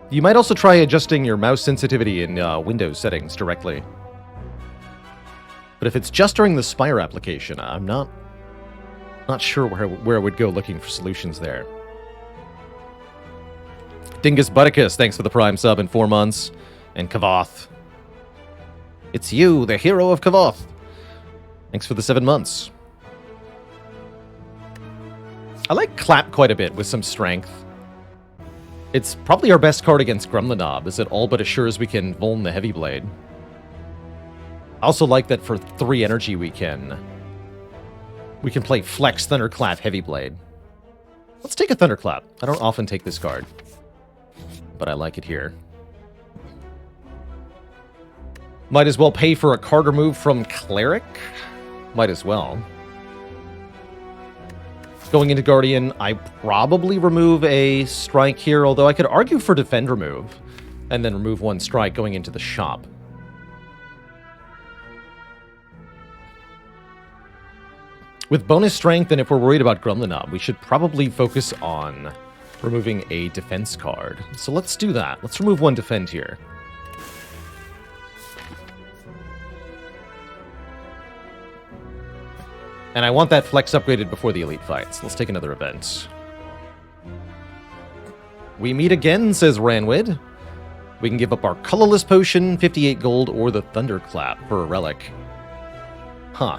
You might also try adjusting your mouse sensitivity in Windows settings directly. But if it's just during the Spire application, I'm not sure where I would go looking for solutions there. Dingus Butticus, thanks for the Prime sub in 4 months. And Kavoth. It's you, the hero of Kavoth. Thanks for the 7 months. I like Clap quite a bit with some strength. It's probably our best card against Gremlinob, as it all but assures we can Vuln the Heavy Blade. I also like that for 3 energy we can play Flex, Thunderclap, Heavy Blade. Let's take a Thunderclap. I don't often take this card, but I like it here. Might as well pay for a card remove from Cleric. Might as well. Going into Guardian, I probably remove a strike here, although I could argue for defend remove, and then remove 1 strike going into the shop. With bonus strength, and if we're worried about Gremlinob, we should probably focus on removing a defense card. So let's do that. Let's remove 1 defend here. And I want that flex upgraded before the elite fights. Let's take another event. We meet again, says Ranwid. We can give up our colorless potion, 58 gold, or the Thunderclap for a relic. Huh.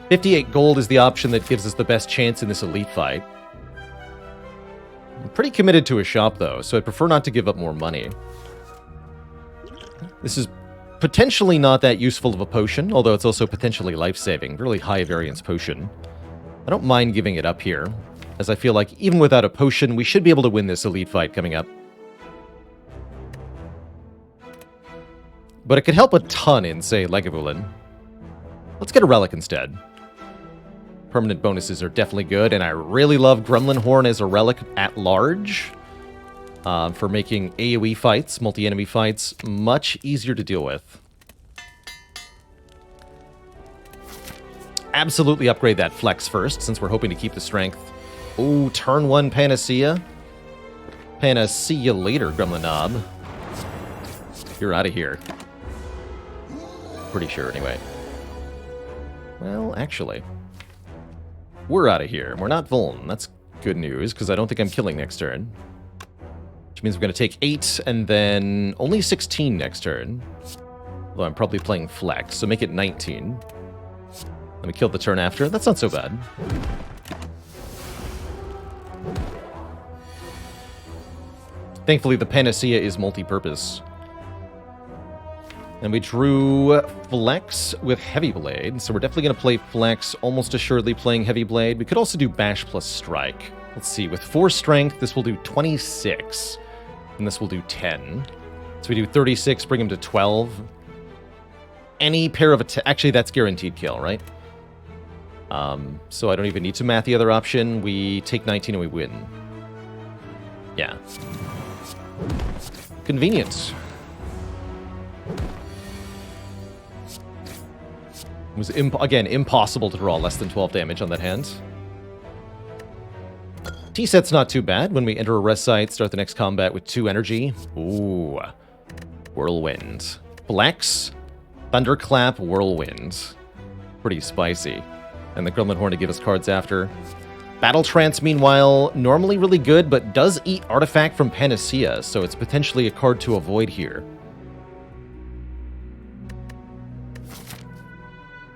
58 gold is the option that gives us the best chance in this elite fight. I'm pretty committed to a shop, though, so I'd prefer not to give up more money. This is potentially not that useful of a potion, although it's also potentially life-saving. Really high variance potion. I don't mind giving it up here, as I feel like even without a potion, we should be able to win this elite fight coming up. But it could help a ton in, say, Lagavulin. Let's get a relic instead. Permanent bonuses are definitely good, and I really love Gremlin Horn as a relic at large for making AoE fights, multi-enemy fights, much easier to deal with. Absolutely upgrade that flex first, since we're hoping to keep the strength. Ooh, turn 1 Panacea. Panacea later, Gremlin Knob. You're out of here. Pretty sure, anyway. Well, actually, we're out of here. We're not Vuln. That's good news, because I don't think I'm killing next turn. Which means we're going to take 8, and then only 16 next turn. Although I'm probably playing Flex, so make it 19. Let me kill the turn after. That's not so bad. Thankfully, the Panacea is multi-purpose. And we drew Flex with Heavy Blade, so we're definitely going to play Flex, almost assuredly playing Heavy Blade. We could also do Bash plus Strike. Let's see, with 4 Strength, this will do 26, and this will do 10. So we do 36, bring him to 12. Any pair of actually, that's guaranteed kill, right? So I don't even need to math the other option. We take 19 and we win. Yeah. Convenient. It was, again, impossible to draw less than 12 damage on that hand. T-set's not too bad. When we enter a rest site, start the next combat with 2 energy. Ooh. Whirlwind. Flex, Thunderclap, Whirlwind. Pretty spicy. And the Gremlin Horn to give us cards after. Battle Trance, meanwhile, normally really good, but does eat Artifact from Panacea, so it's potentially a card to avoid here.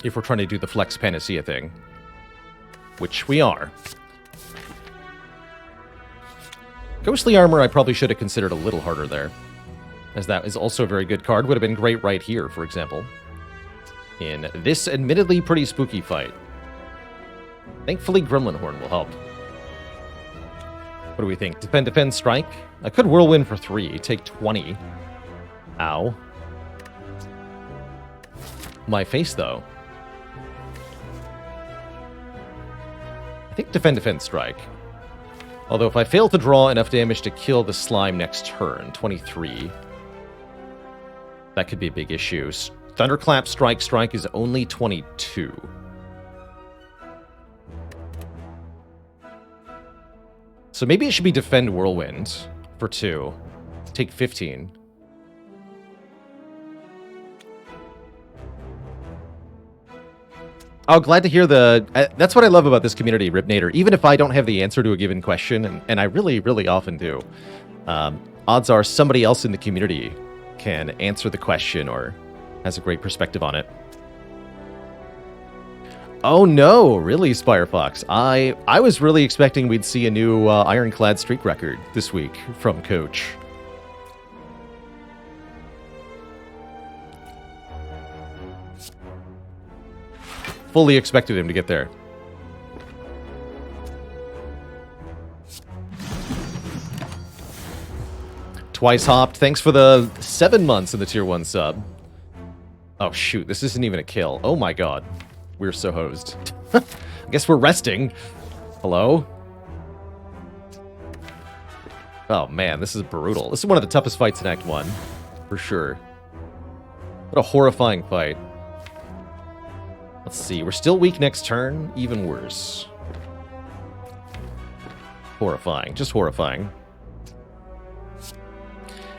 If we're trying to do the Flex Panacea thing. Which we are. Ghostly Armor I probably should have considered a little harder there. As that is also a very good card. Would have been great right here, for example. In this admittedly pretty spooky fight. Thankfully, Gremlin Horn will help. What do we think? Defend, strike? I could Whirlwind for 3. Take 20. Ow. My face, though. I think defend, strike. Although if I fail to draw enough damage to kill the slime next turn, 23, that could be a big issue. Thunderclap, strike is only 22. So maybe it should be defend Whirlwind for 2. Take 15. Oh, glad to hear the... that's what I love about this community, Ripnator. Even if I don't have the answer to a given question, and I really, really often do, odds are somebody else in the community can answer the question or has a great perspective on it. Oh no, really, Spire Fox? I was really expecting we'd see a new Ironclad streak record this week from Coach. Fully expected him to get there. Twice hopped. Thanks for the 7 months in the tier 1 sub. Oh shoot, this isn't even a kill. Oh my god. We're so hosed. I guess we're resting. Hello? Oh man, this is brutal. This is one of the toughest fights in Act 1. For sure. What a horrifying fight. Let's see, we're still weak next turn. Even worse. Horrifying. Just horrifying.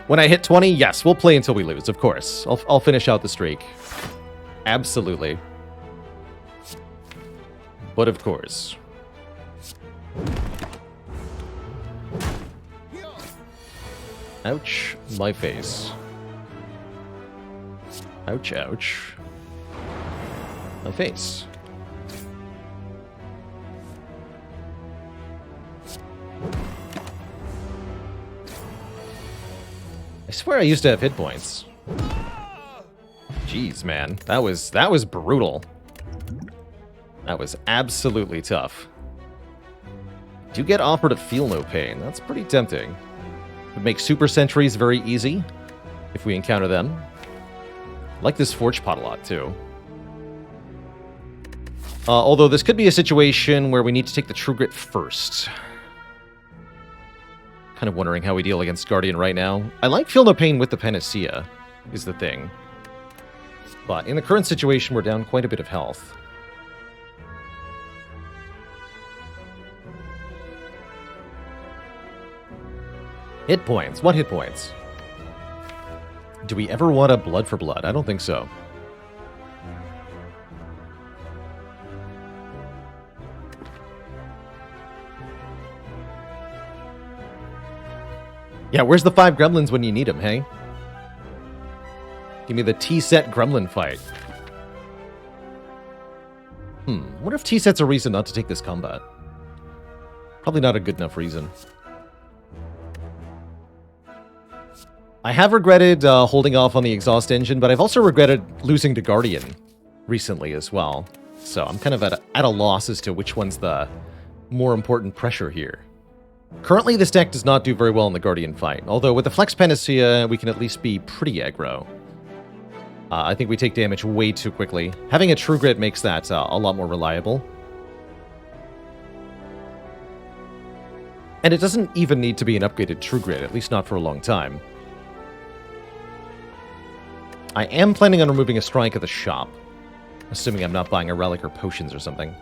When I hit 20, yes, we'll play until we lose, of course. I'll finish out the streak. Absolutely. But of course. Ouch, my face. Ouch, ouch. My face. swear I used to have hit points. Jeez, man. That was brutal. That was absolutely tough. Do get offered to feel no pain. That's pretty tempting. Would make super sentries very easy if we encounter them. I like this forge pot a lot, too. Although this could be a situation where we need to take the True Grit first. Kind of wondering how we deal against Guardian right now. I like Feel No Pain with the Panacea, is the thing. But in the current situation, we're down quite a bit of health. Hit points. What hit points? Do we ever want a blood for blood? I don't think so. Yeah, where's the 5 gremlins when you need them, hey? Give me the T-set gremlin fight. What if T-set's a reason not to take this combat? Probably not a good enough reason. I have regretted holding off on the exhaust engine, but I've also regretted losing to Guardian recently as well. So I'm kind of at a loss as to which one's the more important pressure here. Currently, this deck does not do very well in the Guardian fight, although with the Flex Panacea, we can at least be pretty aggro. I think we take damage way too quickly. Having a True Grit makes that a lot more reliable. And it doesn't even need to be an upgraded True Grit, at least not for a long time. I am planning on removing a strike at the shop, assuming I'm not buying a relic or potions or something.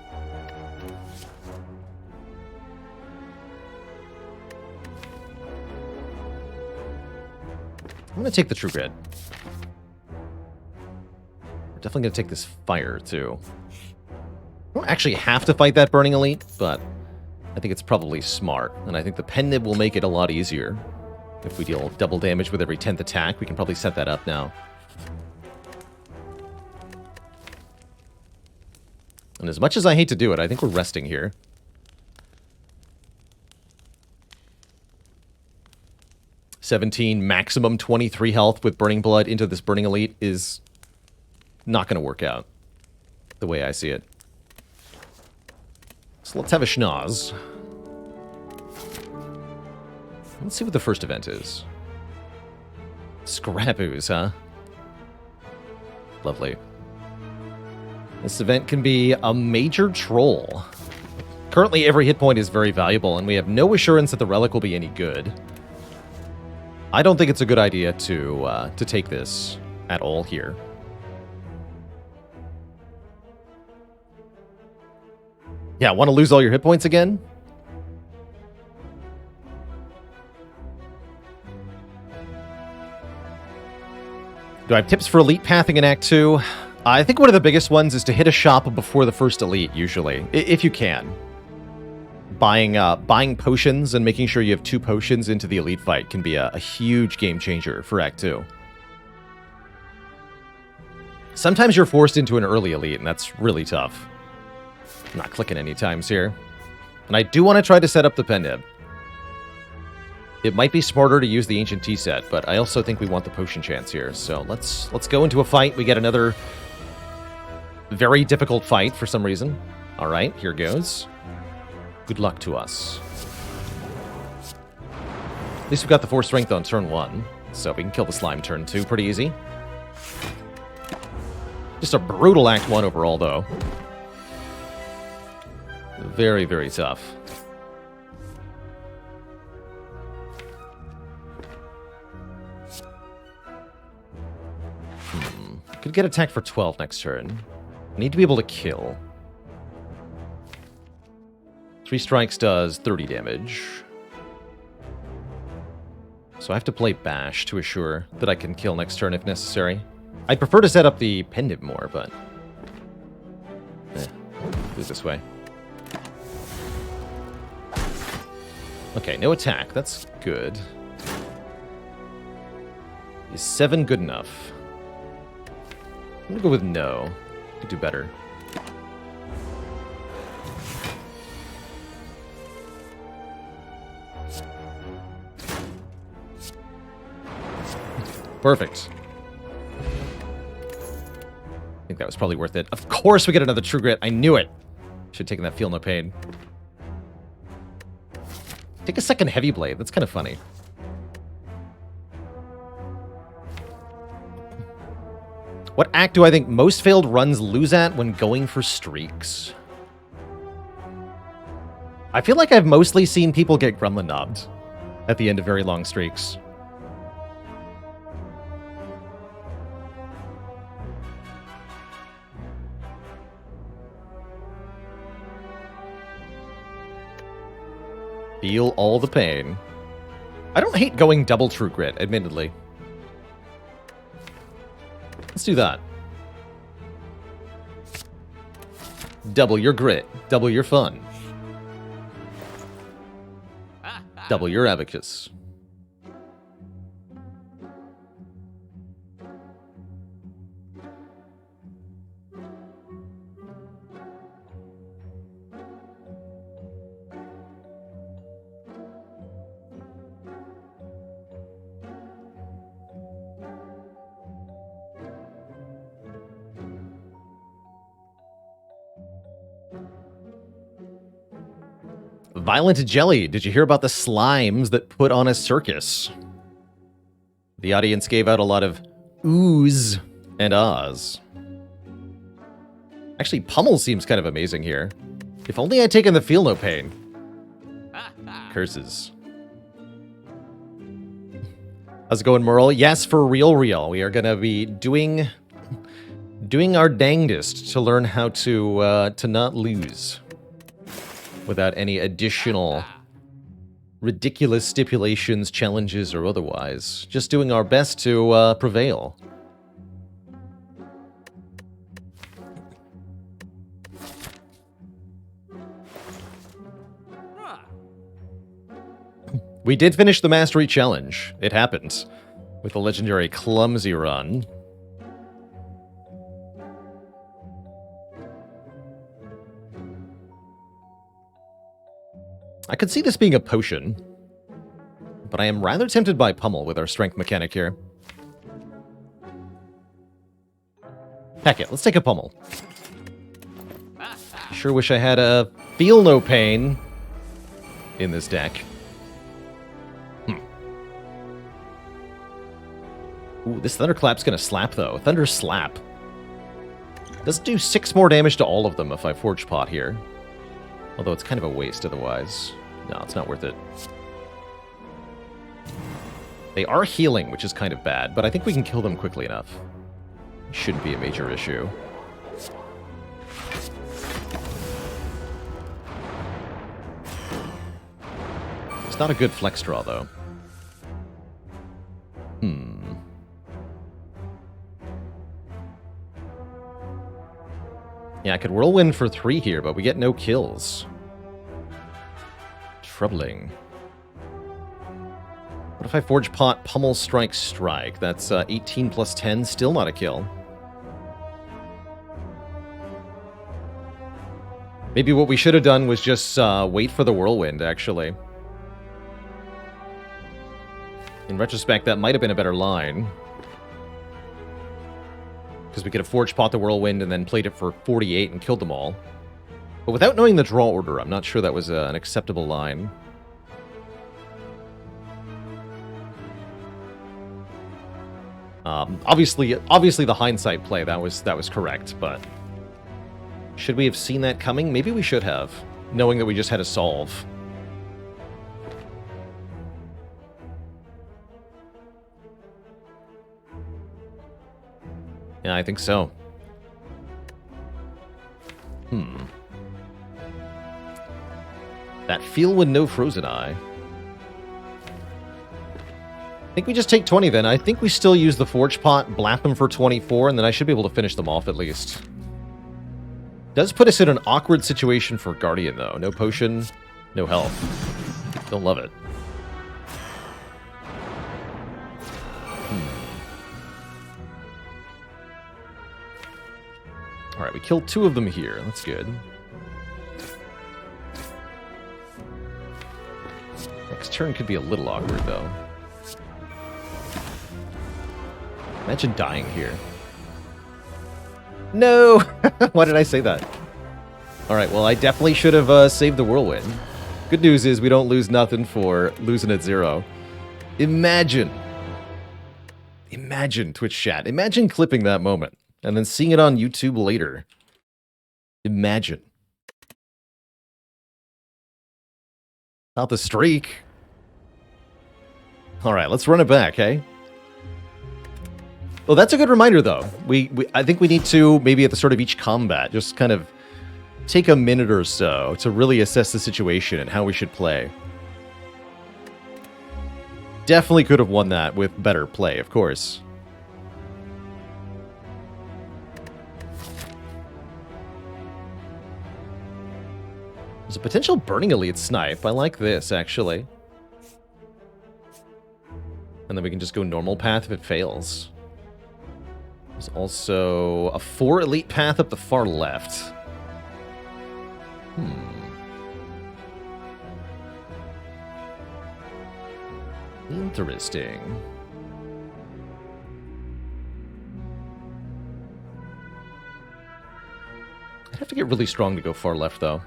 I'm going to take the True Grit. We're definitely going to take this fire, too. I don't actually have to fight that Burning Elite, but I think it's probably smart. And I think the Pen Nib will make it a lot easier. If we deal double damage with every 10th attack, we can probably set that up now. And as much as I hate to do it, I think we're resting here. 17, maximum 23 health with Burning Blood into this Burning Elite is not going to work out the way I see it. So let's have a schnoz. Let's see what the first event is. Scraboos, huh? Lovely. This event can be a major troll. Currently, every hit point is very valuable, and we have no assurance that the relic will be any good. I don't think it's a good idea to take this at all here. Yeah, want to lose all your hit points again? Do I have tips for elite pathing in Act 2? I think one of the biggest ones is to hit a shop before the first elite, usually, if you can. Buying potions and making sure you have 2 potions into the elite fight can be a huge game changer for Act 2. Sometimes you're forced into an early elite, and that's really tough. I'm not clicking any times here. And I do want to try to set up the Pen Nib. It might be smarter to use the Ancient Tea set, but I also think we want the potion chance here. So let's go into a fight. We get another very difficult fight for some reason. All right, here goes. Good luck to us. At least we've got the 4 strength on turn 1, so we can kill the slime turn 2 pretty easy. Just a brutal Act 1 overall, though. Very, very tough. Could get attacked for 12 next turn. Need to be able to kill. 3 strikes does 30 damage. So I have to play Bash to assure that I can kill next turn if necessary. I'd prefer to set up the Pen Nib more, but... do it this way. Okay, no attack. That's good. Is 7 good enough? I'm gonna go with no. Could do better. Perfect. I think that was probably worth it. Of course we get another True Grit. I knew it. Should have taken that Feel No Pain. Take a second Heavy Blade. That's kind of funny. What act do I think most failed runs lose at when going for streaks? I feel like I've mostly seen people get Gremlin knobbed at the end of very long streaks. Feel all the pain. I don't hate going double True Grit, admittedly. Let's do that. Double your grit. Double your fun. Double your abacus. Violent Jelly, did you hear about the slimes that put on a circus? The audience gave out a lot of oohs and ahs. Actually, Pummel seems kind of amazing here. If only I'd taken the Feel No Pain. Curses. How's it going, Merle? Yes, for real. We are going to be doing our dangdest to learn how to not lose. Without any additional ridiculous stipulations, challenges, or otherwise. Just doing our best to prevail. We did finish the Mastery Challenge. It happened. With the legendary Clumsy Run. I could see this being a potion, but I am rather tempted by Pummel with our strength mechanic here. Heck it, let's take a Pummel. Sure wish I had a Feel No Pain in this deck. Ooh, this Thunderclap's gonna slap though. Thunder Slap. Does do 6 more damage to all of them if I Forge Pot here. Although it's kind of a waste otherwise. No, it's not worth it. They are healing, which is kind of bad, but I think we can kill them quickly enough. Shouldn't be a major issue. It's not a good flex draw, though. Yeah, I could Whirlwind for 3 here, but we get no kills. Troubling. What if I Forge Pot, Pummel, Strike, Strike? That's 18 plus 10, still not a kill. Maybe what we should have done was just wait for the Whirlwind, actually. In retrospect, that might have been a better line. Because we could have Forge Pot the Whirlwind and then played it for 48 and killed them all. But without knowing the draw order, I'm not sure that was an acceptable line. Obviously the hindsight play, that was correct, but... Should we have seen that coming? Maybe we should have, knowing that we just had to solve. Yeah, I think so. That Feel with no Frozen Eye. I think we just take 20 then. I think we still use the Forge Pot, blap them for 24, and then I should be able to finish them off at least. Does put us in an awkward situation for Guardian, though. No potion, no health. Don't love it. Alright, we killed 2 of them here. That's good. Next turn could be a little awkward, though. Imagine dying here. No! Why did I say that? Alright, well, I definitely should have saved the whirlwind. Good news is we don't lose nothing for losing at 0. Imagine, Twitch chat. Imagine clipping that moment and then seeing it on YouTube later. Imagine. Not the streak. Alright, let's run it back, hey? Well, that's a good reminder, though. I think we need to, maybe at the start of each combat, just kind of take a minute or so to really assess the situation and how we should play. Definitely could have won that with better play, of course. There's a potential Burning Elite snipe. I like this, actually. And then we can just go normal path if it fails. There's also a 4 elite path up the far left. Interesting. I'd have to get really strong to go far left, though.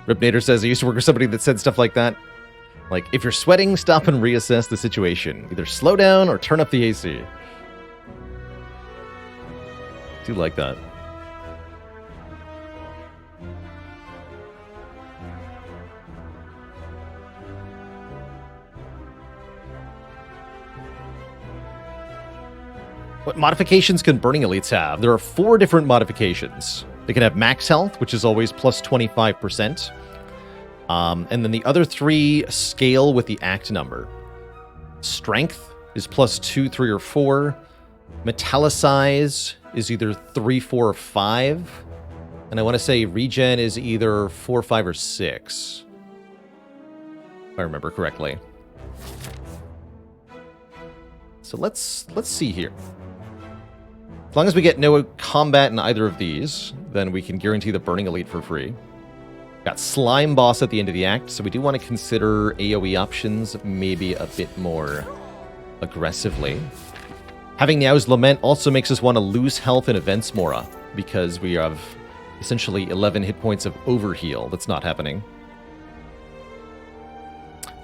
Ripnader says, I used to work with somebody that said stuff like that. Like, if you're sweating, stop and reassess the situation. Either slow down or turn up the AC. Do like that. What modifications can Burning Elites have? There are 4 different modifications. They can have max health, which is always plus 25%. And then the other 3 scale with the act number. Strength is plus 2, 3, or 4. Metallicize is either 3, 4, or 5. And I want to say regen is either 4, 5, or 6. If I remember correctly. So let's see here. As long as we get no combat in either of these, then we can guarantee the Burning Elite for free. Got Slime Boss at the end of the act, so we do want to consider AoE options maybe a bit more aggressively. Having Niao's Lament also makes us want to lose health in Events Mora, because we have essentially 11 hit points of overheal. That's not happening.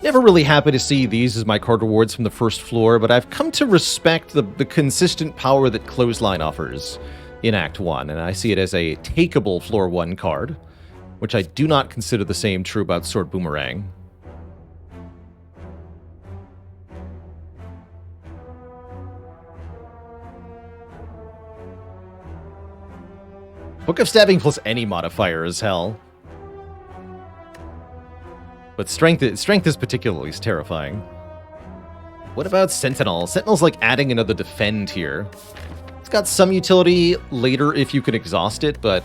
Never really happy to see these as my card rewards from the first floor, but I've come to respect the consistent power that Clothesline offers in Act 1, and I see it as a takeable floor 1 card, which I do not consider the same true about Sword Boomerang. Book of Stabbing plus any modifier is hell. But strength is particularly terrifying. What about Sentinel? Sentinel's like adding another defend here. It's got some utility later if you can exhaust it, but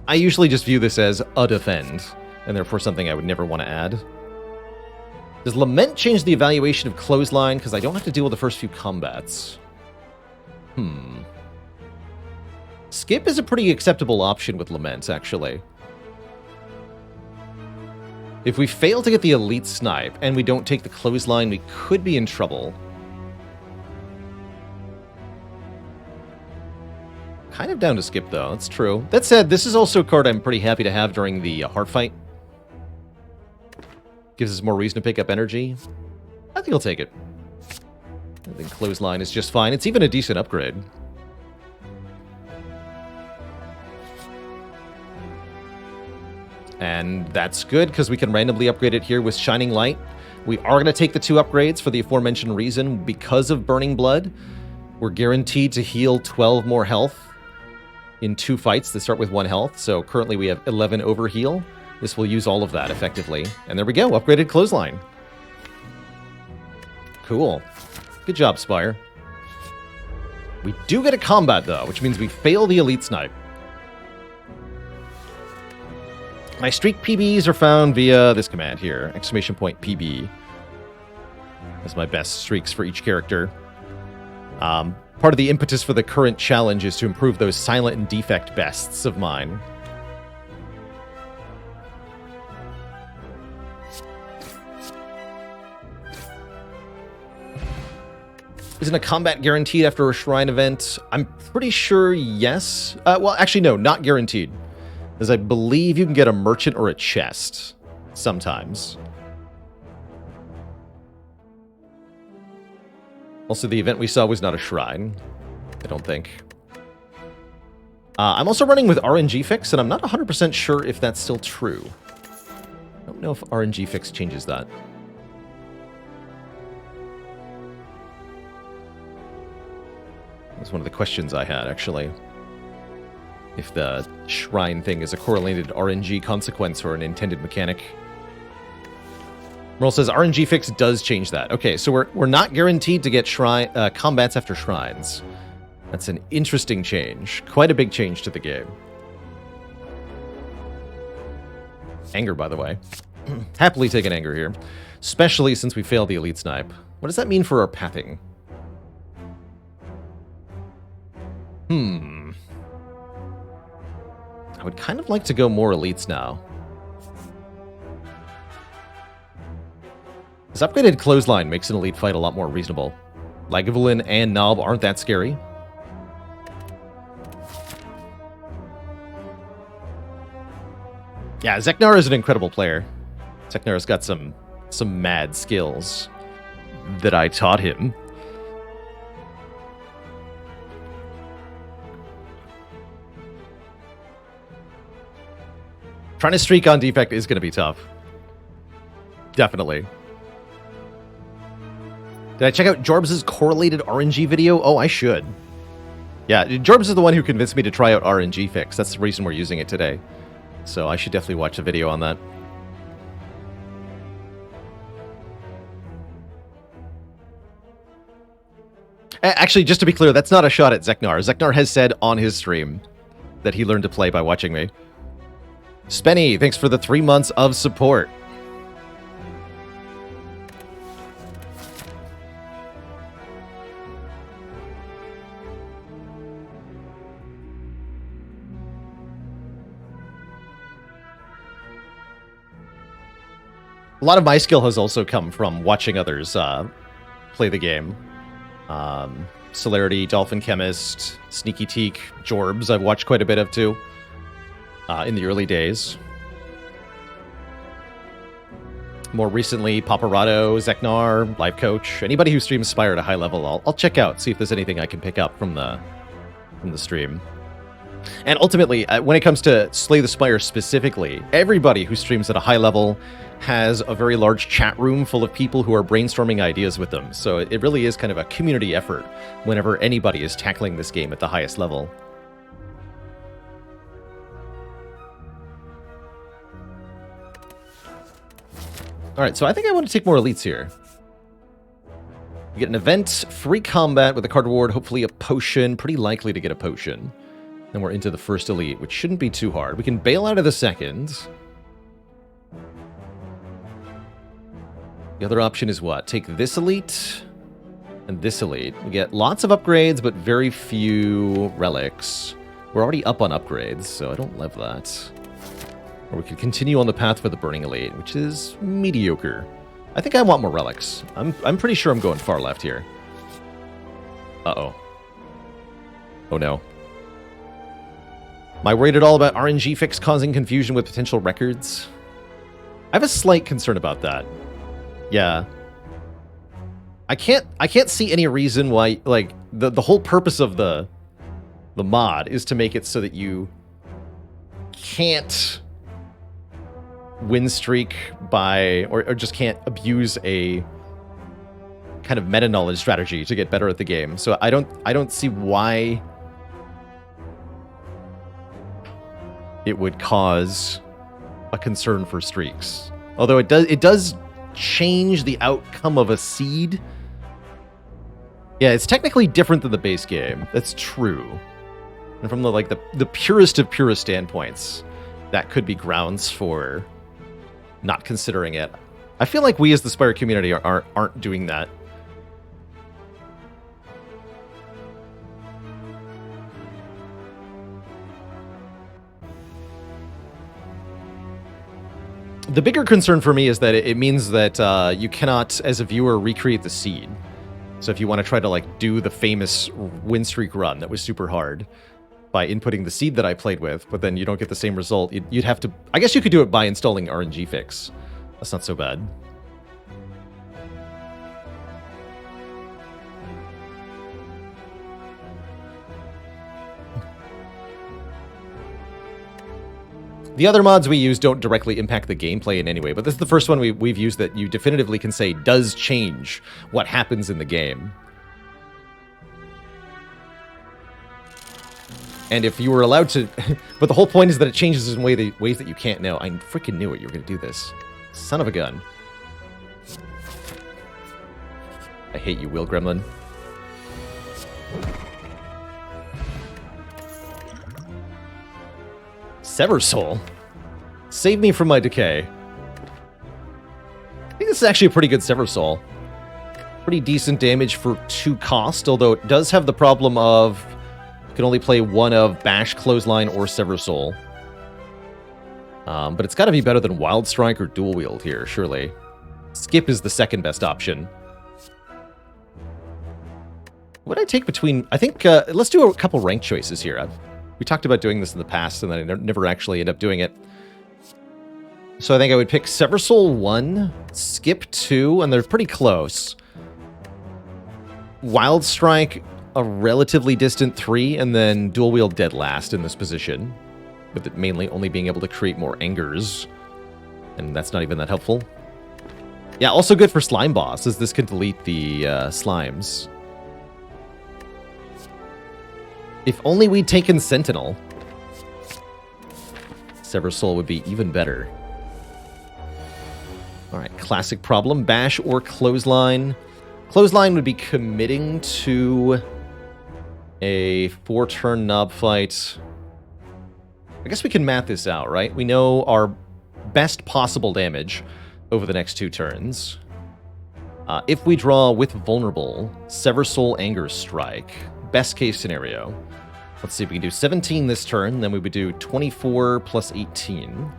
I usually just view this as a defend, and therefore something I would never want to add. Does Lament change the evaluation of Clothesline? Because I don't have to deal with the first few combats. Skip is a pretty acceptable option with Lament, actually. If we fail to get the Elite Snipe, and we don't take the Clothesline, we could be in trouble. Kind of down to skip, though. That's true. That said, this is also a card I'm pretty happy to have during the Heart Fight. Gives us more reason to pick up energy. I think I'll take it. I think Clothesline is just fine. It's even a decent upgrade. And that's good, because we can randomly upgrade it here with Shining Light. We are going to take the 2 upgrades for the aforementioned reason. Because of Burning Blood, we're guaranteed to heal 12 more health in 2 fights that start with 1 health. So currently we have 11 overheal. This will use all of that effectively. And there we go, upgraded Clothesline. Cool. Good job, Spire. We do get a combat, though, which means we fail the Elite Snipe. My streak PBs are found via this command here, !PB. That's my best streaks for each character. Part of the impetus for the current challenge is to improve those silent and defect bests of mine. Isn't a combat guaranteed after a shrine event? I'm pretty sure yes. Well, actually, no, not guaranteed. As I believe you can get a merchant or a chest sometimes. Also, the event we saw was not a shrine, I don't think. I'm also running with RNG Fix, and I'm not 100% sure if that's still true. I don't know if RNG Fix changes that. That's one of the questions I had, actually. If the shrine thing is a correlated RNG consequence or an intended mechanic. Merle says RNG Fix does change that. Okay, so we're not guaranteed to get combats after shrines. That's an interesting change. Quite a big change to the game. Anger, by the way. Happily taken anger here. Especially since we failed the elite snipe. What does that mean for our pathing? I would kind of like to go more elites now. This upgraded clothesline makes an elite fight a lot more reasonable. Lagavulin and Nob aren't that scary. Yeah, Zeknar is an incredible player. Zeknar's got some mad skills that I taught him. Trying to streak on defect is going to be tough. Definitely. Did I check out Jorbs' correlated RNG video? Oh, I should. Yeah, Jorbs is the one who convinced me to try out RNG Fix. That's the reason we're using it today. So I should definitely watch a video on that. Actually, just to be clear, that's not a shot at Zeknar. Zeknar has said on his stream that he learned to play by watching me. Spenny, thanks for the 3 months of support. A lot of my skill has also come from watching others play the game. Celerity, Dolphin Chemist, Sneaky Teak, Jorbs I've watched quite a bit of too. In the early days. More recently, Paparazzo, Zeknar, Life Coach, anybody who streams Spire at a high level, I'll check out, see if there's anything I can pick up from the stream. And ultimately, when it comes to Slay the Spire specifically, everybody who streams at a high level has a very large chat room full of people who are brainstorming ideas with them. So it really is kind of a community effort whenever anybody is tackling this game at the highest level. Alright, so I think I want to take more elites here. We get an event, free combat with a card reward, hopefully a potion, pretty likely to get a potion. Then we're into the first elite, which shouldn't be too hard. We can bail out of the second. The other option is what? Take this elite and this elite. We get lots of upgrades, but very few relics. We're already up on upgrades, so I don't love that. Or we could continue on the path for the Burning Elite, which is mediocre. I think I want more relics. I'm pretty sure I'm going far left here. Uh-oh. Oh no. Am I worried at all about RNG Fix causing confusion with potential records? I have a slight concern about that. Yeah. I can't see any reason why, like, the whole purpose of the mod is to make it so that you can't win streak by, or just can't abuse a kind of meta-knowledge strategy to get better at the game. So I don't see why it would cause a concern for streaks. Although it does change the outcome of a seed. Yeah, it's technically different than the base game. That's true. And from the purest of purest standpoints, that could be grounds for not considering it. I feel like we as the Spire community aren't doing that. The bigger concern for me is that it means that you cannot, as a viewer, recreate the seed. So if you want to try to like do the famous win streak run that was super hard by inputting the seed that I played with, but then you don't get the same result, you'd have to... I guess you could do it by installing RNG fix. That's not so bad. The other mods we use don't directly impact the gameplay in any way, but this is the first one we've used that you definitively can say does change what happens in the game. And if you were allowed to... but the whole point is that it changes in ways that you can't know. I freaking knew it, you were going to do this. Son of a gun. I hate you, Will Gremlin. Sever Soul? Save me from my decay. I think this is actually a pretty good Sever Soul. Pretty decent damage for 2 cost, although it does have the problem of you can only play one of Bash, Clothesline, or Sever Soul. But it's got to be better than Wild Strike or Dual Wield here, surely. Skip is the second best option. What would I take between... I think... let's do a couple rank choices here. We talked about doing this in the past, and then I never actually end up doing it. So I think I would pick Sever Soul 1, Skip 2, and they're pretty close. Wild Strike, a relatively distant 3, and then Dual Wield dead last in this position, with it mainly only being able to create more Angers, and that's not even that helpful. Yeah, also good for Slime Boss, as this can delete the slimes. If only we'd taken Sentinel. Sever Soul would be even better. Alright, classic problem. Bash or Clothesline. Clothesline would be committing to a 4-turn knob fight. I guess we can math this out, right? We know our best possible damage over the next 2 turns. If we draw with Vulnerable, Sever Soul Anger Strike, best case scenario. Let's see if we can do 17 this turn, then we would do 24 plus 18.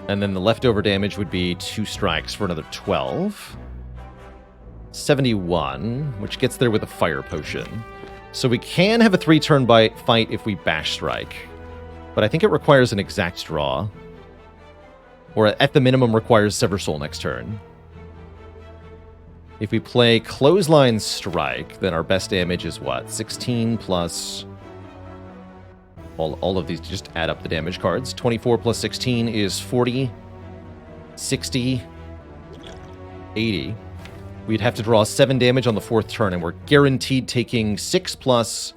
And then the leftover damage would be 2 strikes for another 12. 71, which gets there with a Fire Potion. So we can have a 3-turn fight if we Bash Strike. But I think it requires an exact draw. Or at the minimum requires Sever Soul next turn. If we play Clothesline Strike, then our best damage is what? 16 plus... All of these just add up the damage cards. 24 plus 16 is 40, 60, 80. We'd have to draw 7 damage on the 4th turn, and we're guaranteed taking 6 plus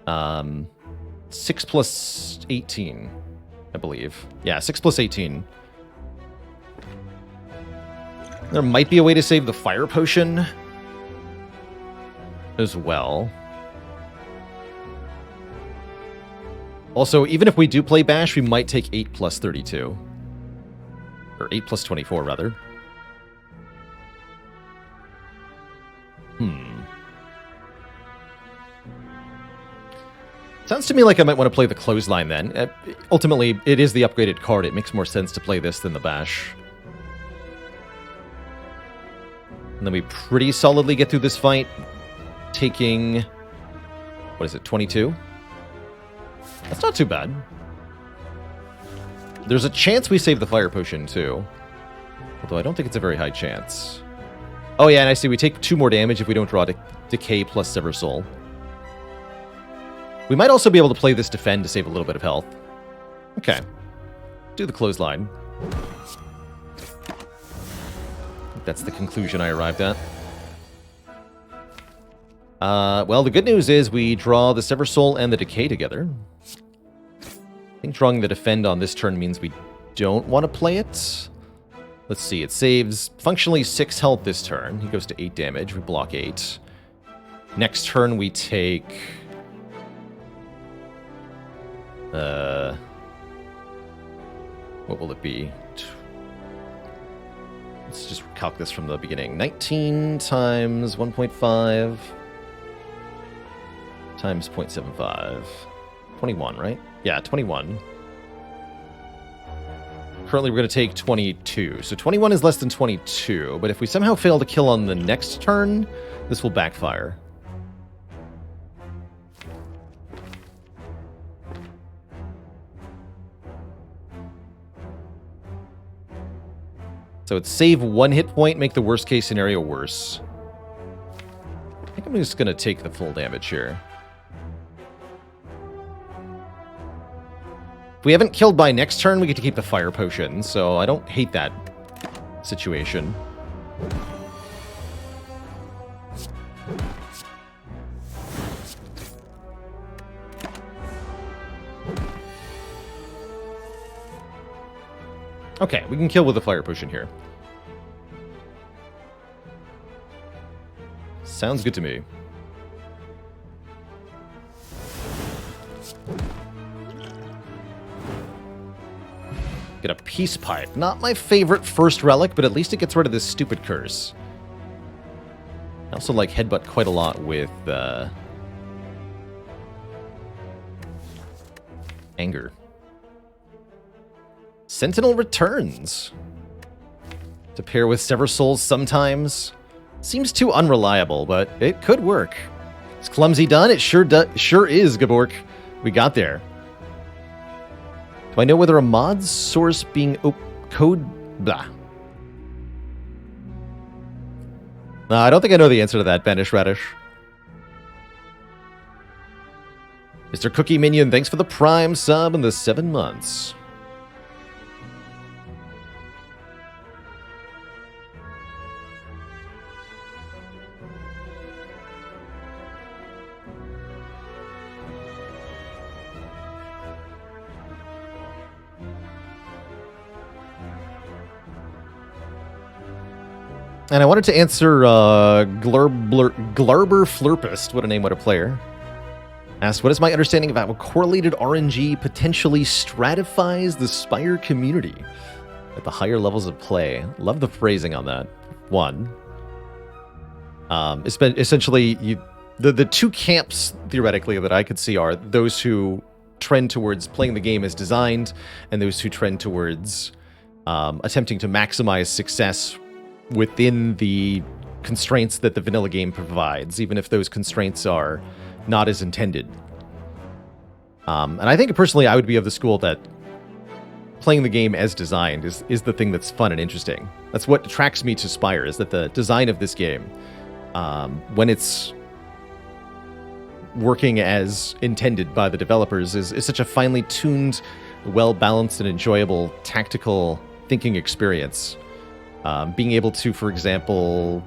18, I believe. Yeah, 6 plus 18. There might be a way to save the Fire Potion as well. Also, even if we do play Bash, we might take 8 plus 32. Or 8 plus 24, rather. Sounds to me like I might want to play the Clothesline then. Ultimately, it is the upgraded card. It makes more sense to play this than the Bash. And then we pretty solidly get through this fight, taking... What is it, 22? That's not too bad. There's a chance we save the Fire Potion, too. Although I don't think it's a very high chance. Oh yeah, and I see we take 2 more damage if we don't draw Decay plus Sever Soul. We might also be able to play this Defend to save a little bit of health. Okay. Do the Clothesline. That's the conclusion I arrived at. Well, the good news is we draw the Sever Soul and the Decay together. I think drawing the Defend on this turn means we don't want to play it. Let's see, it saves functionally 6 health this turn. He goes to 8 damage, we block 8. Next turn we take... what will it be? Let's just calc this from the beginning. 19 times 1.5 times 0.75. 21, right? Yeah, 21. currently we're going to take 22. So 21 is less than 22, but if we somehow fail to kill on the next turn, this will backfire. So it's save 1 hit point, make the worst case scenario worse. I think I'm just going to take the full damage here. If we haven't killed by next turn, we get to keep the fire potion, so I don't hate that situation. Okay, we can kill with the fire potion here. Sounds good to me. Get a peace pipe. Not my favorite first relic, but at least it gets rid of this stupid curse. I also like headbutt quite a lot with anger. Sentinel returns. To pair with Sever Souls sometimes. Seems too unreliable, but it could work. It's clumsy done. It sure is, Gabork. We got there. Do I know whether a mod's source being code? Blah. I don't think I know the answer to that, Banish Radish. Mr. Cookie Minion, thanks for the Prime sub and the 7 months. And I wanted to answer Glurber Flurpist, what a name, what a player. Asked, what is my understanding about how correlated RNG potentially stratifies the Spire community at the higher levels of play? Love the phrasing on that. One. It's been essentially, the two camps, theoretically, that I could see are those who trend towards playing the game as designed and those who trend towards attempting to maximize success within the constraints that the vanilla game provides, even if those constraints are not as intended. And I think personally I would be of the school that playing the game as designed is the thing that's fun and interesting. That's what attracts me to Spire, is that the design of this game, when it's working as intended by the developers, is such a finely tuned, well-balanced and enjoyable tactical thinking experience. Being able to, for example,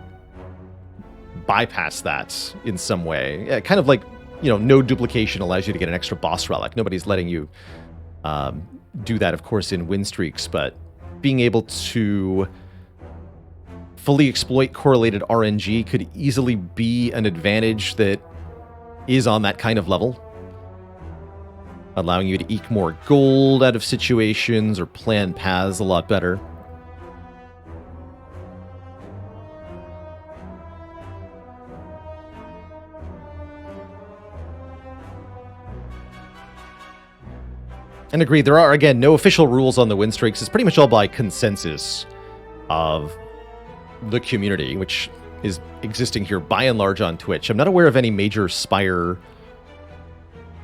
bypass that in some way. Kind of like, no duplication allows you to get an extra boss relic. Nobody's letting you do that, of course, in win streaks, but being able to fully exploit correlated RNG could easily be an advantage that is on that kind of level, allowing you to eke more gold out of situations or plan paths a lot better. And agreed, there are, again, no official rules on the win streaks. It's pretty much all by consensus of the community, which is existing here by and large on Twitch. I'm not aware of any major Spire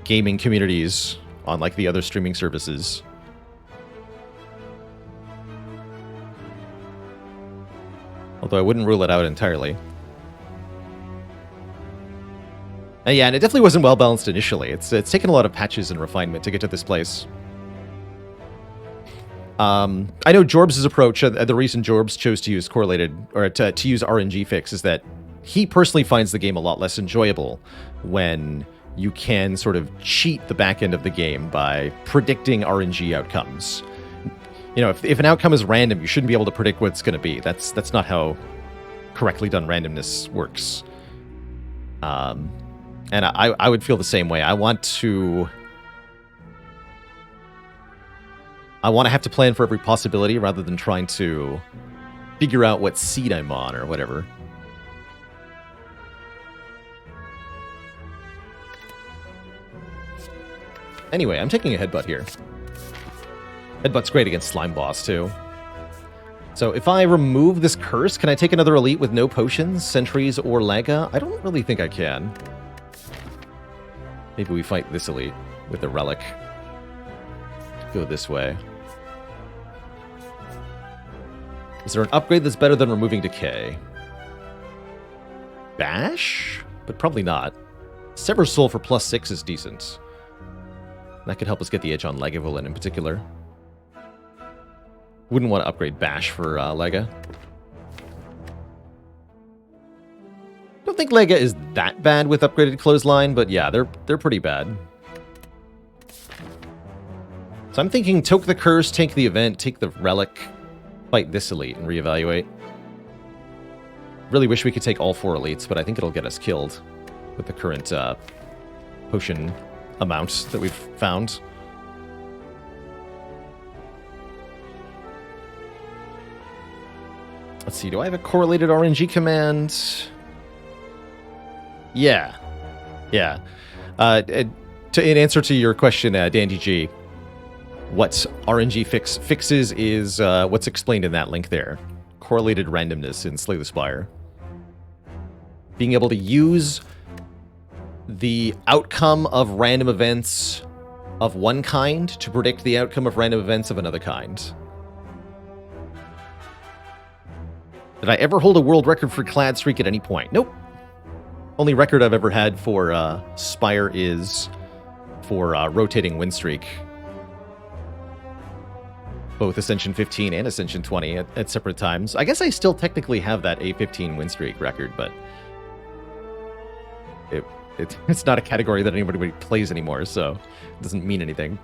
gaming communities on, like, the other streaming services. Although I wouldn't rule it out entirely. Yeah, and it definitely wasn't well balanced initially. It's taken a lot of patches and refinement to get to this place. I know Jorbs' approach, the reason Jorbs chose to use correlated, or to use RNG fix, is that he personally finds the game a lot less enjoyable when you can sort of cheat the back end of the game by predicting RNG outcomes. If an outcome is random, you shouldn't be able to predict what it's going to be. That's not how correctly done randomness works. And I would feel the same way. I want to have to plan for every possibility rather than trying to figure out what seed I'm on or whatever. Anyway, I'm taking a headbutt here. Headbutt's great against Slime Boss, too. So if I remove this curse, can I take another elite with no potions, sentries, or Lega? I don't really think I can. Maybe we fight this elite with the relic. Go this way. Is there an upgrade that's better than removing decay? Bash? But probably not. Sever Soul for +6 is decent. That could help us get the edge on Lagavulin in particular. Wouldn't want to upgrade Bash for Lega. Don't think Lega is that bad with upgraded Clothesline, but yeah, they're pretty bad. So I'm thinking Toke the Curse, take the event, take the relic, fight this elite, and reevaluate. Really wish we could take all 4 elites, but I think it'll get us killed with the current potion amount that we've found. Let's see, do I have a correlated RNG command? Yeah. Yeah. In answer to your question, Dandy G, what RNG fixes is what's explained in that link there. Correlated randomness in Slay the Spire. Being able to use the outcome of random events of one kind to predict the outcome of random events of another kind. Did I ever hold a world record for Clad Streak at any point? Nope. Only record I've ever had for Spire is for rotating win streak. Both Ascension 15 and Ascension 20 at separate times. I guess I still technically have that A15 win streak record, but it's not a category that anybody plays anymore, so it doesn't mean anything.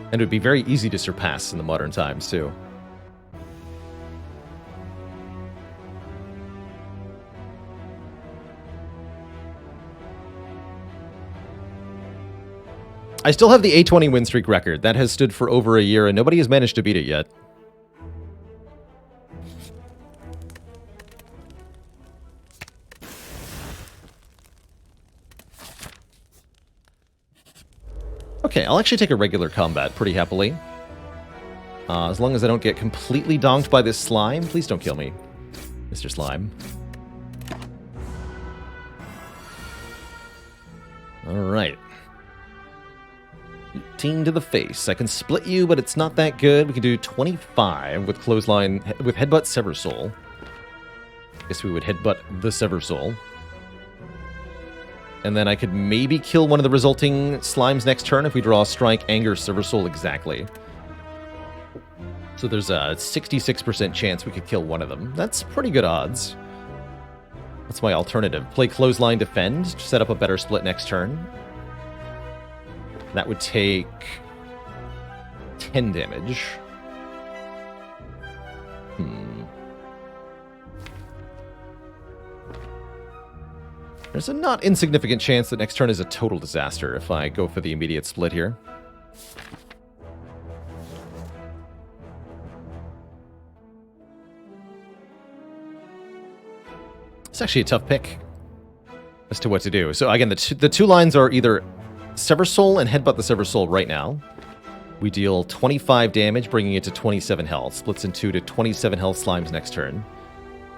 And it would be very easy to surpass in the modern times, too. I still have the A20 win streak record. That has stood for over a year, and nobody has managed to beat it yet. Okay, I'll actually take a regular combat pretty happily. As long as I don't get completely donked by this slime. Please don't kill me, Mr. Slime. Alright. 18 to the face. I can split you, but it's not that good. We can do 25 with Clothesline, with Headbutt Sever Soul. Guess we would Headbutt the Sever Soul. And then I could maybe kill one of the resulting slimes next turn if we draw Strike, Anger, Sever Soul exactly. So there's a 66% chance we could kill one of them. That's pretty good odds. That's my alternative. Play Clothesline, Defend, set up a better split next turn. That would take 10 damage. There's a not insignificant chance that next turn is a total disaster if I go for the immediate split here. It's actually a tough pick as to what to do. So again, the two lines are either Sever Soul and Headbutt the Sever Soul right now. We deal 25 damage, bringing it to 27 health. Splits in 2 to 27 health slimes next turn.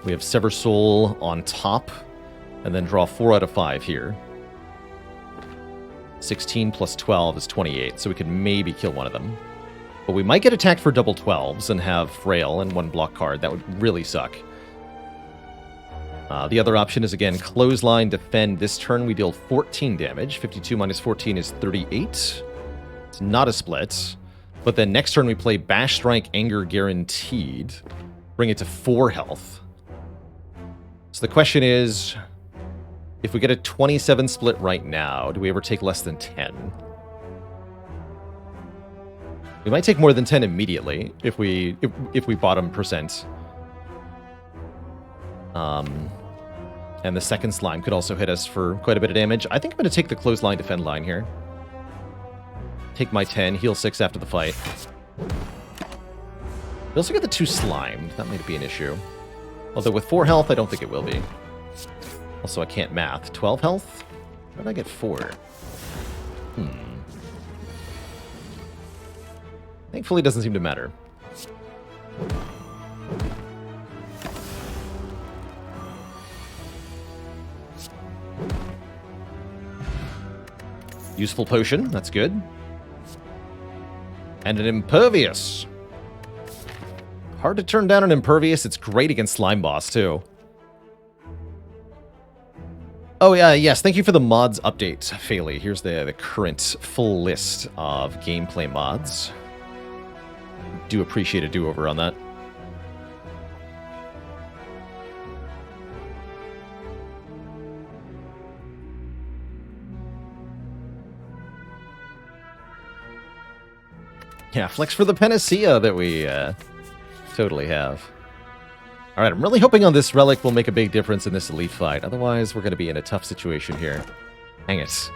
We have Sever Soul on top, and then draw 4 out of 5 here. 16 plus 12 is 28, so we could maybe kill one of them. But we might get attacked for double 12s and have Frail and 1 block card. That would really suck. The other option is, again, Clothesline, Defend. This turn we deal 14 damage. 52 minus 14 is 38. It's not a split. But then next turn we play Bash, Strike, Anger, Guaranteed. Bring it to 4 health. So the question is, if we get a 27 split right now, do we ever take less than 10? We might take more than 10 immediately if we bottom percent. And the second slime could also hit us for quite a bit of damage. I think I'm going to take the Clothesline Defend line here. Take my 10, heal 6 after the fight. We also get the 2 slimed. That might be an issue. Although with 4 health, I don't think it will be. Also, I can't math. 12 health? Where did I get 4? Thankfully, it doesn't seem to matter. Useful potion, that's good. And an impervious. Hard to turn down an impervious. It's great against slime boss, too. Oh, yeah, yes. Thank you for the mods update, Faley. Here's the current full list of gameplay mods. Do appreciate a do-over on that. Yeah, flex for the panacea that we totally have. All right, I'm really hoping on this relic will make a big difference in this elite fight. Otherwise, we're going to be in a tough situation here. Dang it.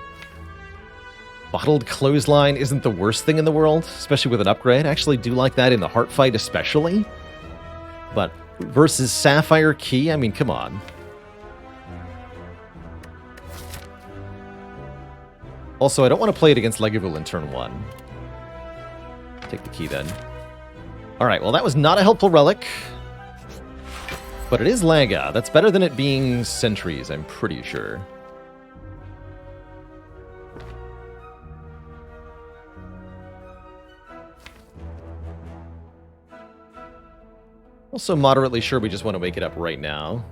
Bottled clothesline isn't the worst thing in the world, especially with an upgrade. I actually do like that in the heart fight especially. But versus Sapphire Key, I mean, come on. Also, I don't want to play it against Legavul in turn 1. Take the key then. Alright, well that was not a helpful relic. But it is Laga. That's better than it being Sentries, I'm pretty sure. Also moderately sure we just want to wake it up right now.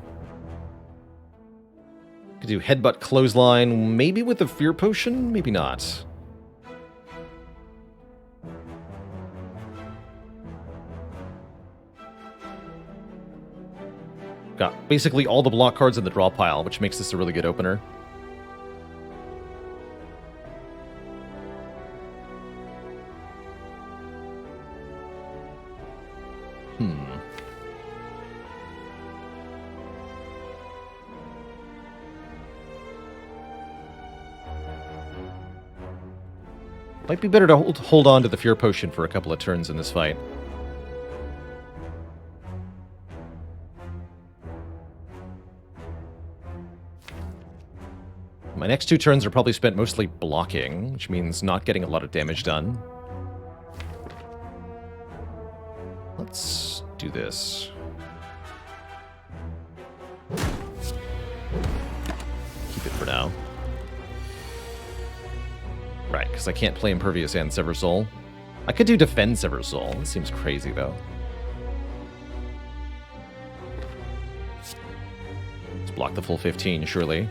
Could do Headbutt Clothesline, maybe with the Fear Potion, maybe not. Got basically all the block cards in the draw pile, which makes this a really good opener. Might be better to hold on to the Fear Potion for a couple of turns in this fight. My next 2 turns are probably spent mostly blocking, which means not getting a lot of damage done. Let's do this. Keep it for now. Right, because I can't play Impervious and Sever Soul. I could do Defend Sever Soul. It seems crazy, though. Let's block the full 15, surely.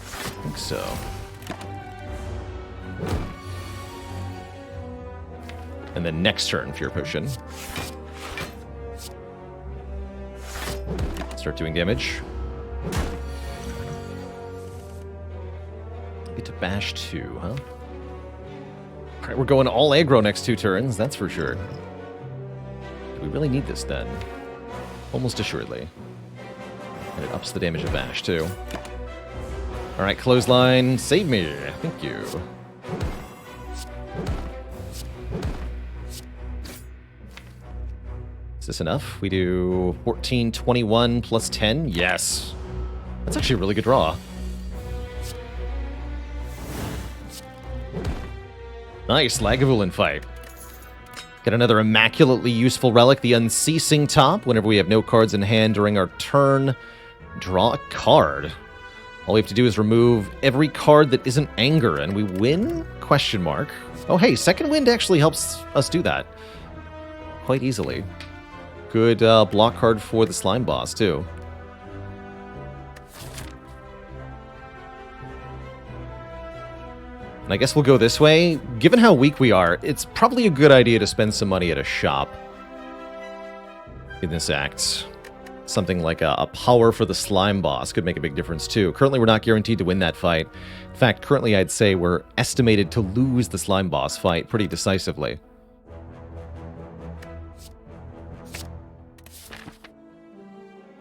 I think so. And then next turn, Fear Potion. Start doing damage. Get to bash 2, huh? Alright, we're going all aggro next 2 turns, that's for sure. Do we really need this then? Almost assuredly. And it ups the damage of bash too. Alright, clothesline, save me. Thank you. Is this enough? We do 14, 21 plus 10? Yes. That's actually a really good draw. Nice, Lagavulin fight. Get another immaculately useful relic, the Unceasing Top. Whenever we have no cards in hand during our turn, draw a card. All we have to do is remove every card that isn't Anger, and we win? Question mark. Oh, hey, Second Wind actually helps us do that. Quite easily. Good block card for the slime boss, too. And I guess we'll go this way. Given how weak we are, it's probably a good idea to spend some money at a shop in this act. Something like a power for the slime boss could make a big difference, too. Currently, we're not guaranteed to win that fight. In fact, currently, I'd say we're estimated to lose the slime boss fight pretty decisively.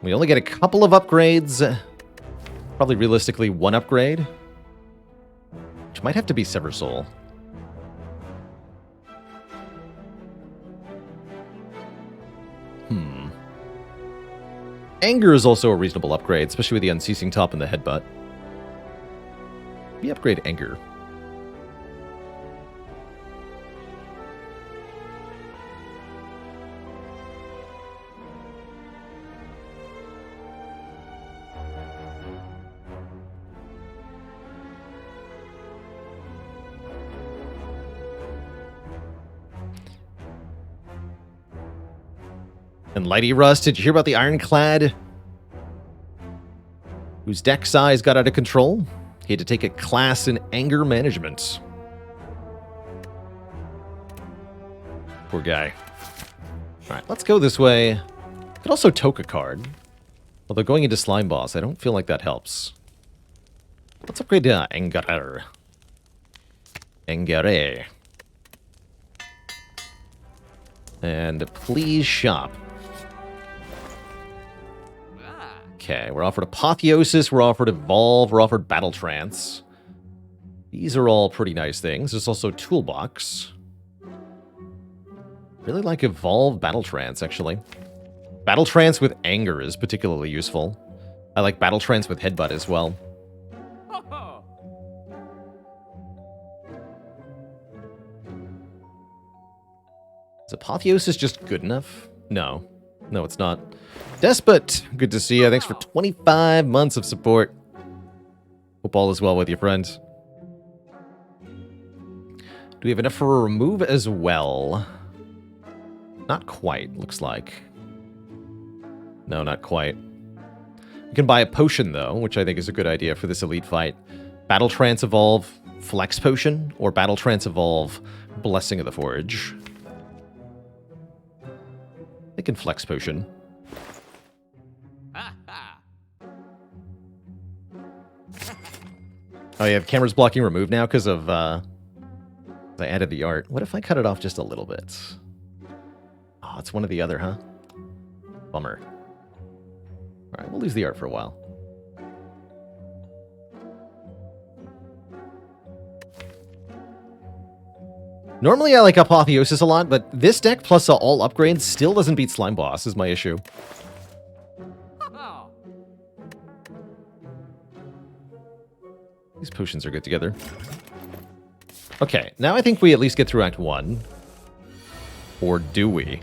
We only get a couple of upgrades. Probably realistically 1 upgrade. Which might have to be Sever Soul. Anger is also a reasonable upgrade, especially with the Unceasing Top and the Headbutt. We upgrade Anger. And Lighty Rust, did you hear about the Ironclad? Whose deck size got out of control? He had to take a class in anger management. Poor guy. Alright, let's go this way. Could also toke a card. Although going into Slime Boss, I don't feel like that helps. Let's upgrade to Engarer. Engarer. And please shop. Okay, we're offered Apotheosis, we're offered Evolve, we're offered Battle Trance. These are all pretty nice things. There's also Toolbox. Really like Evolve Battle Trance, actually. Battle Trance with Anger is particularly useful. I like Battle Trance with Headbutt as well. Is Apotheosis just good enough? No. No, it's not. Despot, good to see you. Thanks for 25 months of support. Hope all is well with you, friends. Do we have enough for a remove as well? Not quite, looks like. No, not quite. We can buy a potion, though, which I think is a good idea for this elite fight. Battle Trance Evolve Flex Potion, or Battle Trance Evolve Blessing of the Forge. I can Flex Potion. Oh, you have cameras blocking remove now because of, I added the art. What if I cut it off just a little bit? Oh, it's one or the other, huh? Bummer. Alright, we'll lose the art for a while. Normally I like Apotheosis a lot, but this deck plus all upgrades still doesn't beat Slime Boss, is my issue. These potions are good together. Okay, now I think we at least get through Act 1. Or do we?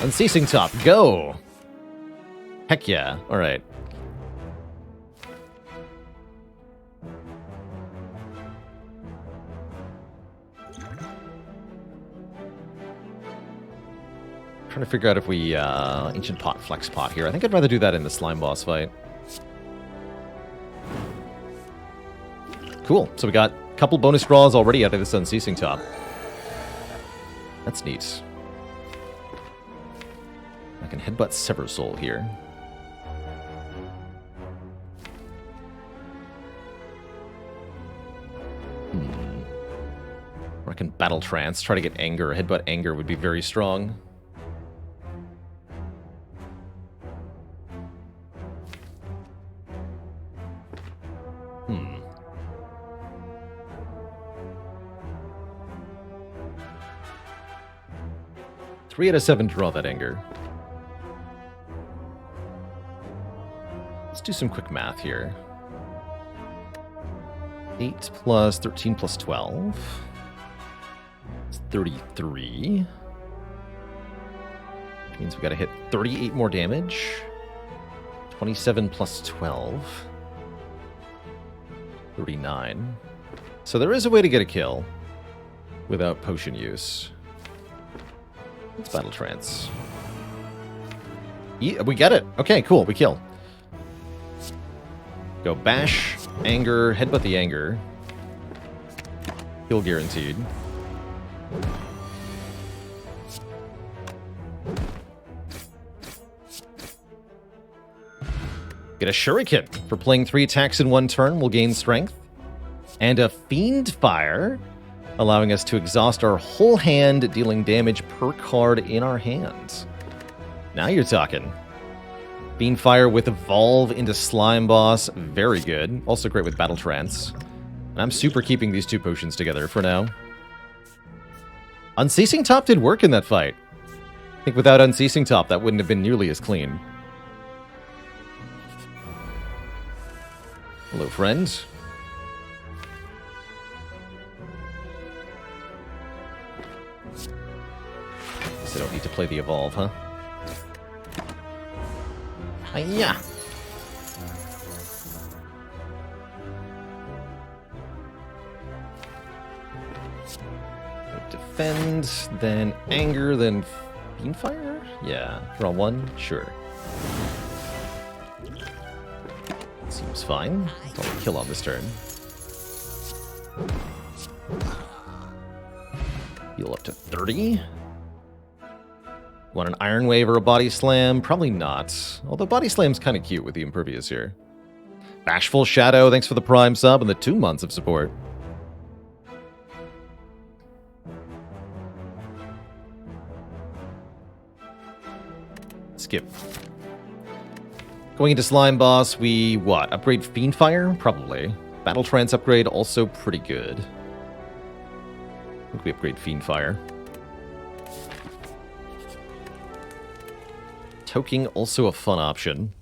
Unceasing Top, go! Heck yeah, alright. Trying to figure out if we Ancient Pot, Flex Pot here. I think I'd rather do that in the Slime Boss fight. Cool. So we got a couple bonus draws already out of this Unceasing Top. That's neat. I can headbutt Sever Soul here. Or I can Battle Trance, try to get Anger. Headbutt Anger would be very strong. 3 out of 7 draw that Anger. Let's do some quick math here. 8 plus 13 plus 12. It's 33. Which means we gotta hit 38 more damage. 27 plus 12. 39. So there is a way to get a kill without potion use. Let's Battle Trance. Yeah, we get it. Okay, cool. We kill. Go Bash, Anger, Headbutt the Anger. Kill guaranteed. Get a Shuriken. For playing 3 attacks in 1 turn, we'll gain strength. And a Fiend Fire, allowing us to exhaust our whole hand, dealing damage per card in our hands. Now you're talking. Fiend Fire with Evolve into Slime Boss, very good. Also great with Battle Trance. And I'm super keeping these 2 potions together for now. Unceasing Top did work in that fight. I think without Unceasing Top, that wouldn't have been nearly as clean. Hello, friend. Guess I don't need to play the Evolve, huh? Hiya! Defend, then Anger, then Fiendfire? Yeah. Draw one? Sure. Seems fine. I'll kill on this turn. Heal up to 30. Want an Iron Wave or a Body Slam? Probably not. Although Body Slam's kind of cute with the Impervious here. Bashful Shadow, thanks for the Prime sub and the 2 months of support. Skip. Going into Slime Boss, we, what, upgrade Fiendfire? Probably. Battle Trance upgrade, also pretty good. I think we upgrade Fiendfire. Toking, also a fun option.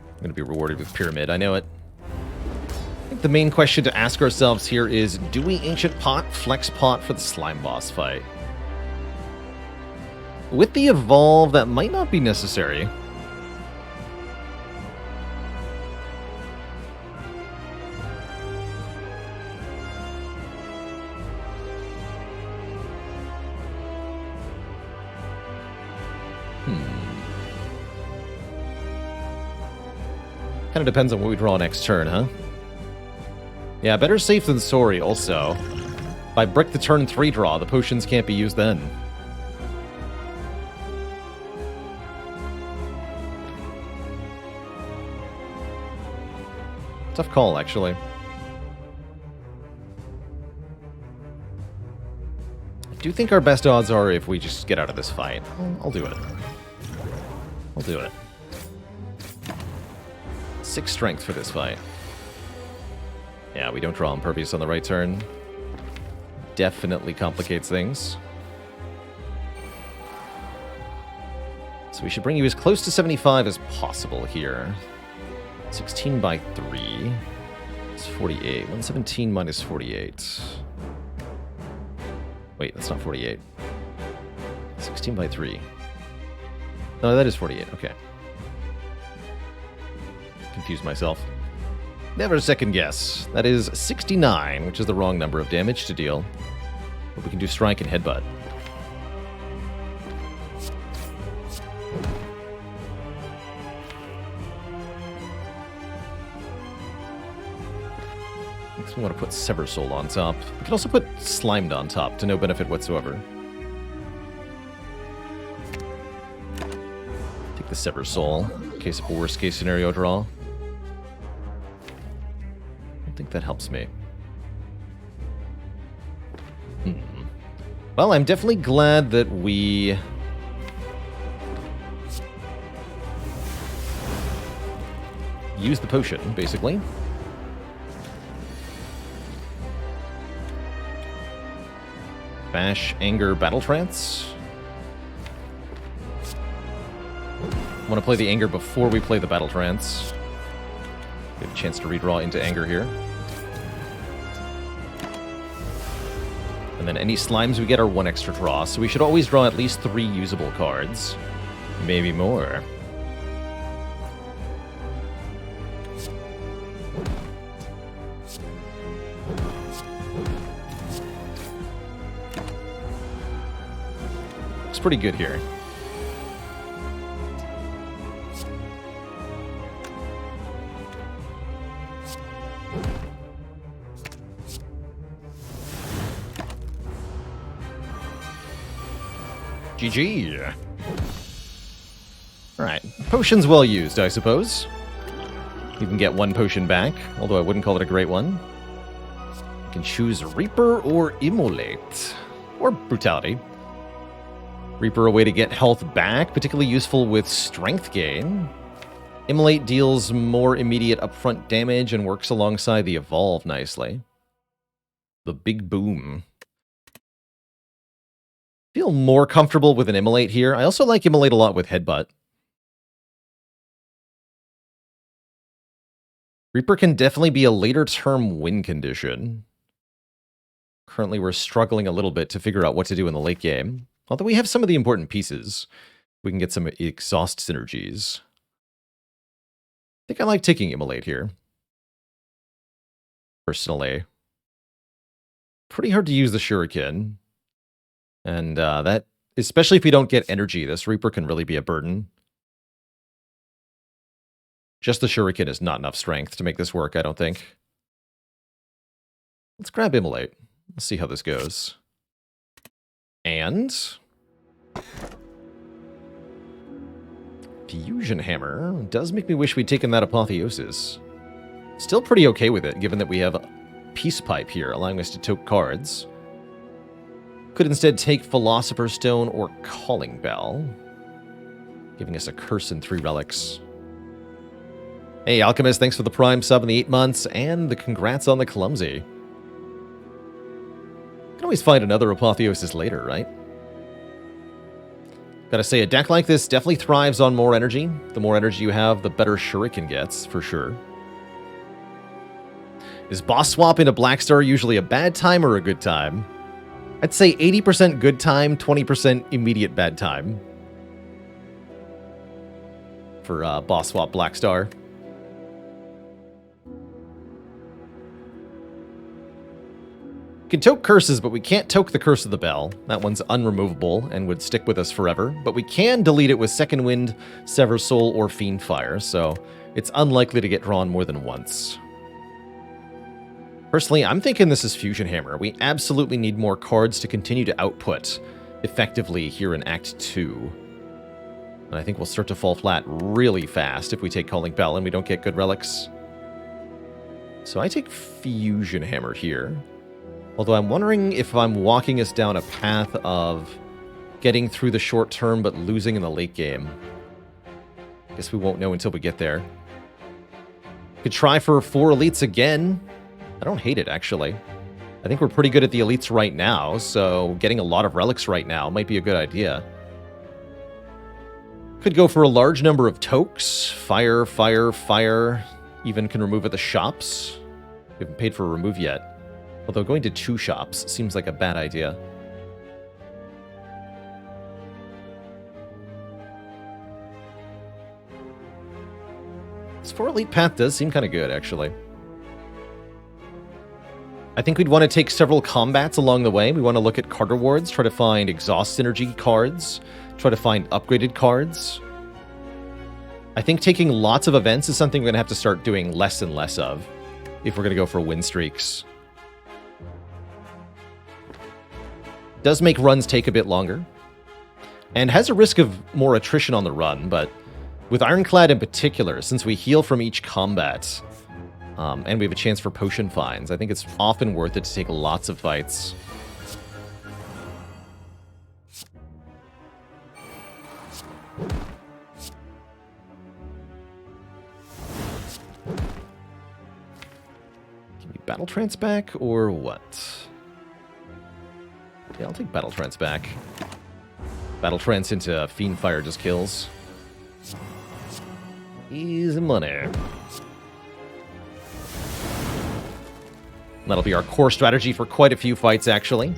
I'm going to be rewarded with Pyramid, I know it. I think the main question to ask ourselves here is, do we Ancient Pot, Flex Pot for the Slime Boss fight? With the Evolve, that might not be necessary. Kind of depends on what we draw next turn, huh? Yeah, better safe than sorry, also. If I brick the turn 3 draw, the potions can't be used then. Tough call, actually. I do think our best odds are if we just get out of this fight. I'll do it. I'll do it. 6 strength for this fight. Yeah, we don't draw Impervious on the right turn. Definitely complicates things. So we should bring you as close to 75 as possible here. 16 by 3. It's 48. 117 minus 48. Wait, that's not 48. 16 by 3. No, that is 48. Okay. Confused myself. Never second guess. That is 69, which is the wrong number of damage to deal. But we can do Strike and Headbutt. Next we want to put Sever Soul on top. We can also put Slimed on top to no benefit whatsoever. Take the Sever Soul in case of a worst case scenario draw. I think that helps me. Well, I'm definitely glad that we used the potion, basically. Bash, Anger, Battle Trance. Want to play the Anger before we play the Battle Trance. Get a chance to redraw into Anger here. And then any slimes we get are 1 extra draw, so we should always draw at least 3 usable cards. Maybe more. Looks pretty good here. GG. Alright. Potion's well used, I suppose. You can get 1 potion back, although I wouldn't call it a great one. You can choose Reaper or Immolate. Or Brutality. Reaper, a way to get health back, particularly useful with strength gain. Immolate deals more immediate upfront damage and works alongside the evolve nicely. The big boom. Feel more comfortable with an Immolate here. I also like Immolate a lot with Headbutt. Reaper can definitely be a later term win condition. Currently, we're struggling a little bit to figure out what to do in the late game. Although we have some of the important pieces. We can get some exhaust synergies. I think I like taking Immolate here. Personally. Pretty hard to use the Shuriken. And that, especially if we don't get energy, this Reaper can really be a burden. Just the Shuriken is not enough strength to make this work, I don't think. Let's grab Immolate. Let's see how this goes. And Fusion Hammer does make me wish we'd taken that Apotheosis. Still pretty okay with it, given that we have Peace Pipe here, allowing us to toke cards. Could instead take Philosopher's Stone or Calling Bell, giving us a curse and 3 relics. Hey, Alchemist, thanks for the Prime sub in the 8 months, and the congrats on the Clumsy. Can always find another Apotheosis later, right? Gotta say, a deck like this definitely thrives on more energy. The more energy you have, the better Shuriken gets, for sure. Is boss swap into Blackstar usually a bad time or a good time? I'd say 80% good time, 20% immediate bad time. For boss swap Blackstar. We can toke curses, but we can't toke the Curse of the Bell. That one's unremovable and would stick with us forever. But we can delete it with Second Wind, Sever Soul, or Fiend Fire, so it's unlikely to get drawn more than once. Personally, I'm thinking this is Fusion Hammer. We absolutely need more cards to continue to output effectively here in Act 2. And I think we'll start to fall flat really fast if we take Calling Bell and we don't get good relics. So I take Fusion Hammer here. Although I'm wondering if I'm walking us down a path of getting through the short term but losing in the late game. Guess we won't know until we get there. Could try for 4 elites again. I don't hate it, actually. I think we're pretty good at the elites right now, so getting a lot of relics right now might be a good idea. Could go for a large number of tokes. Fire, fire, fire. Even can remove at the shops. We haven't paid for a remove yet. Although going to 2 shops seems like a bad idea. This 4 elite path does seem kind of good, actually. I think we'd want to take several combats along the way. We want to look at card rewards, try to find exhaust synergy cards, try to find upgraded cards. I think taking lots of events is something we're going to have to start doing less and less of if we're going to go for win streaks. Does make runs take a bit longer, and has a risk of more attrition on the run, but with Ironclad in particular, since we heal from each combat, and we have a chance for potion finds, I think it's often worth it to take lots of fights. Give me Battle Trance back, or what? Yeah, I'll take Battle Trance back. Battle Trance into Fiend Fire just kills. Easy money. That'll be our core strategy for quite a few fights, actually.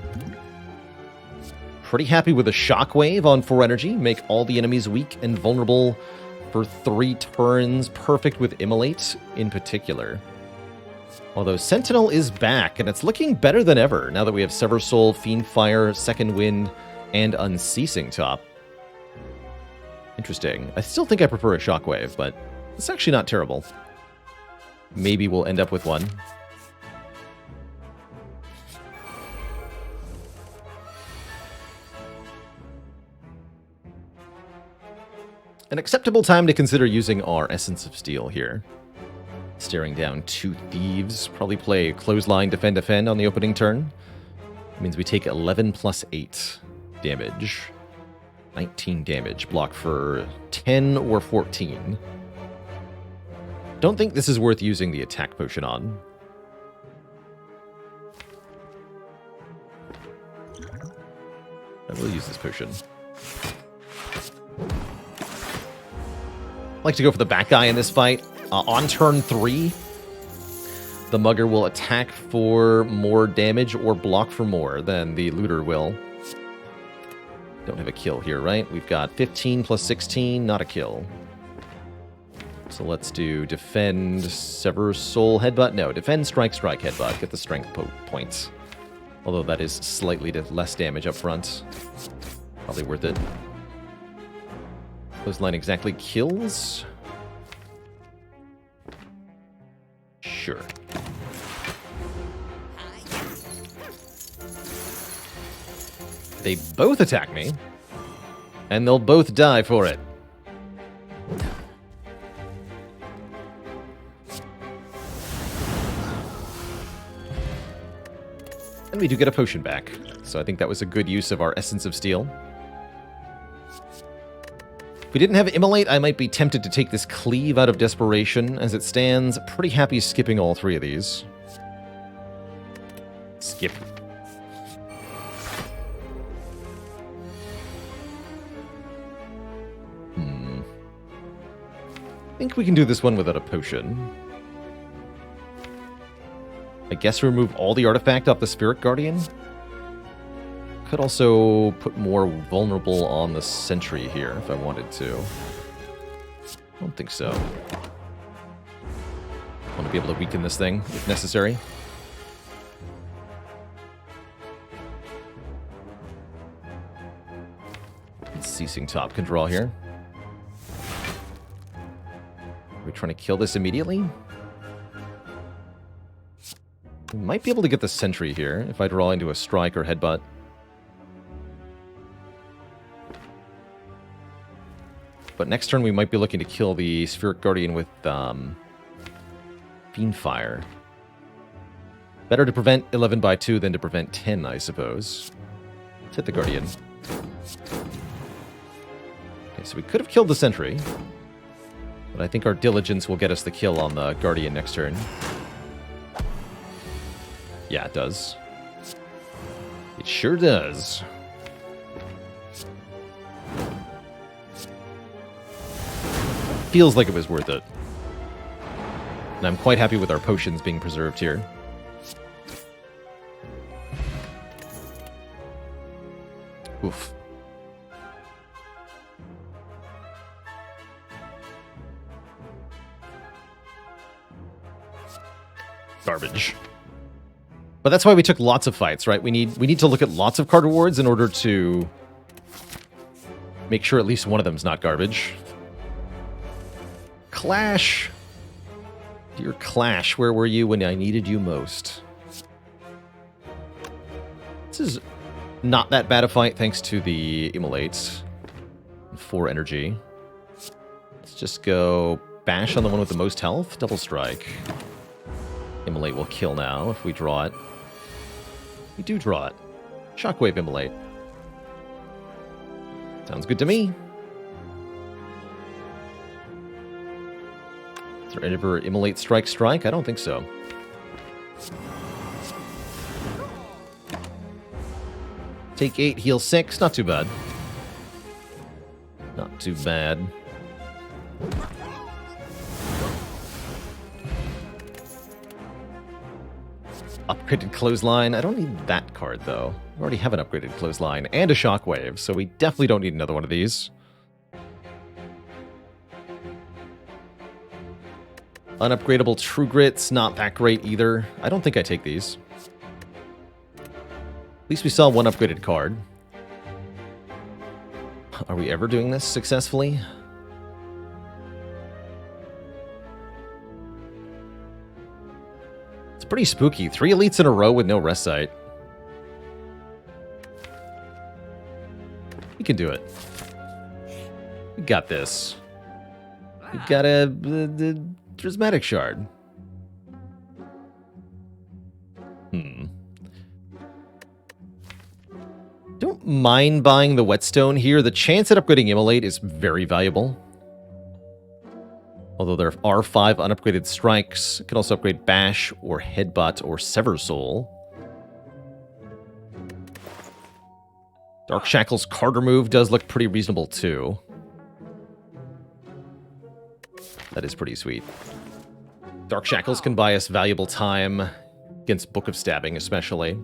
Pretty happy with a Shockwave on 4 energy. Make all the enemies weak and vulnerable for 3 turns. Perfect with Immolate in particular. Although Sentinel is back, and it's looking better than ever now that we have Sever Soul, Fiend Fire, Second Wind, and Unceasing top. Interesting. I still think I prefer a Shockwave, but it's actually not terrible. Maybe we'll end up with one. An acceptable time to consider using our Essence of Steel here. Staring down 2 Thieves. Probably play Clothesline, Defend, Defend on the opening turn. It means we take 11 plus 8 damage. 19 damage. Block for 10 or 14. Don't think this is worth using the attack potion on. I will use this potion. I like to go for the back guy in this fight. On turn 3, the Mugger will attack for more damage or block for more than the Looter will. Don't have a kill here, right? We've got 15 plus 16, not a kill. So let's do defend, sever, soul, headbutt. No, defend, strike, strike, headbutt. Get the strength points. Although that is slightly less damage up front. Probably worth it. Clothesline exactly kills? Sure. They both attack me, and they'll both die for it. And we do get a potion back, so I think that was a good use of our Essence of Steel. If we didn't have Immolate, I might be tempted to take this Cleave out of desperation. As it stands, pretty happy skipping all 3 of these. Skip. I think we can do this one without a potion. I guess remove all the artifact off the Spirit Guardian. Could also put more vulnerable on the Sentry here if I wanted to. I don't think so. I want to be able to weaken this thing if necessary. Ceasing top control here. Are we trying to kill this immediately? We might be able to get the Sentry here if I draw into a strike or headbutt. But next turn we might be looking to kill the Spirit Guardian with Fiendfire. Better to prevent 11 by 2 than to prevent 10, I suppose. Let's hit the Guardian. Okay, so we could have killed the Sentry. But I think our Diligence will get us the kill on the Guardian next turn. Yeah, it does. It sure does. Feels like it was worth it. And I'm quite happy with our potions being preserved here. Oof. Garbage. But that's why we took lots of fights, right? We need to look at lots of card rewards in order to make sure at least one of them's not garbage. Clash. Dear Clash, where were you when I needed you most? This is not that bad a fight thanks to the Immolates. 4 energy. Let's just go bash on the one with the most health. Double strike. Immolate will kill now if we draw it. We do draw it. Shockwave Immolate. Sounds good to me. Is there ever Immolate Strike Strike? I don't think so. Take 8, heal 6. Not too bad. Not too bad. Upgraded Clothesline. I don't need that card, though. We already have an upgraded Clothesline and a Shockwave, so we definitely don't need another one of these. Unupgradable True Grit's not that great either. I don't think I take these. At least we saw one upgraded card. Are we ever doing this successfully? It's pretty spooky. 3 elites in a row with no rest site. We can do it. We got this. We've got a Prismatic Shard. Don't mind buying the whetstone here. The chance at upgrading Immolate is very valuable. Although there are 5 unupgraded strikes. It can also upgrade Bash or Headbutt or Sever Soul. Dark Shackle's card remove does look pretty reasonable too. That is pretty sweet. Dark Shackles can buy us valuable time against Book of Stabbing especially.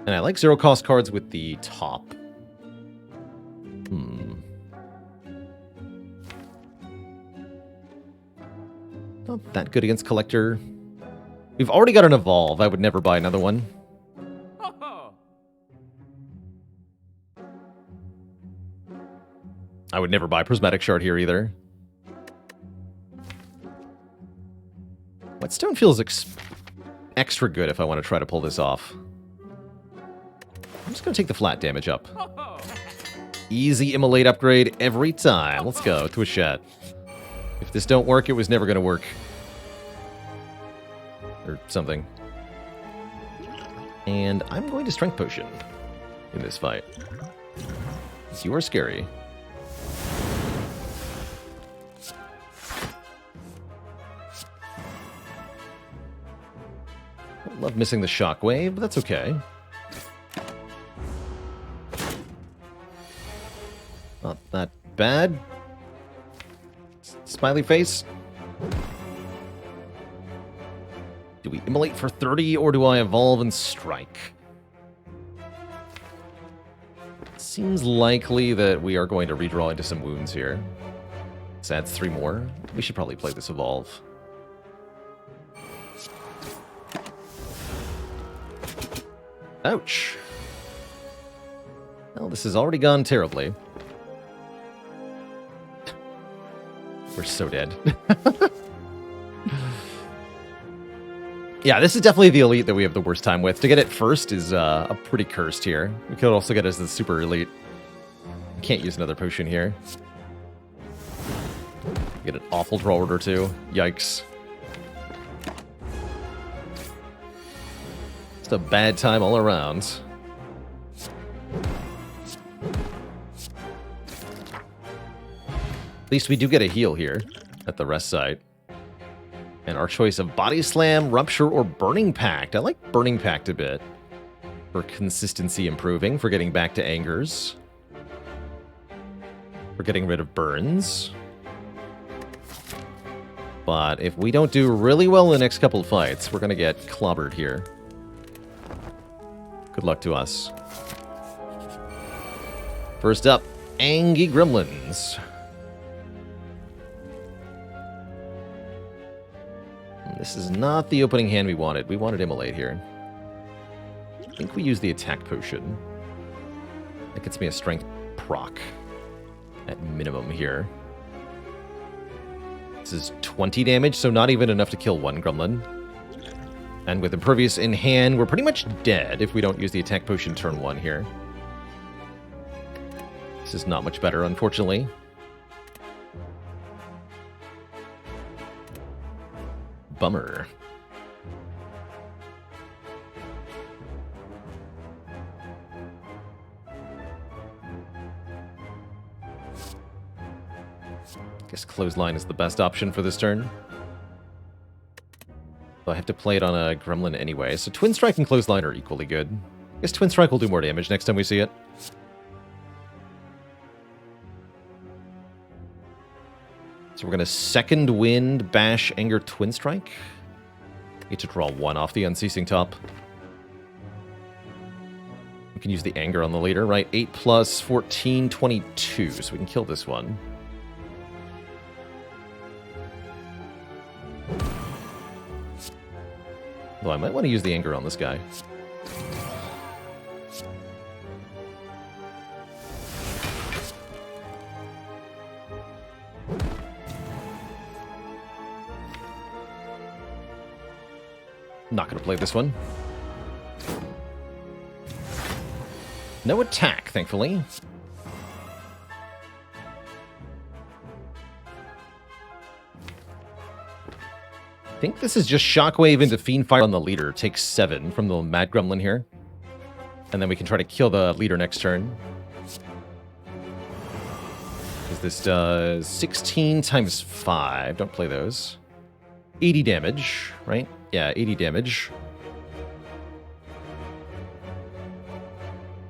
And I like zero cost cards with the top. Not that good against Collector. We've already got an Evolve. I would never buy another one. I would never buy Prismatic Shard here either. Whetstone feels extra good if I want to try to pull this off. I'm just going to take the flat damage up. Easy Immolate upgrade every time. Let's go. Twishette. If this don't work, it was never going to work. Or something. And I'm going to Strength Potion in this fight. You are scary. Love missing the Shockwave, but that's okay. Not that bad. Smiley face. Do we Immolate for 30, or do I Evolve and Strike? Seems likely that we are going to redraw into some wounds here. This adds 3 more. We should probably play this Evolve. Ouch. Well, this has already gone terribly. We're so dead. Yeah, this is definitely the elite that we have the worst time with. To get it first is a pretty cursed here. We could also get us the super elite. Can't use another potion here. Get an awful draw order too. Yikes. Just a bad time all around. At least we do get a heal here at the rest site. And our choice of Body Slam, Rupture, or Burning Pact. I like Burning Pact a bit. For consistency improving, for getting back to Angers. For getting rid of Burns. But if we don't do really well in the next couple of fights, we're going to get clobbered here. Good luck to us. First up, Angie Gremlins. This is not the opening hand we wanted. We wanted Immolate here. I think we use the attack potion. That gets me a strength proc at minimum here. This is 20 damage, so not even enough to kill one gremlin. And with Impervious in hand, we're pretty much dead if we don't use the attack potion turn 1 here. This is not much better, unfortunately. Bummer. Guess Clothesline is the best option for this turn. So I have to play it on a Gremlin anyway, so Twin Strike and Clothesline are equally good. I guess Twin Strike will do more damage next time we see it. So we're going to Second Wind, Bash, Anger, Twin Strike. Get to draw 1 off the Unceasing top. We can use the Anger on the leader, right? 8 plus 14, 22. So we can kill this one. Well, I might want to use the Anger on this guy. Not going to play this one. No attack, thankfully. I think this is just Shockwave into Fiendfire on the leader. Takes 7 from the Mad Gremlin here. And then we can try to kill the leader next turn. Because this does 16 times 5. Don't play those. 80 damage, right? Yeah, 80 damage.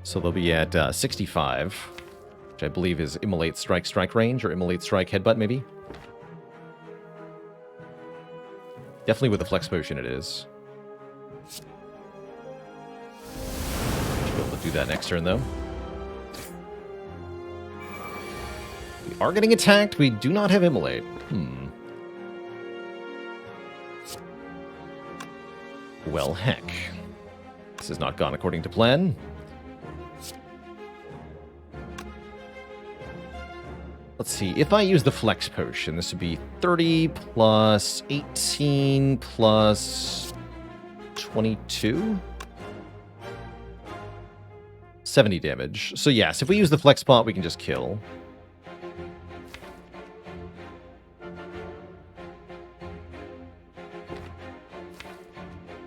So they'll be at 65, which I believe is Immolate Strike range, or Immolate Strike Headbutt, maybe? Definitely with the Flex Potion it is. Should be able to do that next turn, though. We are getting attacked. We do not have Immolate. Well, heck. This has not gone according to plan. Let's see, if I use the Flex Potion, this would be 30 plus 18 plus 22? 70 damage. So yes, if we use the Flex Pot, we can just kill.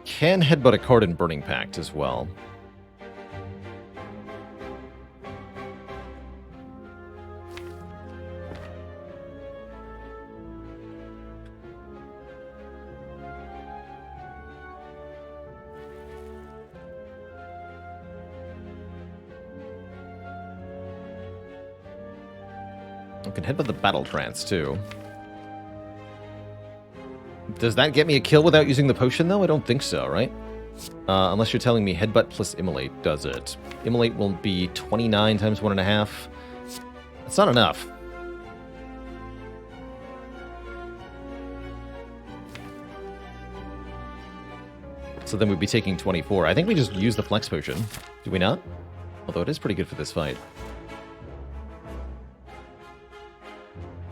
Can headbutt a card in Burning Pact as well. I can headbutt the Battle Trance, too. Does that get me a kill without using the potion, though? I don't think so, right? Unless you're telling me Headbutt plus Immolate does it. Immolate will be 29 times 1.5. That's not enough. So then we'd be taking 24. I think we just use the Flex Potion. Do we not? Although it is pretty good for this fight.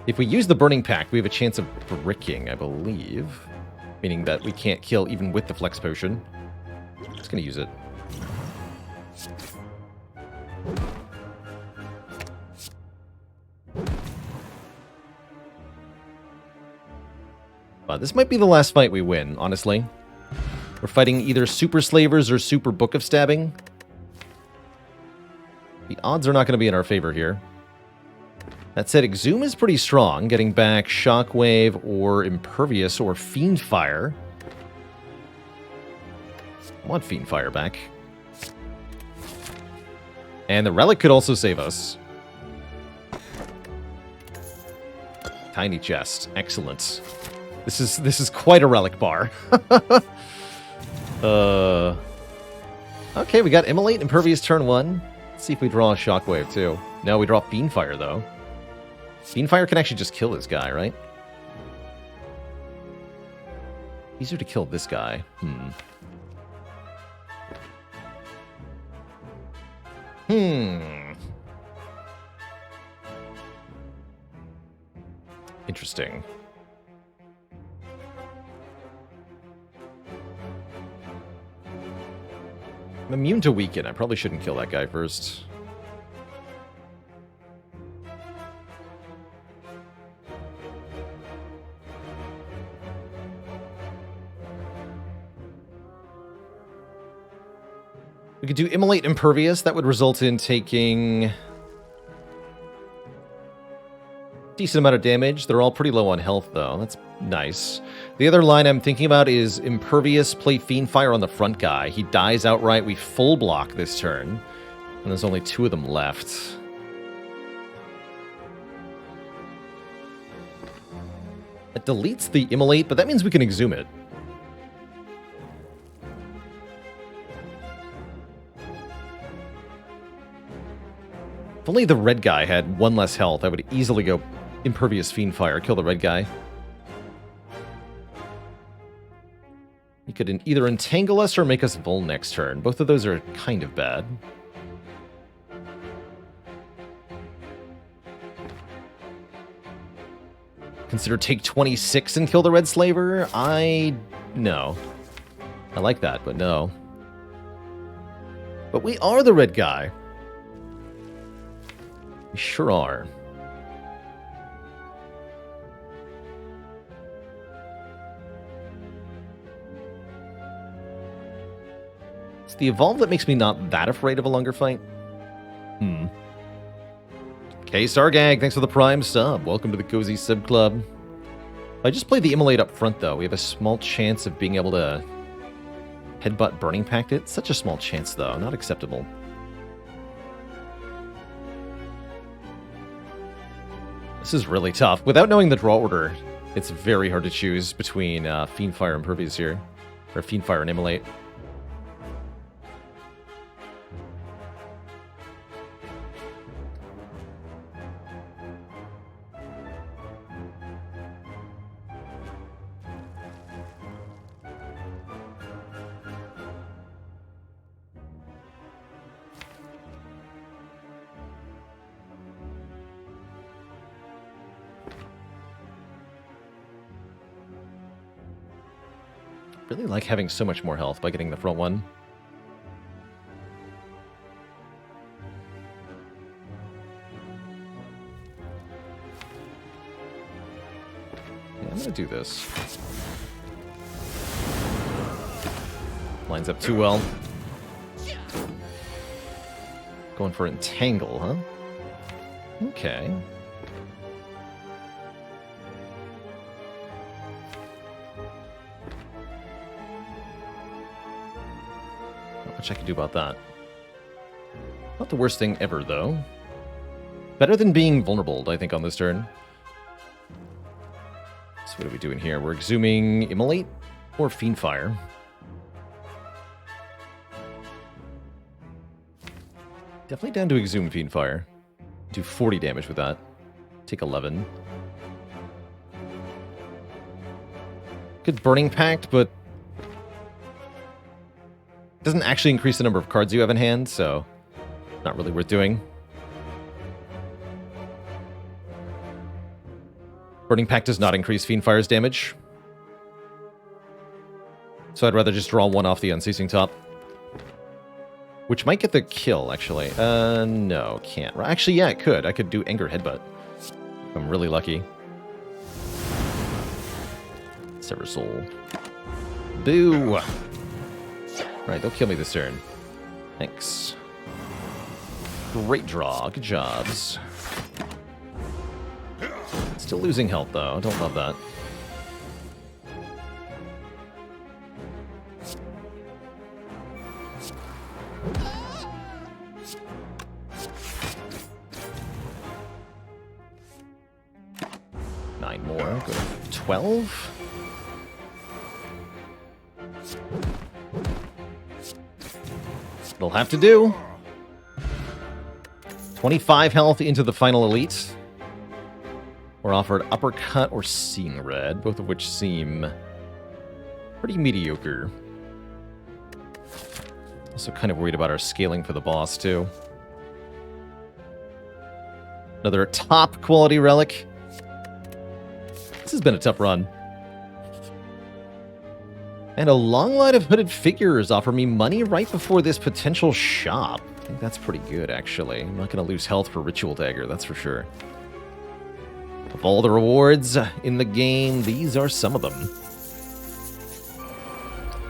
If we use the Burning Pact, we have a chance of bricking, I believe. Meaning that we can't kill even with the Flex Potion. I'm just going to use it. This might be the last fight we win, honestly. We're fighting either Super Slavers or Super Book of Stabbing. The odds are not going to be in our favor here. That said, Exhume is pretty strong, getting back Shockwave or Impervious or Fiendfire. I want Fiendfire back. And the Relic could also save us. Tiny chest. Excellent. This is quite a Relic bar. Okay, we got Immolate, Impervious turn 1. Let's see if we draw a Shockwave, too. No, we draw Fiendfire, though. Fiendfire can actually just kill this guy, right? Easier to kill this guy. Interesting. I'm immune to weaken. I probably shouldn't kill that guy first. We could do Immolate Impervious. That would result in taking decent amount of damage. They're all pretty low on health, though. That's nice. The other line I'm thinking about is Impervious, play Fiendfire on the front guy. He dies outright. We full block this turn. And there's only 2 of them left. It deletes the Immolate, but that means we can Exhume it. If only the red guy had 1 less health, I would easily go Impervious Fiendfire, kill the red guy. He could either entangle us or make us Vul next turn. Both of those are kind of bad. Consider take 26 and kill the red slaver? No. I like that, but no. But we are the red guy. We sure are. the evolve that makes me not that afraid of a longer fight. Okay, Stargag, thanks for the Prime sub. Welcome to the Cozy Sub Club. If I just play the Immolate up front, though, we have a small chance of being able to headbutt Burning Pact it. Such a small chance, though. Not acceptable. This is really tough. Without knowing the draw order, it's very hard to choose between Fiendfire and Impervious here. Or Fiendfire and Immolate. Really like having so much more health by getting the front one. Yeah, I'm gonna do this. Lines up too well. Going for Entangle, huh? Okay. Much I can do about that. Not the worst thing ever, though. Better than being vulnerable, I think, on this turn. So what are we doing here? We're exhuming Immolate or Fiendfire. Definitely down to exhume Fiendfire. Do 40 damage with that. Take 11. Good Burning Pact, but doesn't actually increase the number of cards you have in hand, so not really worth doing. Burning Pact does not increase Fiendfire's damage. So I'd rather just draw one off the Unceasing Top. Which might get the kill, actually. No, can't. Actually, yeah, it could. I could do Anger Headbutt. I'm really lucky. Sever Soul. Boo! Right, don't kill me this turn. Thanks. Great draw. Good jobs. Still losing health, though. Don't love that. Nine more. Go to 12. It'll have to do. 25 health into the final elite. We're offered Uppercut or Seeing Red, both of which seem pretty mediocre. Also kind of worried about our scaling for the boss, too. Another top quality relic. This has been a tough run. And a long line of hooded figures offer me money right before this potential shop. I think that's pretty good, actually. I'm not going to lose health for Ritual Dagger, that's for sure. Of all the rewards in the game, these are some of them.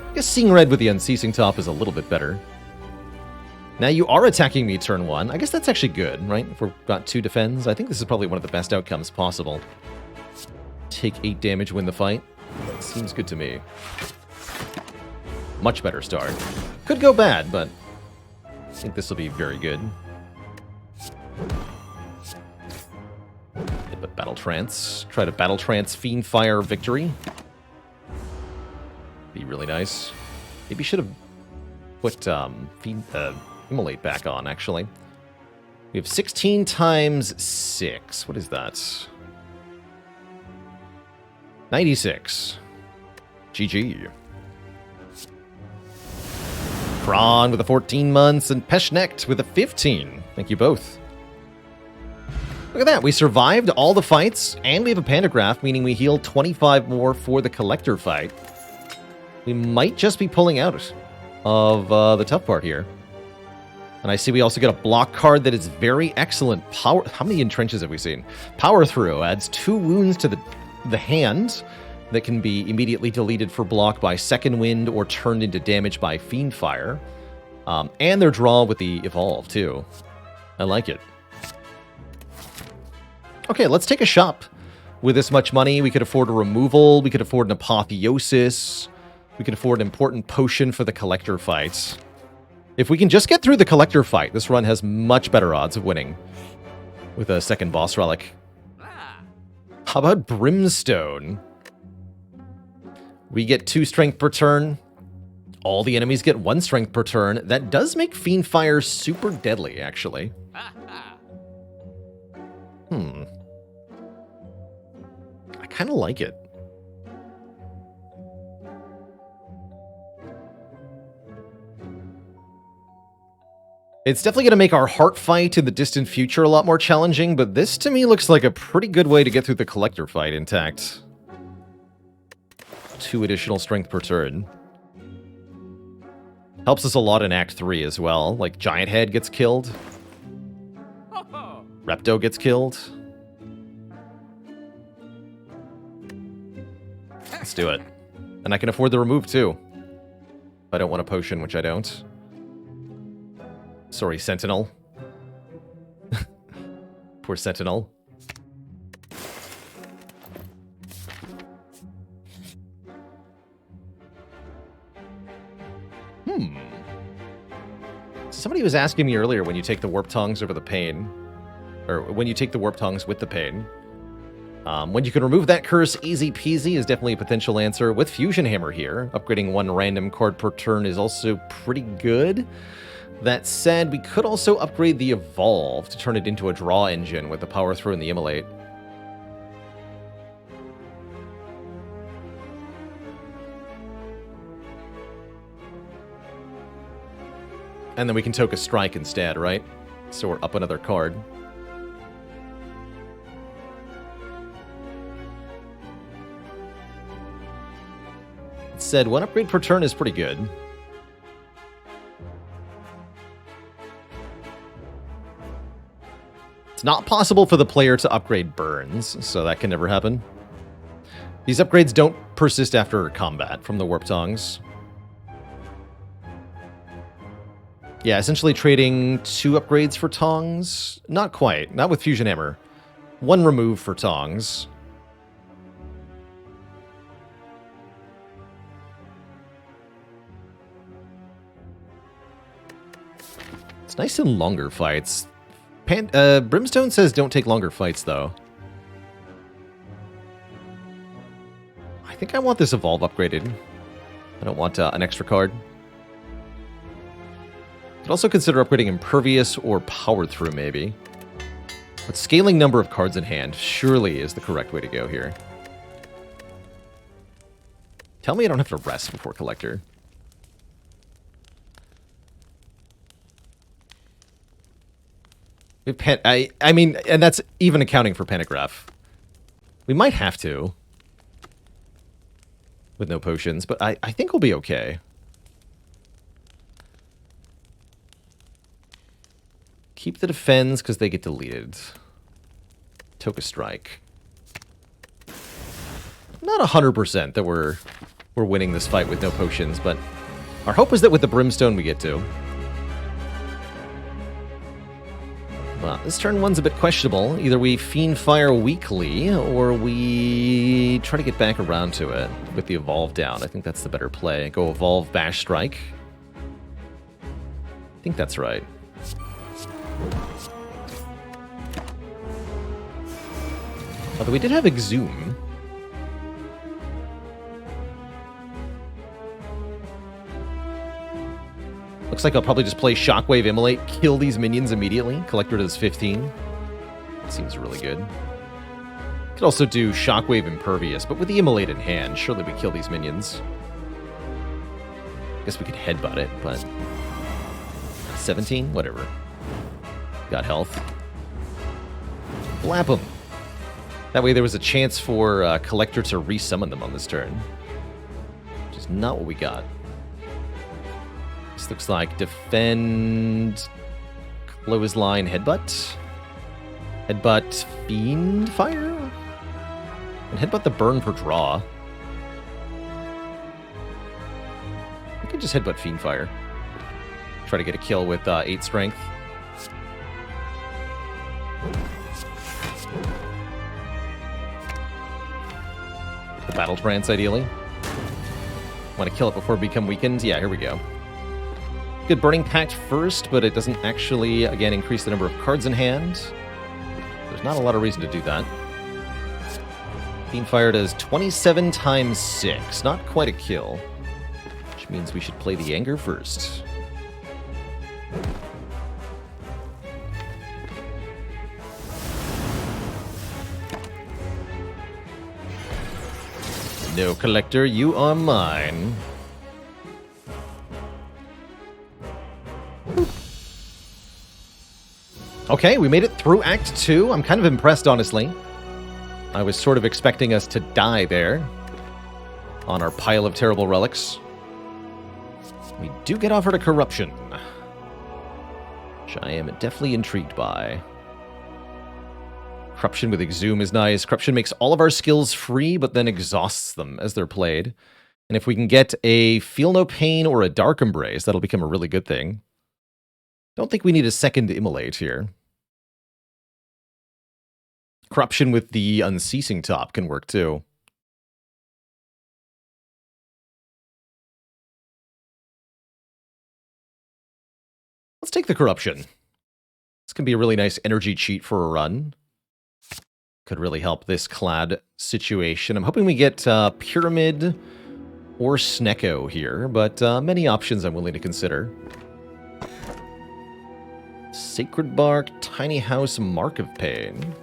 I guess Seeing Red with the Unceasing Top is a little bit better. Now you are attacking me turn 1. I guess that's actually good, right? If we've got 2 defends, I think this is probably one of the best outcomes possible. Take 8 damage, win the fight. Seems good to me. Much better start. Could go bad, but I think this will be very good. But Battle Trance. Try to Battle Trance Fiendfire victory. Be really nice. Maybe should have put Immolate back on, actually. We have 16 times 6. What is that? 96. GG. Kron with a 14 months, and Peshnecht with a 15. Thank you both. Look at that, we survived all the fights, and we have a Pandagraph, meaning we heal 25 more for the Collector fight. We might just be pulling out of the tough part here. And I see we also get a block card that is very excellent. Power. How many entrenches have we seen? Power Through adds 2 wounds to the hand that can be immediately deleted for block by Second Wind or turned into damage by Fiendfire. And their draw with the Evolve, too. I like it. Okay, let's take a shop. With this much money, we could afford a removal, we could afford an apotheosis, we could afford an important potion for the collector fight. If we can just get through the collector fight, this run has much better odds of winning with a second boss relic. How about Brimstone? We get 2 strength per turn. All the enemies get 1 strength per turn. That does make Fiendfire super deadly, actually. I kind of like it. It's definitely going to make our heart fight in the distant future a lot more challenging, but this to me looks like a pretty good way to get through the collector fight intact. 2 additional strength per turn. Helps us a lot in Act 3 as well. Like, Giant Head gets killed. Repto gets killed. Let's do it. And I can afford the remove, too. I don't want a potion, which I don't. Sorry, Sentinel. Poor Sentinel. Somebody was asking me earlier when you take the Warp Tongues over the Pain, or when you take the Warp Tongues with the Pain. When you can remove that curse, easy peasy is definitely a potential answer. With Fusion Hammer here, upgrading 1 random card per turn is also pretty good. That said, we could also upgrade the Evolve to turn it into a draw engine with the Power Throw and the Immolate. And then we can Toka Strike instead, right? So we're up another card. That said, 1 upgrade per turn is pretty good. It's not possible for the player to upgrade burns, so that can never happen. These upgrades don't persist after combat from the Warp Tongues. Yeah, essentially trading 2 upgrades for Tongs. Not quite. Not with Fusion Hammer. 1 remove for Tongs. It's nice in longer fights. Brimstone says don't take longer fights, though. I think I want this Evolve upgraded. I don't want an extra card. Could also consider upgrading Impervious or Power Through, maybe. But scaling number of cards in hand surely is the correct way to go here. Tell me I don't have to rest before Collector. I mean, and that's even accounting for Pentagraph. We might have to. With no potions, but I think we'll be okay. Keep the defense, because they get deleted. Toka Strike. Not 100% that we're winning this fight with no potions, but our hope is that with the Brimstone we get to. Well, this turn 1's a bit questionable. Either we Fiendfire weakly, or we try to get back around to it with the Evolve down. I think that's the better play. Go Evolve, Bash Strike. I think that's right. Although we did have Exhume. Looks like I'll probably just play Shockwave Immolate, kill these minions immediately. Collector does 15. Seems really good. Could also do Shockwave Impervious, but with the Immolate in hand, surely we kill these minions. Guess we could Headbutt it, but... 17? Whatever. Got health. Blap them. That way there was a chance for Collector to resummon them on this turn. Which is not what we got. This looks like defend, clothesline, headbutt. Headbutt, Fiendfire? And headbutt the burn for draw. I could just headbutt Fiendfire. Try to get a kill with 8 strength. The battle trance, ideally. Want to kill it before we become weakened? Yeah, here we go. Good Burning Pact first, but it doesn't actually, again, increase the number of cards in hand. There's not a lot of reason to do that. Fiendfire does 27 times 6. Not quite a kill. Which means we should play the Anger first. No, Collector, you are mine. Okay, we made it through Act 2. I'm kind of impressed, honestly. I was sort of expecting us to die there on our pile of terrible relics. We do get offered a corruption, which I am definitely intrigued by. Corruption with Exhume is nice. Corruption makes all of our skills free, but then exhausts them as they're played. And if we can get a Feel No Pain or a Dark Embrace, that'll become a really good thing. Don't think we need a second Immolate here. Corruption with the Unceasing Top can work too. Let's take the Corruption. This can be a really nice energy cheat for a run. Could really help this Clad situation. I'm hoping we get Pyramid or Snecko here, but many options I'm willing to consider. Sacred Bark, Tiny House, Mark of Pain.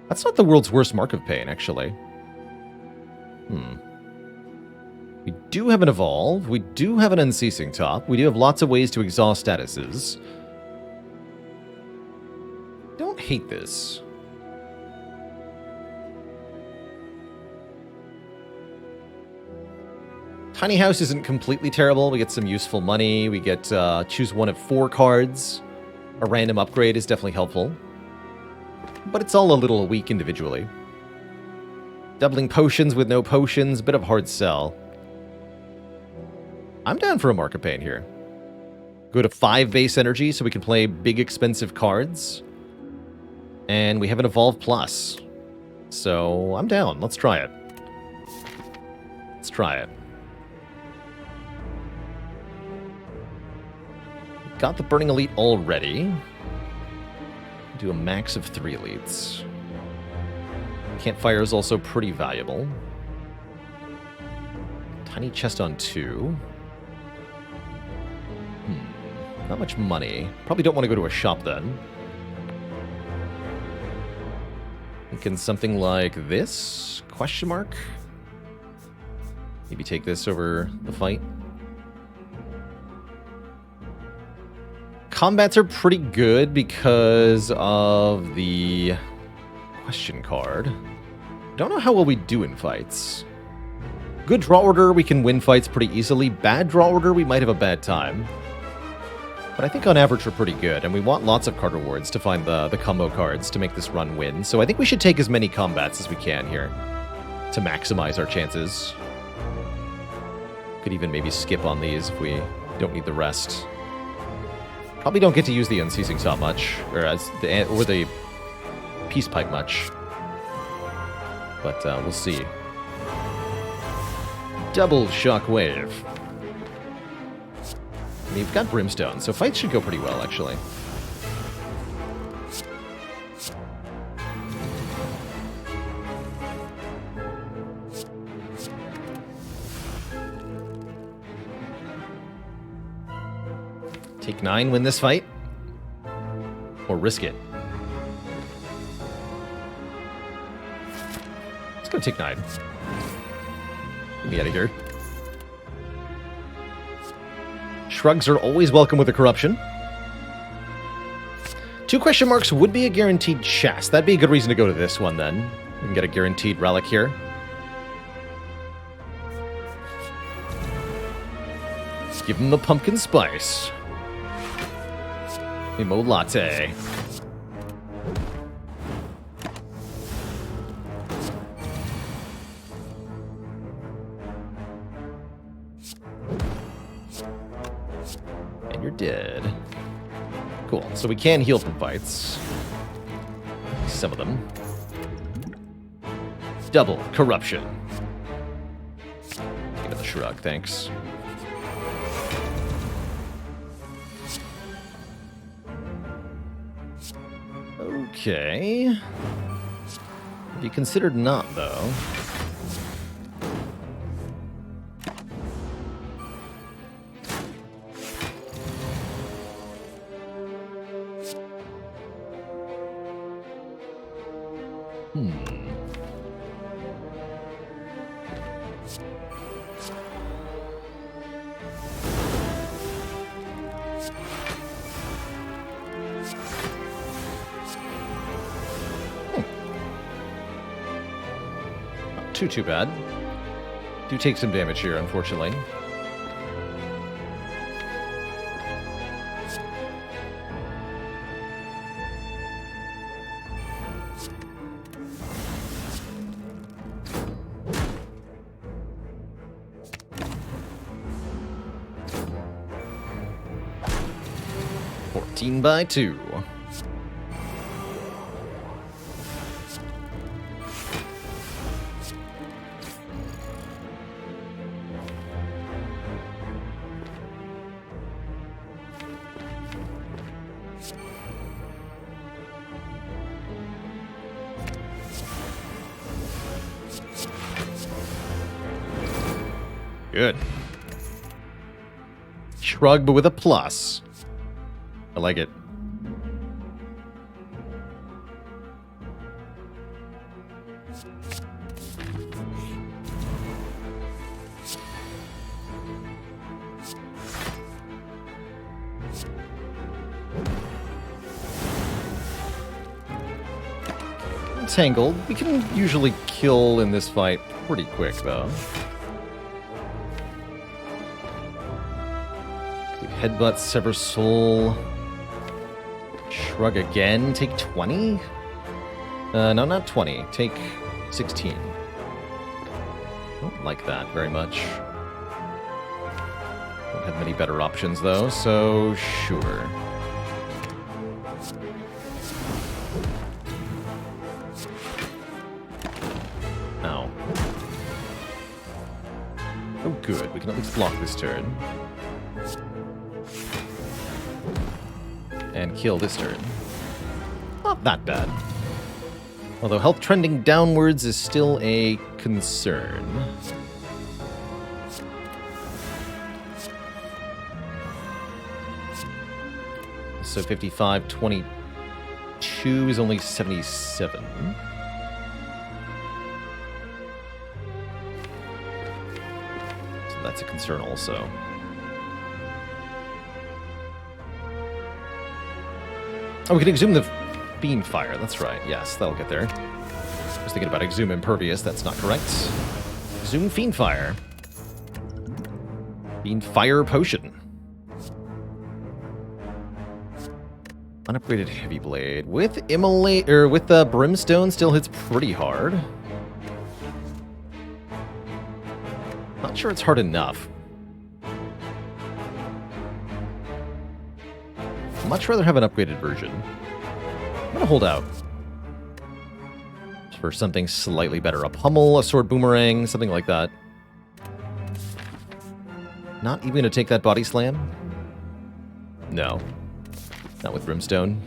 That's not the world's worst Mark of Pain, actually. We do have an Evolve. We do have an Unceasing Top. We do have lots of ways to exhaust statuses. Don't hate this. Tiny House isn't completely terrible. We get some useful money. We get choose one of 4 cards. A random upgrade is definitely helpful. But it's all a little weak individually. Doubling potions with no potions, bit of hard sell. I'm down for a Mark of Pain here. Go to 5 base energy so we can play big expensive cards. And we have an Evolve Plus. So I'm down. Let's try it. Let's try it. Got the Burning Elite already. Do a max of 3 elites. Campfire is also pretty valuable. Tiny chest on 2. Not much money. Probably don't want to go to a shop then. Thinking something like this? Question mark? Maybe take this over the fight. Combats are pretty good because of the question card. Don't know how well we do in fights. Good draw order, we can win fights pretty easily. Bad draw order, we might have a bad time. But I think on average we're pretty good, and we want lots of card rewards to find the combo cards to make this run win. So I think we should take as many combats as we can here to maximize our chances. Could even maybe skip on these if we don't need the rest. Probably don't get to use the Unceasing Top much, or the Peace Pipe much. But we'll see. Double Shockwave. I mean, we've got Brimstone, so fights should go pretty well, actually. Take 9, win this fight. Or risk it. Let's go take 9. Get me out of here. Shrugs are always welcome with a corruption. 2 question marks would be a guaranteed chest. That'd be a good reason to go to this one, then. We can get a guaranteed relic here. Give him the pumpkin spice. Imo latte. And you're So we can heal from fights. Some of them. Double corruption. Give it a shrug, thanks. Okay. Have you considered not, though? Too bad. Do take some damage here, unfortunately. By 2. Good. Shrug, but with a plus. I like it. Tangled. We can usually kill in this fight pretty quick, though. Headbutt, sever soul. Shrug again. Take 20? No, not 20. Take 16. Don't like that very much. Don't have many better options, though, so sure. Ow. Oh, good. We can at least block this turn. And kill this turn. Not that bad. Although health trending downwards is still a concern. So 55, 22 is only 77. So that's a concern also. Oh, we can exhume the beam fire. That's right. Yes, that'll get there. I was thinking about exhume impervious. That's not correct. Exhume fiend fire. Fiend fire potion. Unupgraded heavy blade with immolate or with the brimstone still hits pretty hard. Not sure it's hard enough. I'd much rather have an upgraded version. I'm gonna hold out for something slightly better. A pummel, a sword boomerang, something like that. Not even gonna take that body slam? No. Not with brimstone.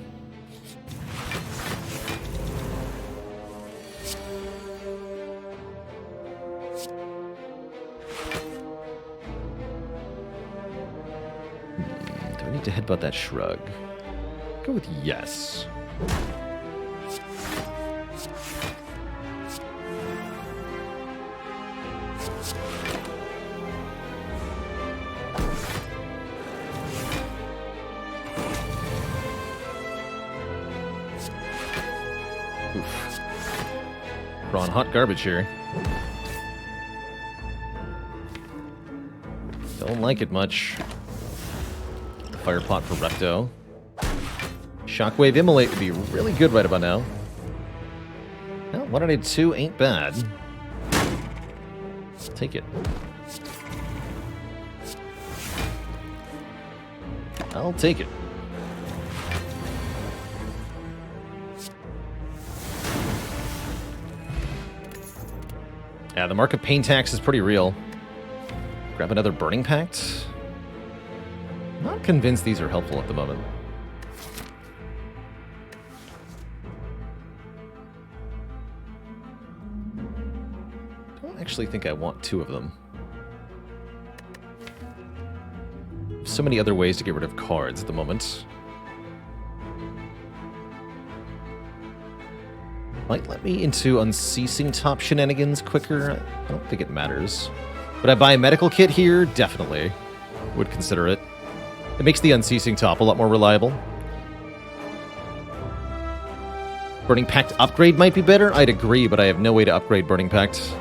Do I need to headbutt that shrug? Go with yes. Oof. We're on hot garbage here. Don't like it much. Fire pot for Recto. Shockwave Immolate would be really good right about now. Well, 182 ain't bad. Take it. I'll take it. Yeah, the Mark of Pain tax is pretty real. Grab another Burning Pact. Not convinced these are helpful at the moment. Don't actually think I want two of them. So many other ways to get rid of cards at the moment. Might let me into Unceasing Top shenanigans quicker. I don't think it matters. Would I buy a medical kit here? Definitely. Would consider it. It makes the Unceasing Top a lot more reliable. Burning Pact upgrade might be better? I'd agree, but I have no way to upgrade Burning Pact.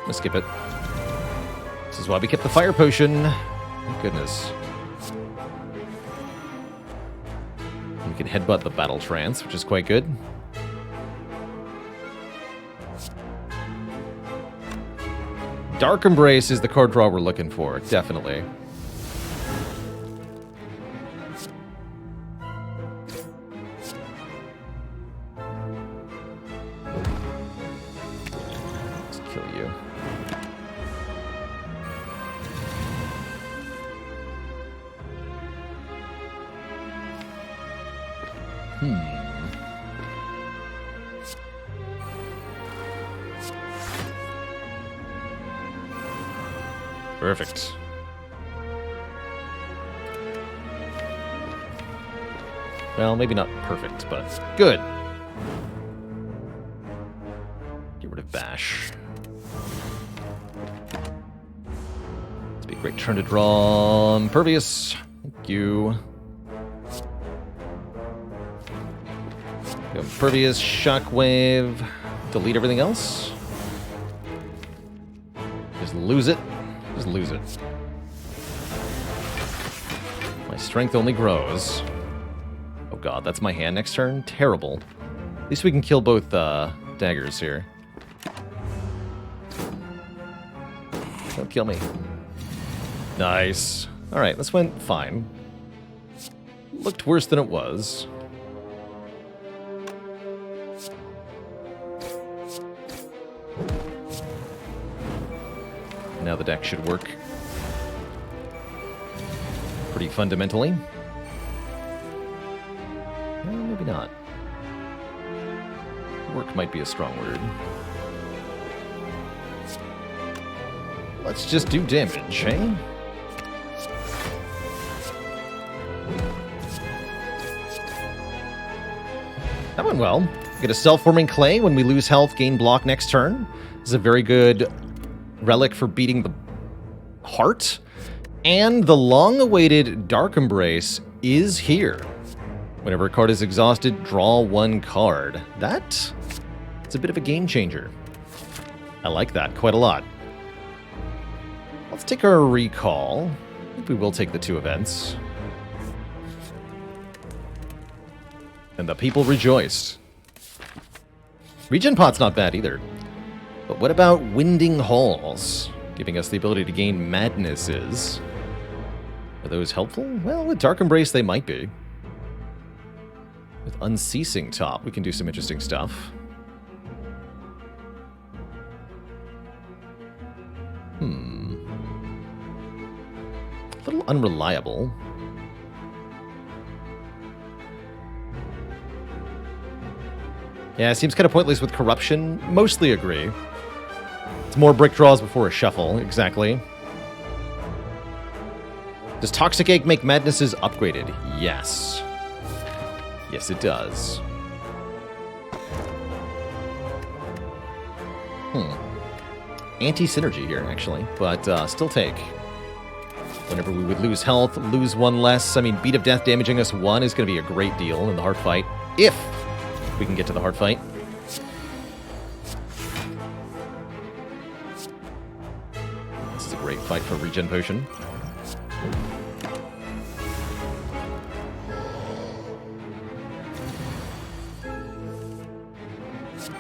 Let's skip it. This is why we kept the Fire Potion. Thank goodness. We can headbutt the Battle Trance, which is quite good. Dark Embrace is the card draw we're looking for, definitely. Let's kill you. Perfect. Well, maybe not perfect, but good. Get rid of Bash. It's be a great turn to draw Impervious. Thank you. Impervious, Shockwave. Delete everything else. Just lose it. Just lose it. My strength only grows. Oh god, that's my hand next turn? Terrible. At least we can kill both daggers here. Don't kill me. Nice. Alright, this went fine. Looked worse than it was. Now the deck should work pretty fundamentally. Well, maybe not. Work might be a strong word. Let's just do damage, eh? That went well. Get a self-forming clay. When we lose health, gain block next turn. This is a very good relic for beating the heart. And the long-awaited Dark Embrace is here. Whenever a card is exhausted, draw one card. It's a bit of a game changer. I like that quite a lot. Let's take our recall. I think we will take the two events. And the people rejoiced. Regen Pot's not bad either. But what about Winding Halls? Giving us the ability to gain madnesses. Are those helpful? Well, with Dark Embrace, they might be. With Unceasing Top, we can do some interesting stuff. A little unreliable. Yeah, it seems kind of pointless with Corruption. Mostly agree. It's more brick draws before a shuffle, exactly. Does Toxic Egg make madnesses upgraded? Yes. Yes, it does. Anti-synergy here, actually, but still take. Whenever we would lose health, lose one less. I mean, Beat of Death damaging us one is going to be a great deal in the hard fight, if we can get to the hard fight. This is a great fight for Regen Potion.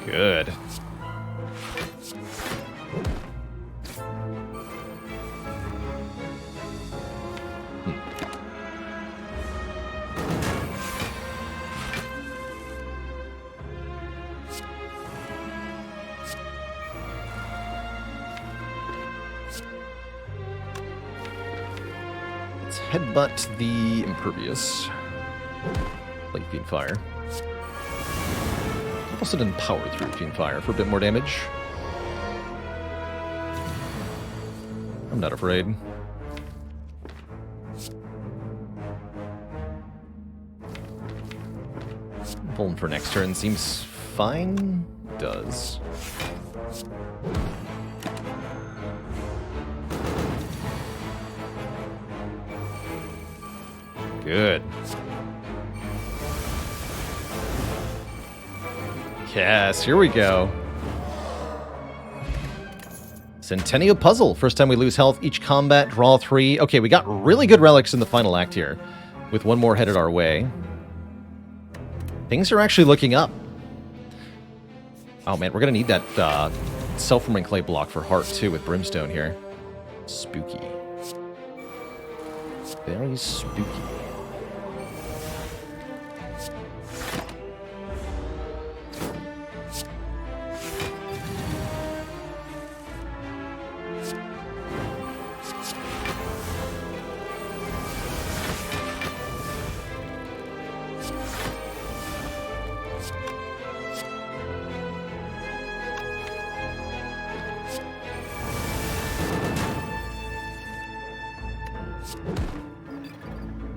Good. headbutt the Impervious. Play Fiend Fire. Also didn't power through Fiend Fire for a bit more damage. I'm not afraid. Pulling for next turn seems fine. Does. Good. Yes, here we go. Centennial Puzzle. First time we lose health each combat, draw 3. Okay, we got really good relics in the final act here, with one more headed our way. Things are actually looking up. Oh man, we're gonna need that self-forming clay block for heart too with Brimstone here. Spooky. Very spooky.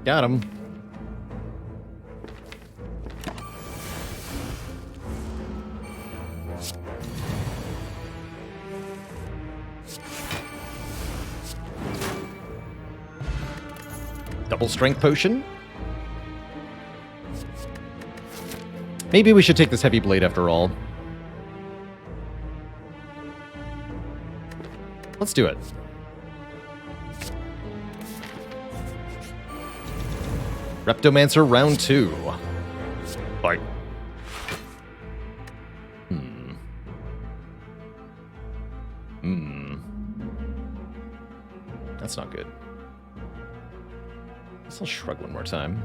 Got him. Double strength potion. Maybe we should take this heavy blade after all. Let's do it. Reptomancer round 2. Fight. That's not good. I'll shrug one more time.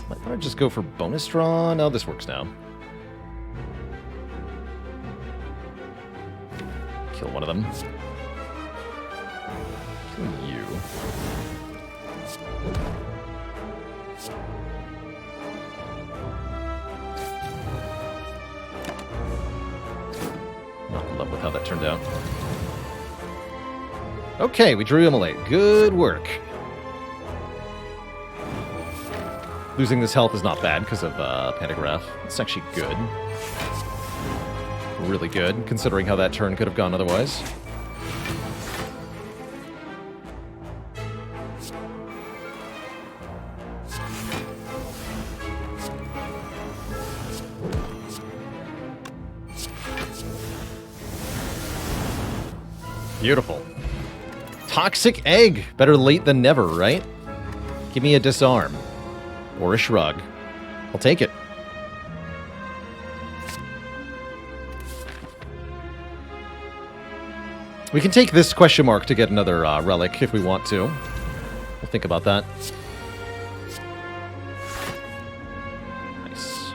Might want to just go for bonus draw. No, this works now. Kill one of them. Kill you. Not in love with how that turned out. Okay, we drew Immolate. Good work. Losing this health is not bad because of Pantograph. It's actually good. Really good, considering how that turn could have gone otherwise. Beautiful. Toxic Egg. Better late than never, right? Give me a disarm. Or a shrug. I'll take it. We can take this question mark to get another relic if we want to. We'll think about that. Nice.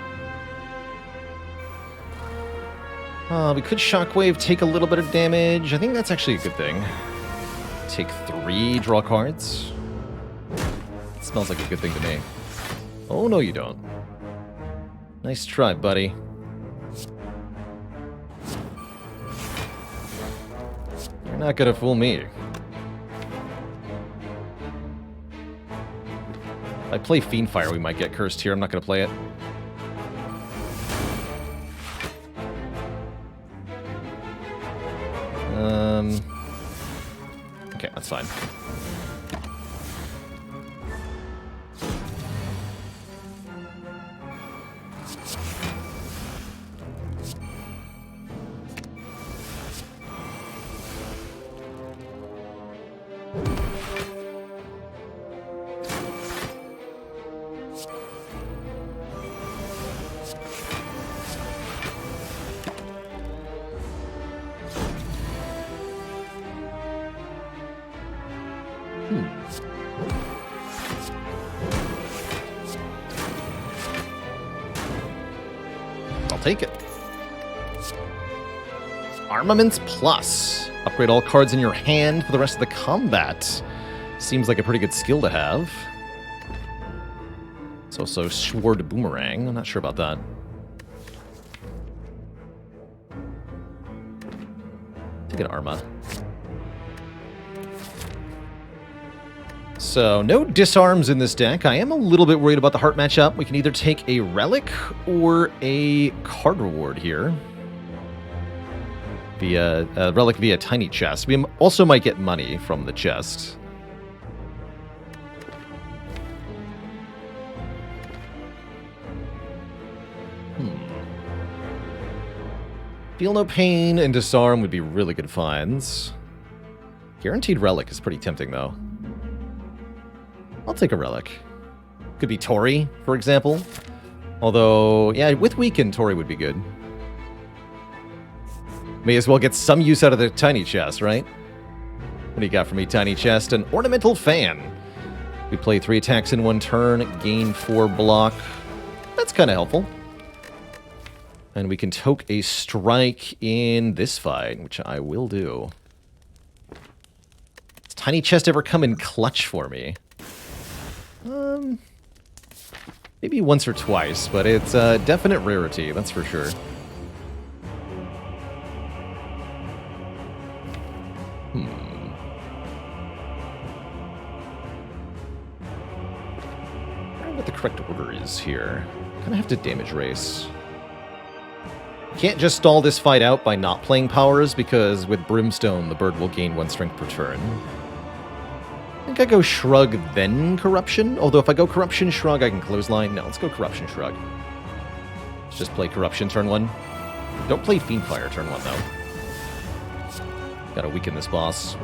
We could Shockwave, take a little bit of damage. I think that's actually a good thing. Take 3, draw cards. It smells like a good thing to me. Oh, no you don't. Nice try, buddy. You're not gonna fool me. If I play Fiend Fire, we might get cursed here. I'm not gonna play it. Okay, that's fine. I'll take it. Armaments Plus. Upgrade all cards in your hand for the rest of the combat. Seems like a pretty good skill to have. It's also Sword Boomerang. I'm not sure about that. Take an Arma. So, no disarms in this deck. I am a little bit worried about the heart matchup. We can either take a Relic or a card reward here. Via Relic via Tiny Chest. We also might get money from the chest. Feel No Pain and Disarm would be really good finds. Guaranteed Relic is pretty tempting, though. I'll take a Relic. Could be Tori, for example. Although, yeah, with Weaken, Tori would be good. May as well get some use out of the Tiny Chest, right? What do you got for me, Tiny Chest? An Ornamental Fan. We play 3 attacks in 1 turn, gain 4 block. That's kind of helpful. And we can toke a strike in this fight, which I will do. Does Tiny Chest ever come in clutch for me? Maybe once or twice, but it's a definite rarity, that's for sure. I don't know what the correct order is here. Kind of have to damage race. Can't just stall this fight out by not playing powers, because with Brimstone, the bird will gain 1 strength per turn. I think I go Shrug, then Corruption. Although if I go Corruption, Shrug, I can Clothesline. No, let's go Corruption, Shrug. Let's just play Corruption turn 1. Don't play Fiendfire turn 1, though. Gotta weaken this boss.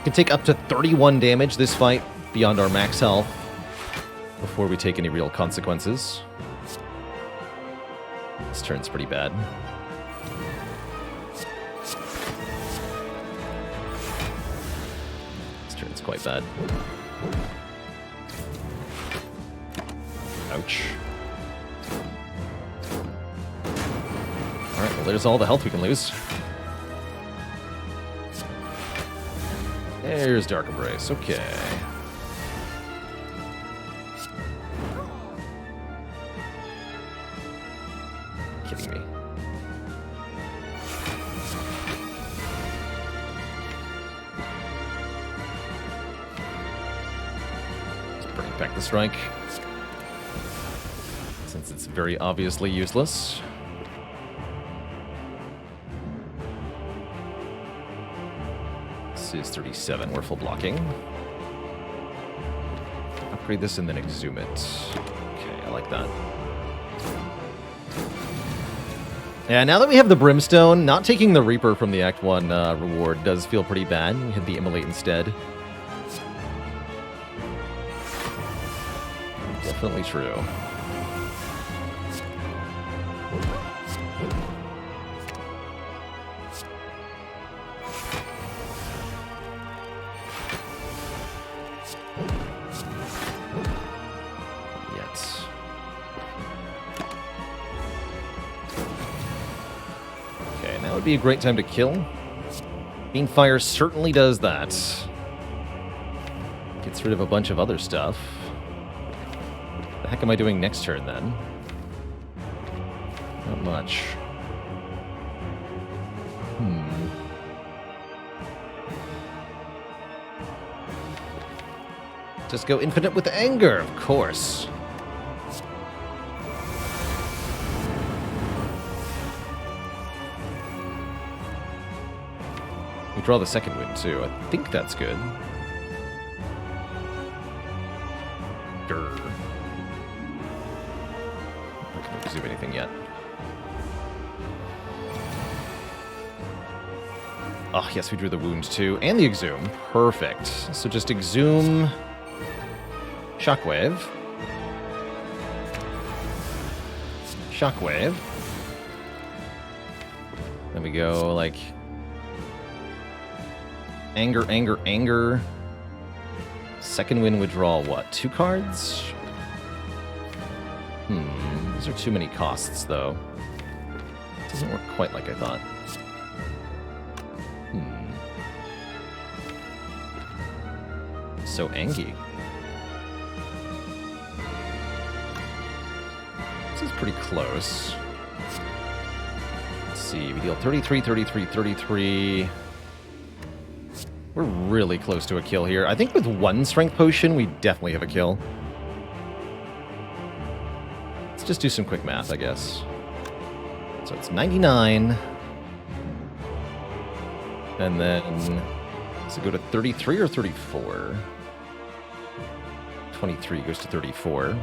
Can take up to 31 damage this fight, beyond our max health, before we take any real consequences. This turn's pretty bad. This turn's quite bad. Ouch. Alright, well there's all the health we can lose. There's Dark Embrace, okay. Kidding me. Let's bring back the strike, since it's very obviously useless. This is 37, we're full blocking. Upgrade this and then exhume it. Okay, I like that. Yeah, now that we have the Brimstone, not taking the Reaper from the Act 1 reward does feel pretty bad. We had the Immolate instead. Definitely true. Would be a great time to kill. Fiendfire certainly does that. Gets rid of a bunch of other stuff. What the heck am I doing next turn, then? Not much. Just go infinite with anger, of course. We draw the second wind, too. I think that's good. Grr. Not going to exhume anything yet. Oh, yes, we drew the wound, too. And the exhume. Perfect. So just exhume... Shockwave. Shockwave. Then we go, like... Anger, anger, anger. Second wind would draw, what, 2 cards? These are too many costs, though. Doesn't work quite like I thought. So angy. This is pretty close. Let's see, we deal 33, 33, 33. We're really close to a kill here. I think with one strength potion, we definitely have a kill. Let's just do some quick math, I guess. So it's 99. And then, does it go to 33 or 34? 23 goes to 34.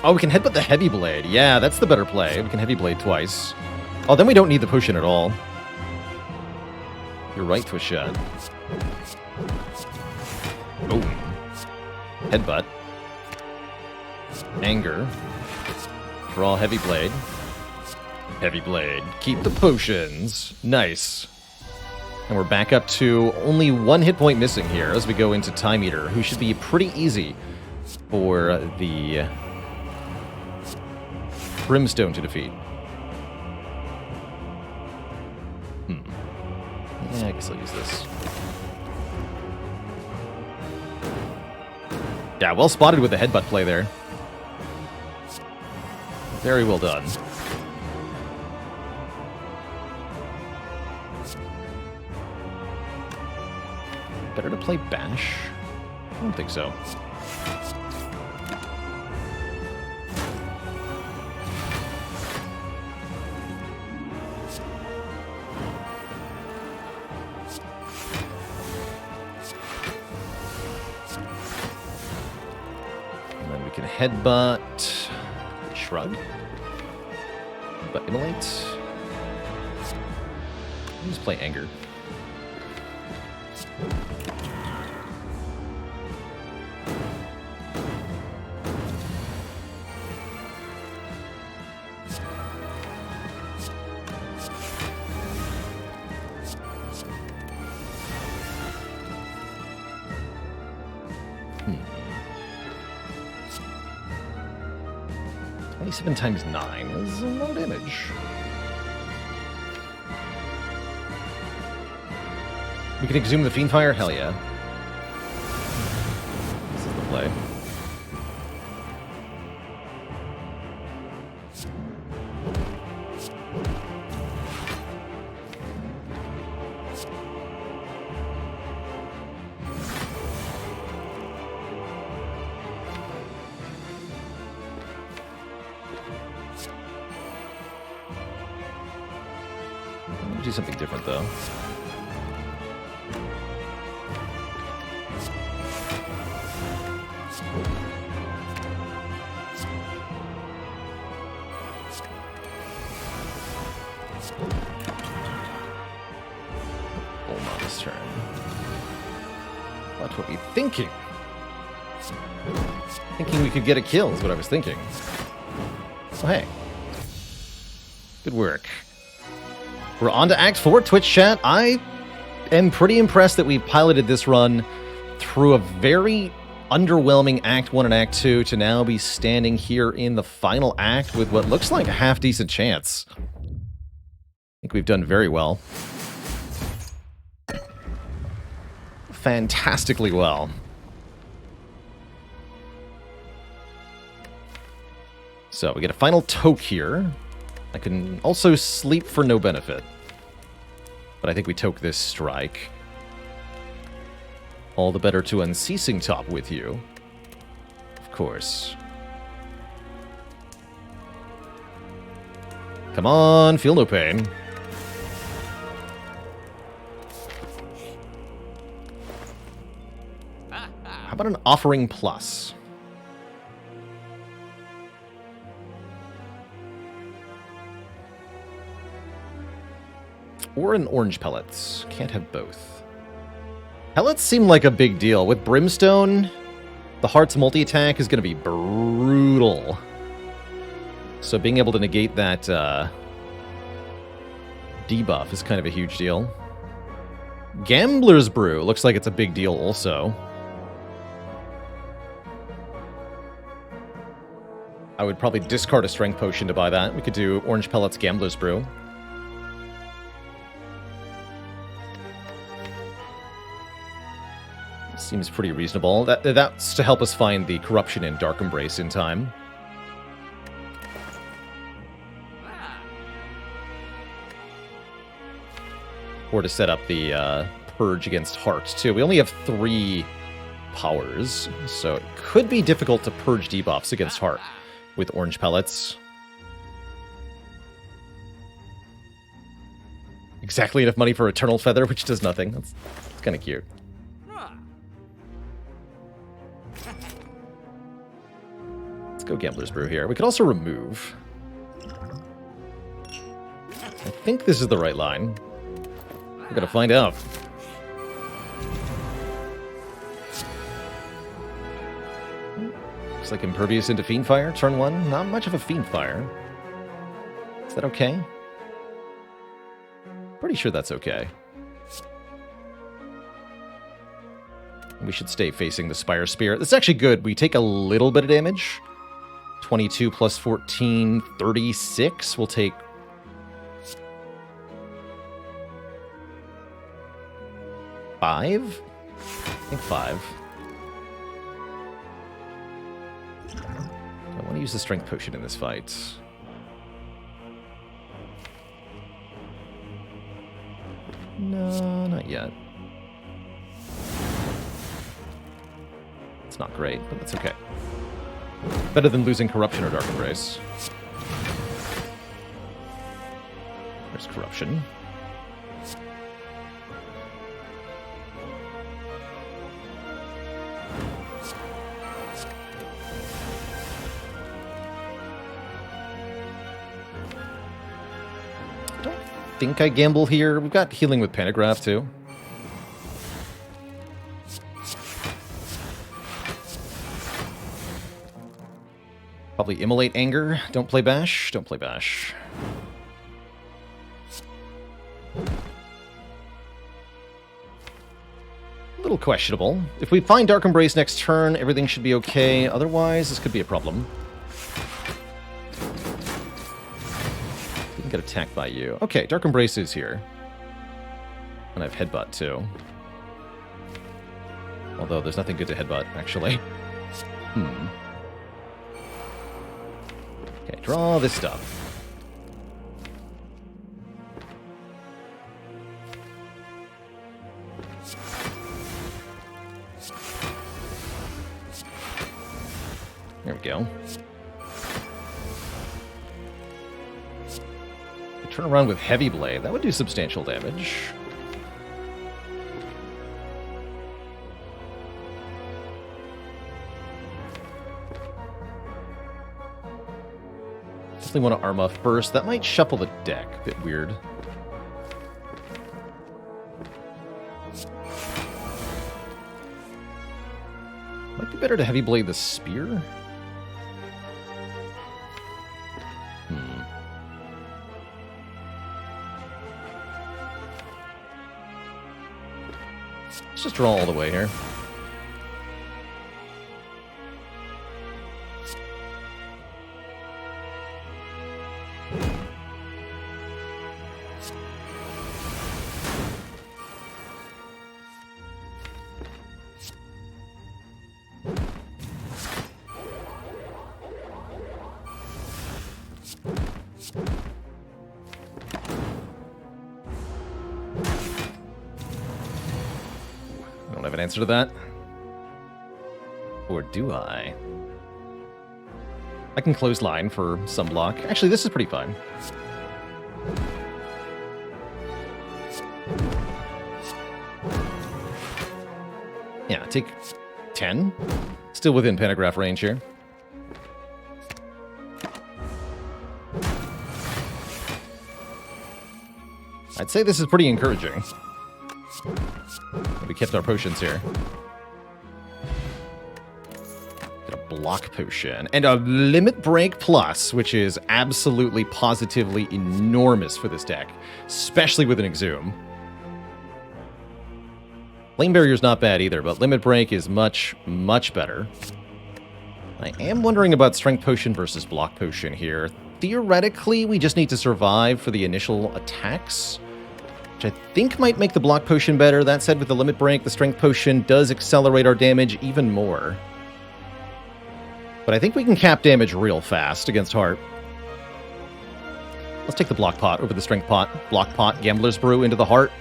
Oh, we can headbutt the heavy blade. Yeah, that's the better play. We can heavy blade twice. Oh, then we don't need the potion at all. You're right, Twitch Chat. Boom. Headbutt. Anger. Draw heavy blade. Heavy blade. Keep the potions. Nice. And we're back up to only one hit point missing here as we go into Time Eater, who should be pretty easy for the Brimstone to defeat. Yeah, I guess I'll use this. Yeah, well spotted with the headbutt play there. Very well done. Better to play Bash? I don't think so. And then we can headbutt, shrug, but immolate. Just play anger. Seven times 9 is a lot of damage. We can exhume the Fiendfire? Hell yeah. This is the play. Do something different, though. Bulma's turn. What were we thinking? Thinking we could get a kill is what I was thinking. Oh, hey. Good work. We're on to Act 4, Twitch chat. I am pretty impressed that we've piloted this run through a very underwhelming Act 1 and Act 2 to now be standing here in the final act with what looks like a half-decent chance. I think we've done very well. Fantastically well. So we get a final toke here. I can also sleep for no benefit. But I think we toke this strike. All the better to Unceasing Top with you. Of course. Come on, feel no pain. How about an Offering Plus? Or an Orange Pellets. Can't have both. Pellets seem like a big deal. With Brimstone, the Heart's multi-attack is going to be brutal. So being able to negate that debuff is kind of a huge deal. Gambler's Brew looks like it's a big deal also. I would probably discard a Strength Potion to buy that. We could do Orange Pellets Gambler's Brew. Seems pretty reasonable. That's to help us find the Corruption in Dark Embrace in time. Or to set up the Purge against Heart, too. We only have 3 powers, so it could be difficult to purge debuffs against Heart with Orange Pellets. Exactly enough money for Eternal Feather, which does nothing. That's kind of cute. Let's go Gambler's Brew here. We could also remove. I think this is the right line. We're gonna find out. Looks like Impervious into Fiendfire, turn 1. Not much of a Fiendfire. Is that okay? Pretty sure that's okay. We should stay facing the Spire Spear. That's actually good. We take a little bit of damage. 22 plus 14, 36. We'll take... I think 5. I want to use the Strength Potion in this fight. No, not yet. It's not great, but that's okay. Better than losing Corruption or Dark Embrace. There's Corruption. I think I gamble here. We've got healing with Pantograph too. Probably Immolate Anger. Don't play Bash. Don't play Bash. A little questionable. If we find Dark Embrace next turn, everything should be okay. Otherwise, this could be a problem. Get attacked by you. Okay, Dark Embrace is here. And I have Headbutt, too. Although there's nothing good to Headbutt, actually. Okay, draw this stuff. There we go. Turn around with Heavy Blade. That would do substantial damage. Definitely want to Arma first. That might shuffle the deck. A bit weird. Might be better to Heavy Blade the Spear. Let's just draw all the way here. Answer to that? Or do I? I can close line for some block. Actually, this is pretty fine. Yeah, take 10. Still within Pantograph range here. I'd say this is pretty encouraging. We kept our potions here. Get a block potion. And a Limit Break Plus, which is absolutely, positively enormous for this deck. Especially with an Exhume. Flame Barrier's not bad either, but Limit Break is much, much better. I am wondering about Strength Potion versus Block Potion here. Theoretically, we just need to survive for the initial attacks, which I think might make the Block Potion better. That said, with the Limit Break, the Strength Potion does accelerate our damage even more. But I think we can cap damage real fast against Heart. Let's take the Block Pot over the Strength Pot. Block Pot, Gambler's Brew into the Heart.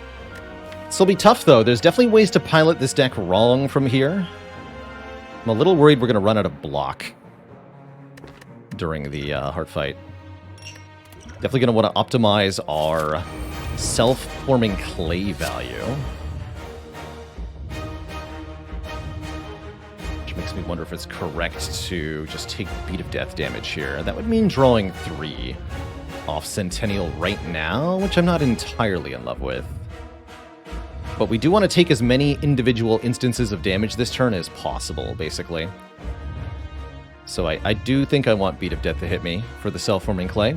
This'll be tough, though. There's definitely ways to pilot this deck wrong from here. I'm a little worried we're going to run out of block during the Heart fight. Definitely going to want to optimize our self-forming clay value. Which makes me wonder if it's correct to just take Beat of Death damage here. That would mean drawing 3 off Centennial right now, which I'm not entirely in love with. But we do want to take as many individual instances of damage this turn as possible, basically. So I do think I want Beat of Death to hit me for the self-forming clay.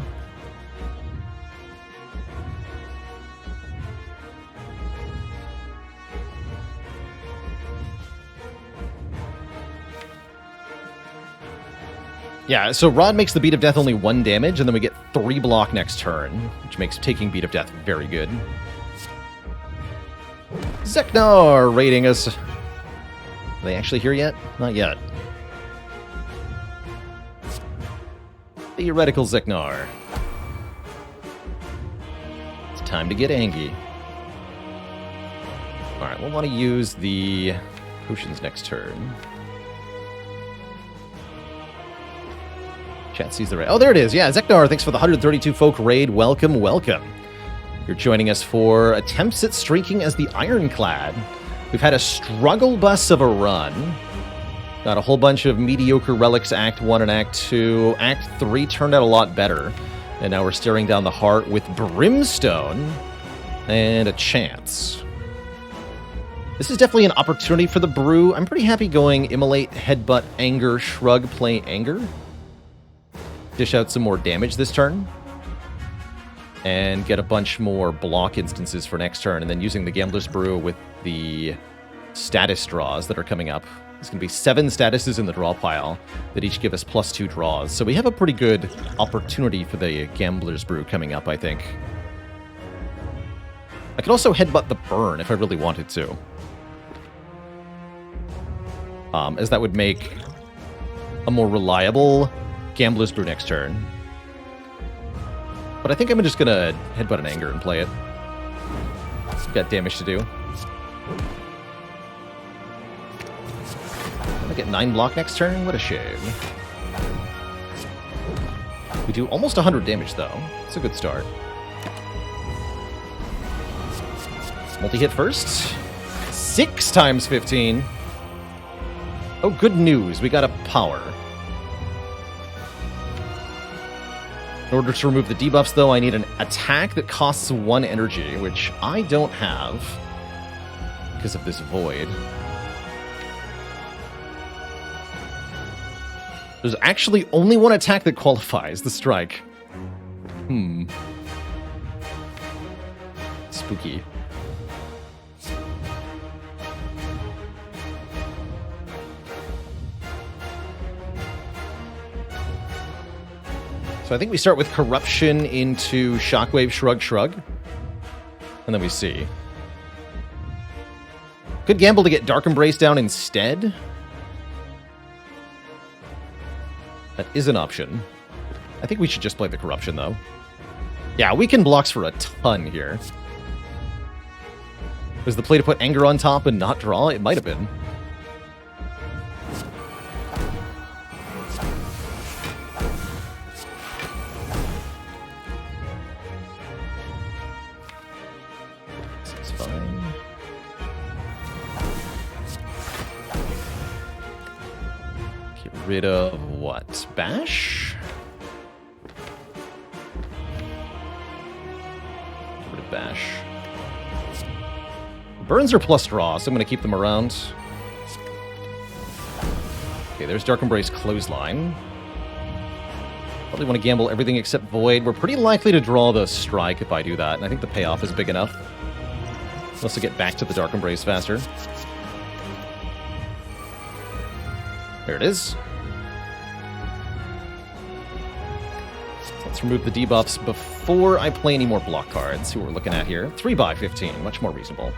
Yeah, so Rod makes the Beat of Death only 1 damage, and then we get 3 block next turn, which makes taking Beat of Death very good. Zeknar raiding us. Are they actually here yet? Not yet. Theoretical Zeknar. It's time to get angry. Alright, we'll want to use the potions next turn. Chat sees the raid. Oh, there it is. Yeah, Zeknar, thanks for the 132 folk raid. Welcome, welcome. You're joining us for attempts at streaking as the Ironclad. We've had a struggle bus of a run. Got a whole bunch of mediocre relics Act 1 and Act 2. Act 3 turned out a lot better. And now we're staring down the Heart with Brimstone and a chance. This is definitely an opportunity for the Brew. I'm pretty happy going Immolate, Headbutt, Anger, Shrug, play Anger. Dish out some more damage this turn. And get a bunch more block instances for next turn, and then using the Gambler's Brew with the status draws that are coming up. There's going to be 7 statuses in the draw pile that each give us +2 draws. So we have a pretty good opportunity for the Gambler's Brew coming up, I think. I could also headbutt the Burn if I really wanted to. As that would make a more reliable Gambler's Brew next turn. But I think I'm just going to headbutt an Anger and play it. Got damage to do. I get 9 block next turn? What a shame. We do almost 100 damage, though. It's a good start. Multi-hit first. 6 times 15. Oh, good news. We got a power. In order to remove the debuffs, though, I need an attack that costs 1 energy, which I don't have because of this void. There's actually only 1 attack that qualifies, the strike. Spooky. So I think we start with Corruption into Shockwave, Shrug, Shrug. And then we see. Could gamble to get Dark Embrace down instead. That is an option. I think we should just play the Corruption, though. Yeah, weaken blocks for a ton here. Was the play to put Anger on top and not draw? It might have been. Rid of what? Bash? Get rid of Bash. Burns are plus draw, so I'm going to keep them around. Okay, there's Dark Embrace Clothesline. Probably want to gamble everything except Void. We're pretty likely to draw the Strike if I do that, and I think the payoff is big enough. Let's get back to the Dark Embrace faster. There it is. Let's remove the debuffs before I play any more block cards. See what we're looking at here. 3/15, much more reasonable.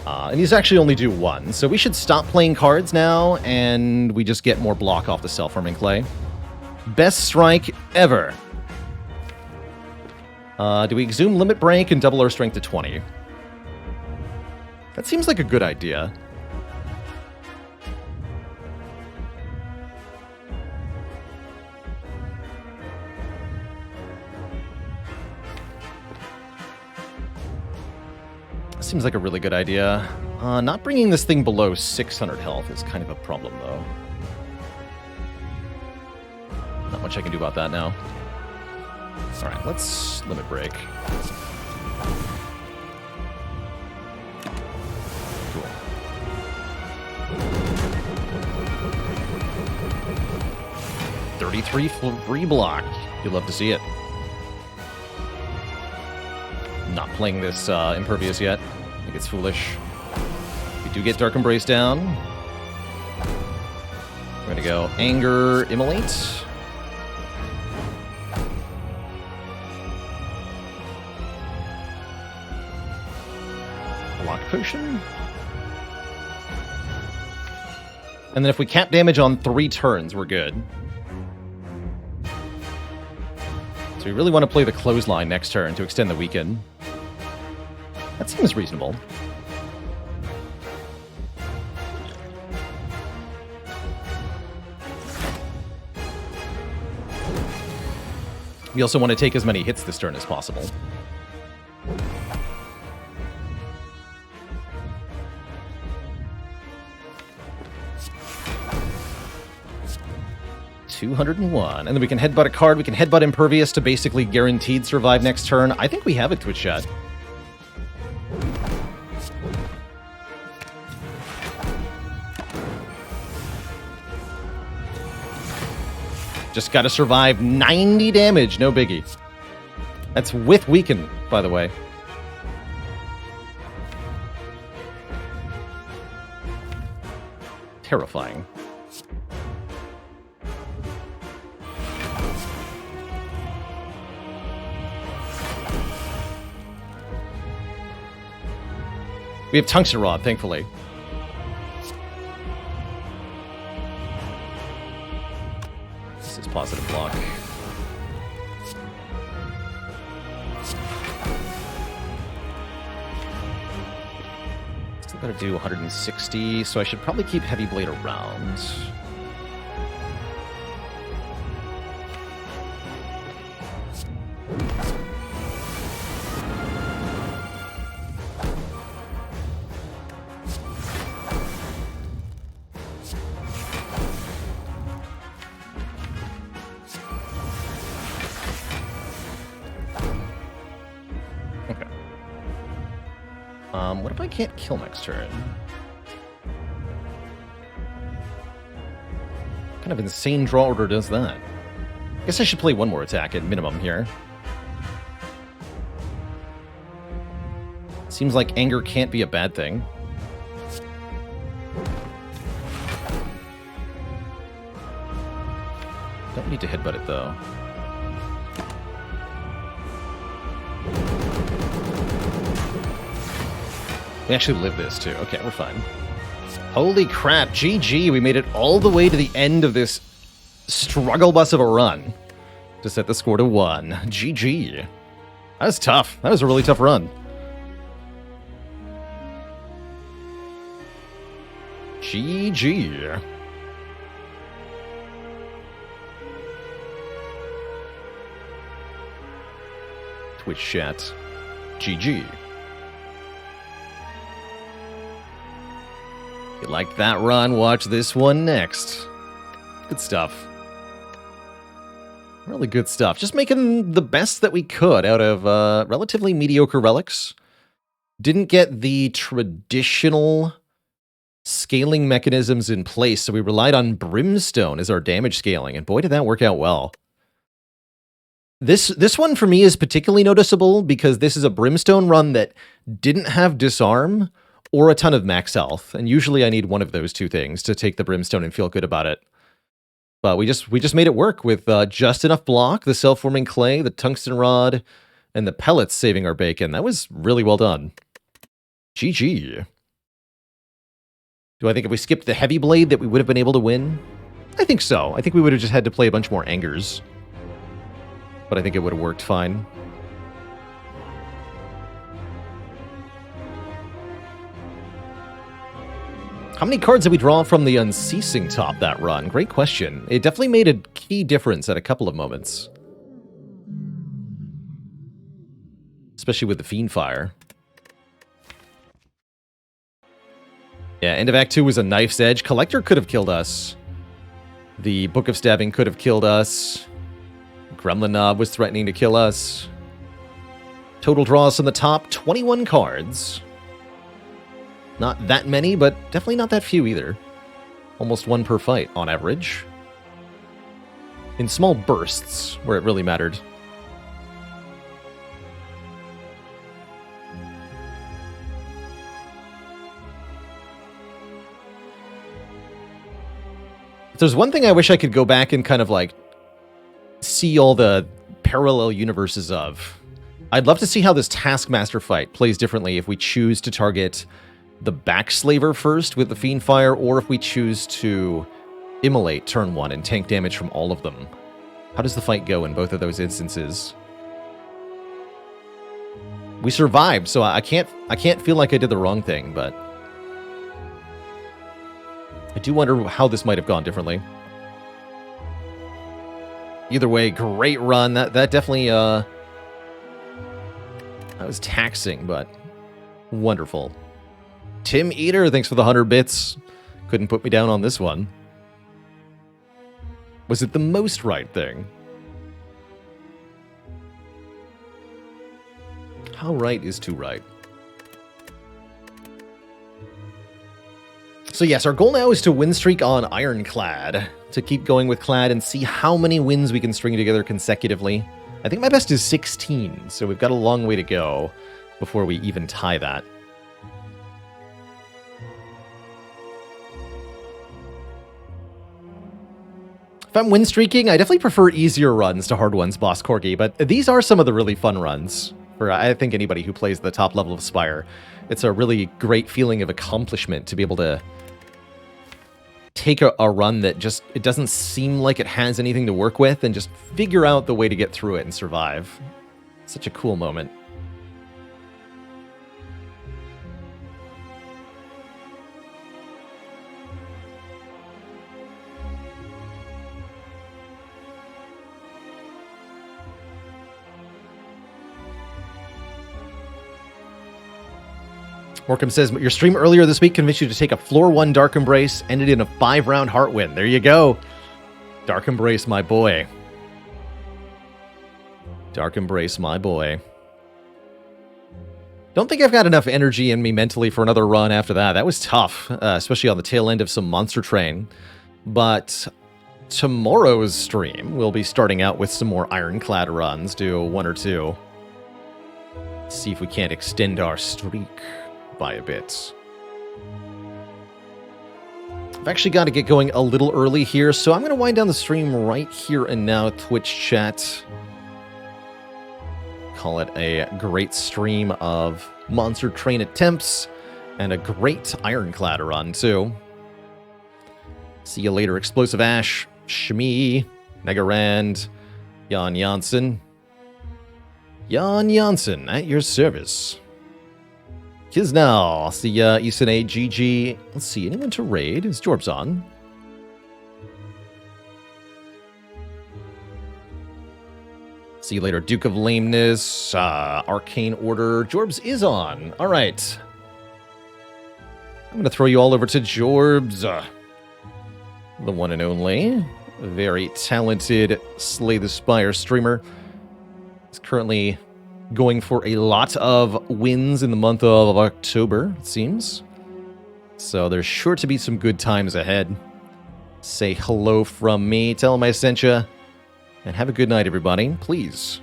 And these actually only do 1, so we should stop playing cards now, and we just get more block off the self-forming clay. Best strike ever. Do we exhume Limit Break and double our strength to 20? That seems like a good idea. Seems like a really good idea. Not bringing this thing below 600 health is kind of a problem, though. Not much I can do about that now. Alright, let's Limit Break. Cool. $33 free block. You'd love to see it. Not playing this Impervious yet. I think it's foolish. We do get Dark Embrace down. We're gonna go Anger, Immolate. Block Potion. And then if we cap damage on 3 turns, we're good. So we really want to play the Clothesline next turn to extend the weaken. That seems reasonable. We also want to take as many hits this turn as possible. $201. And then we can headbutt a card. We can headbutt Impervious to basically guaranteed survive next turn. I think we have it, Twitch chat. Just gotta survive 90 damage, no biggie. That's with weaken, by the way. Terrifying. We have Tungsten Rod, thankfully. This is positive block. Still gotta do 160, so I should probably keep Heavy Blade around. What if I can't kill next turn? What kind of insane draw order does that? I guess I should play one more attack at minimum here. Seems like anger can't be a bad thing. Don't need to headbutt it, though. We actually live this, too. Okay, we're fine. Holy crap, GG. We made it all the way to the end of this struggle bus of a run to set the score to 1. GG. That was tough. That was a really tough run. GG. Twitch chat. GG. If you liked that run, watch this one next. Good stuff. Really good stuff. Just making the best that we could out of relatively mediocre relics. Didn't get the traditional scaling mechanisms in place, so we relied on Brimstone as our damage scaling, and boy, did that work out well. This one for me is particularly noticeable because this is a Brimstone run that didn't have Disarm or a ton of max health, and usually I need one of those two things to take the Brimstone and feel good about it. But we just made it work with just enough block, the self-forming clay, the tungsten rod, and the pellets saving our bacon. That was really well done. GG. Do I think if we skipped the heavy blade that we would have been able to win? I think so. I think we would have just had to play a bunch more angers. But I think it would have worked fine. How many cards did we draw from the Unceasing top that run? Great question. It definitely made a key difference at a couple of moments. Especially with the Fiendfire. Yeah, end of Act 2 was a knife's edge. Collector could have killed us. The Book of Stabbing could have killed us. Gremlin Knob was threatening to kill us. Total draws from the top, 21 cards. Not that many, but definitely not that few either. Almost one per fight, on average. In small bursts, where it really mattered. If there's one thing I wish I could go back and kind of like see all the parallel universes of, I'd love to see how this Taskmaster fight plays differently if we choose to target the Backslaver first with the Fiendfire, or if we choose to immolate turn 1 and tank damage from all of them. How does the fight go in both of those instances? We survived, so I can't feel like I did the wrong thing, but I do wonder how this might have gone differently. Either way, great run. That definitely that was taxing, but wonderful. Tim Eater, thanks for the 100 bits. Couldn't put me down on this one. Was it the most right thing? How right is too right? So yes, our goal now is to win streak on Ironclad. To keep going with Clad and see how many wins we can string together consecutively. I think my best is 16, so we've got a long way to go before we even tie that. If I'm win streaking, I definitely prefer easier runs to hard ones, Boss Corgi, but these are some of the really fun runs for, I think, anybody who plays the top level of Spire. It's a really great feeling of accomplishment to be able to take a run that just, it doesn't seem like it has anything to work with and just figure out the way to get through it and survive. Such a cool moment. Morcom says, your stream earlier this week convinced you to take a floor 1 Dark Embrace, ended in a 5-round heart win. There you go. Dark Embrace, my boy. Dark Embrace, my boy. Don't think I've got enough energy in me mentally for another run after that. That was tough, especially on the tail end of some Monster Train. But tomorrow's stream, we'll be starting out with some more Ironclad runs, do 1 or 2. See if we can't extend our streak by a bit. I've actually got to get going a little early here, so I'm going to wind down the stream right here and now, Twitch chat. Call it a great stream of Monster Train attempts and a great Ironclad run, too. See you later, Explosive Ash, Shmi, Negarand, Jan Janssen. Jan Janssen, at your service. Kiznal, see ya, Isane, GG. Let's see, anyone to raid? Is Jorbs on? See you later, Duke of Lameness, Arcane Order. Jorbs is on. All right. I'm going to throw you all over to Jorbs. The one and only. Very talented Slay the Spire streamer. He's currently going for a lot of wins in the month of October, it seems. So there's sure to be some good times ahead. Say hello from me, tell him I sent you, and have a good night, everybody. Please.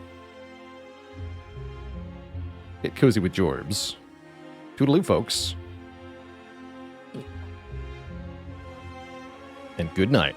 Get cozy with Jorbs. Toodaloo, folks. And good night.